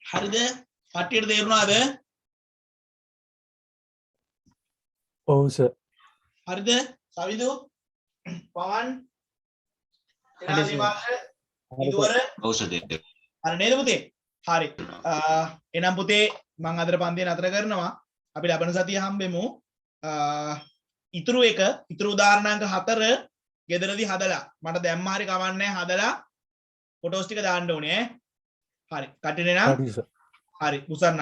හරිද? කට්ටියට තේරුණාද? ඔව් සර්. හරිද? සවිදු පවන් හරි සර්. ඉදුවර ඔව් සර් දෙන්න. හරි නේද පුතේ? හරි. එහෙනම් පුතේ මම අදට පන්තිය නතර කරනවා. අපි ලබන සතිය හම්බෙමු. ඉතුරු උදාහරණාංක 4 ගෙදරදී හදලා මට දැම්ම හරි කවන්නේ හදලා ෆොටෝස් ටික දාන්න ඕනේ. හරි. කටිනේ නම් හරි සර්. හරි. මුසන්න